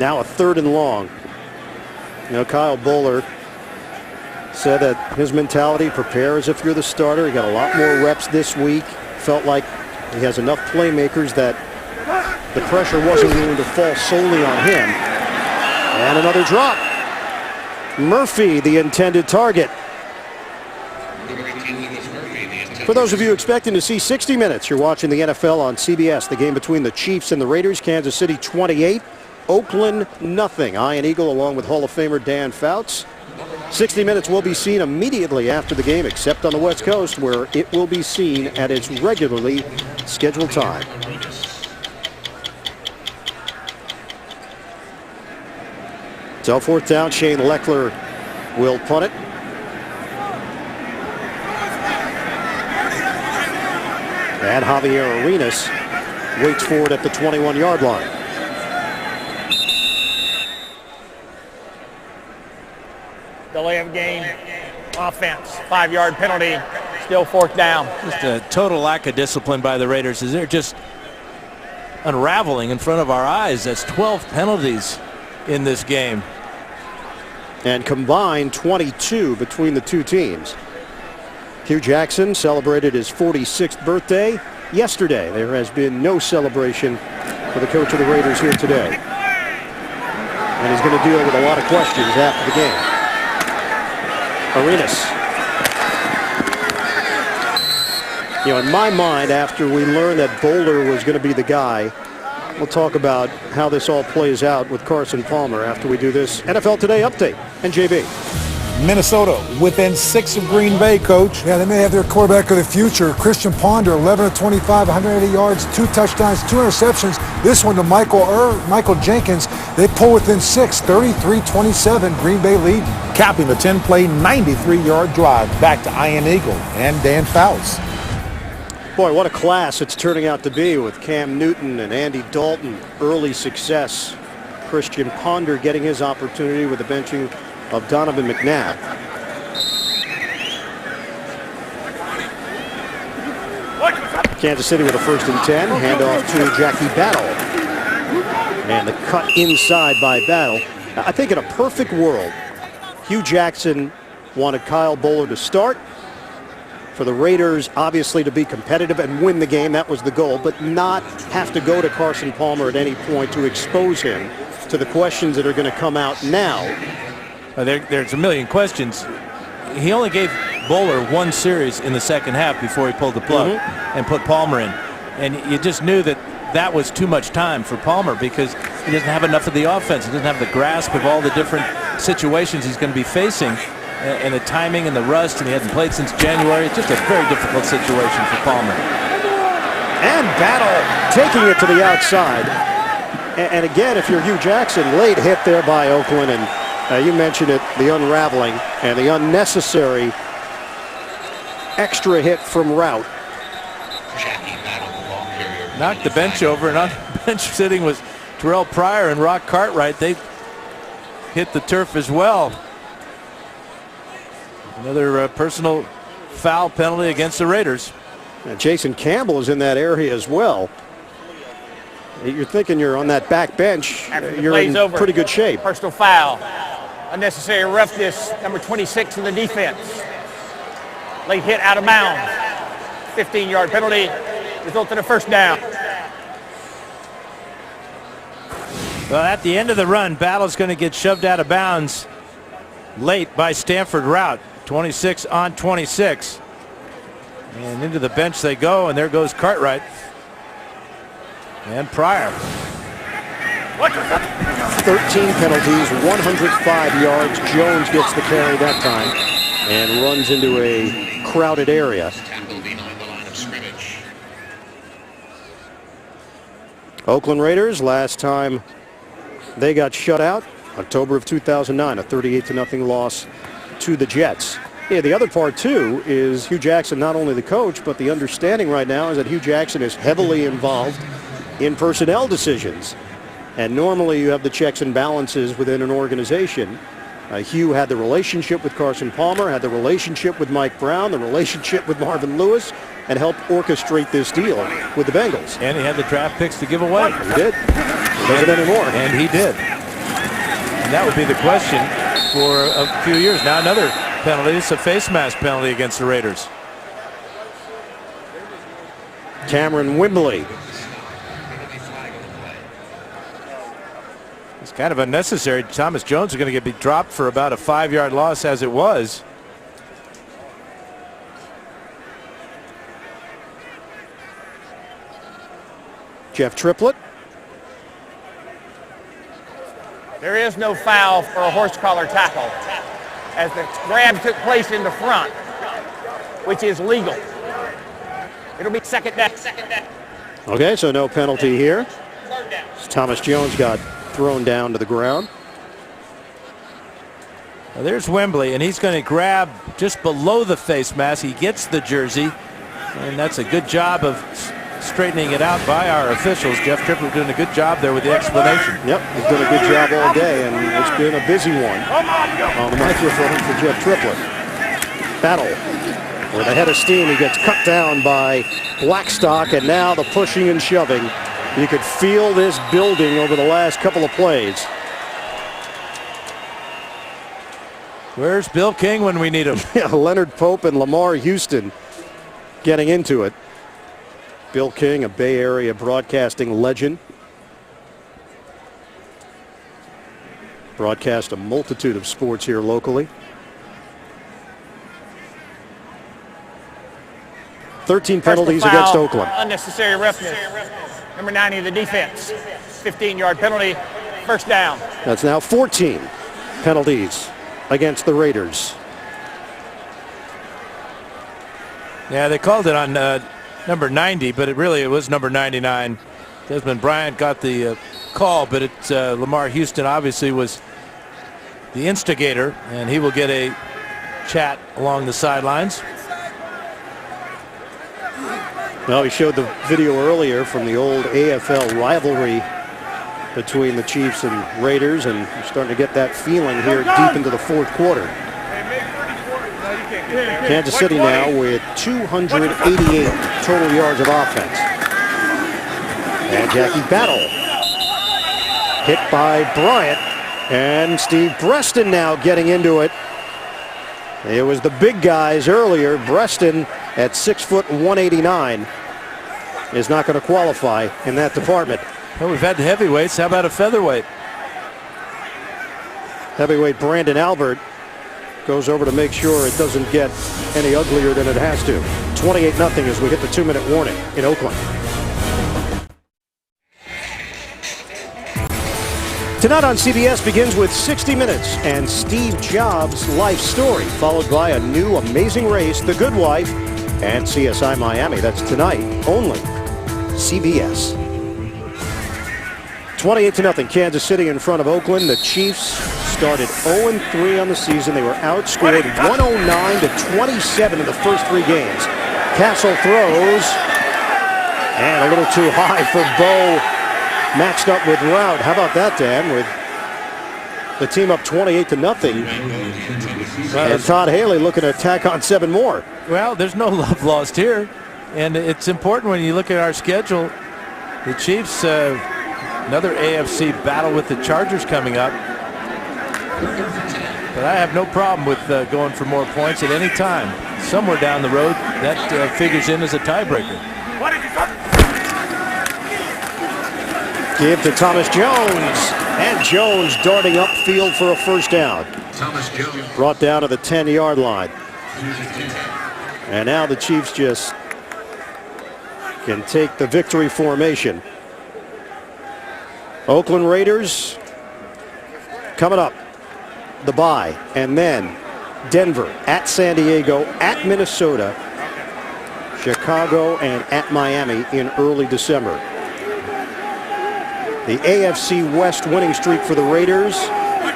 Now a 3rd and long. You know, Kyle Bowler said that his mentality, prepare as if you're the starter. He got a lot more reps this week. Felt like he has enough playmakers that the pressure wasn't going to fall solely on him. And another drop. Murphy, the intended target. For those of you expecting to see 60 minutes, you're watching the NFL on CBS. The game between the Chiefs and the Raiders. Kansas City 28, Oakland nothing. Ian Eagle along with Hall of Famer Dan Fouts. 60 minutes will be seen immediately after the game, except on the West Coast, where it will be seen at its regularly scheduled time. So 4th down, Shane Lechler will punt it. And Javier Arenas waits for it at the 21-yard line. Delay of game, offense, 5-yard penalty, still 4th down. Just a total lack of discipline by the Raiders as they're just unraveling in front of our eyes. That's 12 penalties in this game. And combined 22 between the two teams. Hugh Jackson celebrated his 46th birthday yesterday. There has been no celebration for the coach of the Raiders here today. And he's going to deal with a lot of questions after the game. Arenas. You know, in my mind, after we learned that Bowler was going to be the guy, we'll talk about how this all plays out with Carson Palmer after we do this NFL Today update. And JB. Minnesota within 6 of Green Bay, Coach. Yeah, they may have their quarterback of the future. Christian Ponder, 11 of 25, 180 yards, 2 touchdowns, 2 interceptions. This one to Michael Jenkins. They pull within 6, 33-27, Green Bay lead. Capping the 10-play, 93-yard drive back to Ian Eagle and Dan Fouts. Boy, what a class it's turning out to be with Cam Newton and Andy Dalton. Early success. Christian Ponder getting his opportunity with the benching of Donovan McNabb. Kansas City with a 1st and 10. Handoff to Jackie Battle. And the cut inside by Battle. I think in a perfect world, Hugh Jackson wanted Kyle Bowler to start. For the Raiders, obviously, to be competitive and win the game. That was the goal, but not have to go to Carson Palmer at any point to expose him to the questions that are going to come out now. There's a million questions. He only gave Bowler 1 series in the second half before he pulled the plug and put Palmer in. And you just knew that that was too much time for Palmer because he doesn't have enough of the offense. He doesn't have the grasp of all the different situations he's going to be facing. And the timing and the rust, and he hasn't played since January. It's just a very difficult situation for Palmer. And Battle taking it to the outside. And again, if you're Hugh Jackson, late hit there by Oakland, and you mentioned it, the unraveling and the unnecessary extra hit from Route. Knocked the bench over, and on the bench sitting was Terrell Pryor and Rock Cartwright. They hit the turf as well. Another personal foul penalty against the Raiders. And Jason Campbell is in that area as well. You're thinking you're on that back bench. You're in pretty good shape. Personal foul. Unnecessary roughness, number 26 in the defense. Late hit out of bounds. 15-yard penalty, resulted in a 1st down. Well, at the end of the run, Battle's going to get shoved out of bounds late by Stanford Route. 26 on 26. And into the bench they go, and there goes Cartwright. And Pryor. 13 penalties, 105 yards. Jones gets the carry that time and runs into a crowded area. Tackle behind the line of scrimmage. Oakland Raiders, last time they got shut out, October of 2009, a 38-0 loss to the Jets. Yeah, the other part, too, is Hugh Jackson, not only the coach, but the understanding right now is that Hugh Jackson is heavily involved in personnel decisions. And normally you have the checks and balances within an organization. Hugh had the relationship with Carson Palmer, had the relationship with Mike Brown, the relationship with Marvin Lewis, and helped orchestrate this deal with the Bengals. And he had the draft picks to give away. He did. Doesn't anymore. And he did. And that would be the question for a few years. Now another penalty. It's a face mask penalty against the Raiders. Cameron Wimbley. It's kind of unnecessary. Thomas Jones is going to be dropped for about a 5-yard loss as it was. Jeff Triplett. There is no foul for a horse collar tackle as the grab took place in the front, which is legal. It'll be second down. Okay, so no penalty here. Third down. Thomas Jones got thrown down to the ground. Now there's Wembley, and he's going to grab just below the face mask. He gets the jersey, and that's a good job of straightening it out by our officials. Jeff Triplett doing a good job there with the explanation. Yep, he's done a good job all day, and it's been a busy one on the microphone for Jeff Triplett. Battle with a head of steam. He gets cut down by Blackstock, and now the pushing and shoving. You could feel this building over the last couple of plays. Where's Bill King when we need him? Yeah, Leonard Pope and Lamar Houston getting into it. Bill King, a Bay Area broadcasting legend. Broadcast a multitude of sports here locally. 13 penalties against Oakland. Unnecessary roughness. Number 90 of the defense. 15-yard penalty. First down. That's now 14 penalties against the Raiders. Yeah, they called it on number 90, but it was number 99. Desmond Bryant got the call, but Lamar Houston obviously was the instigator, and he will get a chat along the sidelines. Well, we showed the video earlier from the old AFL rivalry between the Chiefs and Raiders, and you're starting to get that feeling here deep into the fourth quarter. Kansas City now with 288 total yards of offense. And Jackie Battle hit by Bryant, and Steve Breston now getting into it. It was the big guys earlier. Breston at 6 foot 189 is not going to qualify in that department. Well, we've had the heavyweights. How about a featherweight? Heavyweight Brandon Albert goes over to make sure it doesn't get any uglier than it has to. 28-0 as we hit the 2-minute warning in Oakland. Tonight on CBS begins with 60 Minutes and Steve Jobs' life story, followed by a new amazing race, The Good Wife, and CSI Miami. That's tonight only. CBS. 28-0 Kansas City in front of Oakland. The Chiefs started 0-3 on the season. They were outscored 109-27 in the first 3 games. Castle throws, and a little too high for Bo. Matched up with Rout. How about that, Dan? With the team up 28-0. And Todd Haley looking to tack on 7 more. Well, there's no love lost here. And it's important when you look at our schedule. The Chiefs, another AFC battle with the Chargers coming up. But I have no problem with going for more points at any time. Somewhere down the road, that figures in as a tiebreaker. Give to Thomas Jones. And Jones darting upfield for a first down. Thomas Jones. Brought down to the 10-yard line. And now the Chiefs just can take the victory formation. Oakland Raiders coming up. The bye. And then Denver at San Diego, at Minnesota, Chicago, and at Miami in early December. The AFC West winning streak for the Raiders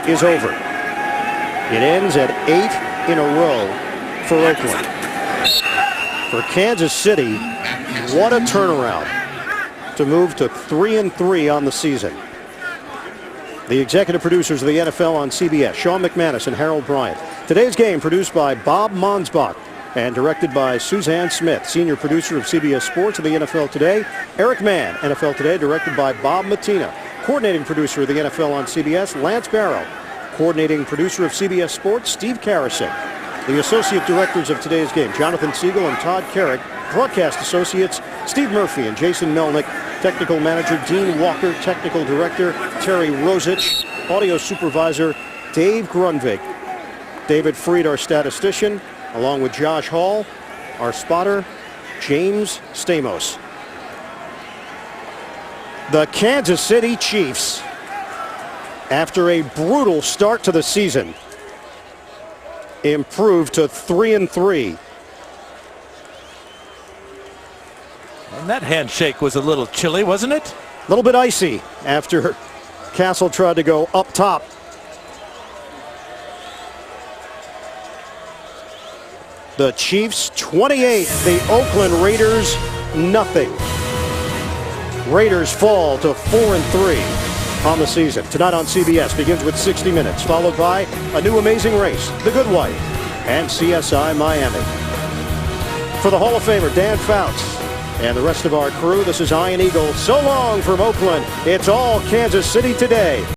is over. It ends at 8 in a row for Oakland. For Kansas City, what a turnaround to move to 3-3 on the season. The executive producers of the NFL on CBS, Sean McManus and Harold Bryant. Today's game produced by Bob Monsbach and directed by Suzanne Smith, senior producer of CBS Sports and the NFL Today. Eric Mann, NFL Today, directed by Bob Matina. Coordinating producer of the NFL on CBS, Lance Barrow. Coordinating producer of CBS Sports, Steve Karasik. The associate directors of today's game, Jonathan Siegel and Todd Carrick. Broadcast associates, Steve Murphy and Jason Melnick. Technical manager, Dean Walker. Technical director, Terry Rosich. Audio supervisor, Dave Grunvig. David Freed, our statistician, along with Josh Hall, our spotter, James Stamos. The Kansas City Chiefs, after a brutal start to the season, improved to 3-3. And that handshake was a little chilly, wasn't it? A little bit icy after Castle tried to go up top. The Chiefs 28, the Oakland Raiders nothing. Raiders fall to 4-3 on the season. Tonight on CBS begins with 60 Minutes, followed by A New Amazing Race, The Good Wife, and CSI Miami. For the Hall of Famer Dan Fouts and the rest of our crew, this is Ian Eagle. So long from Oakland. It's all Kansas City today.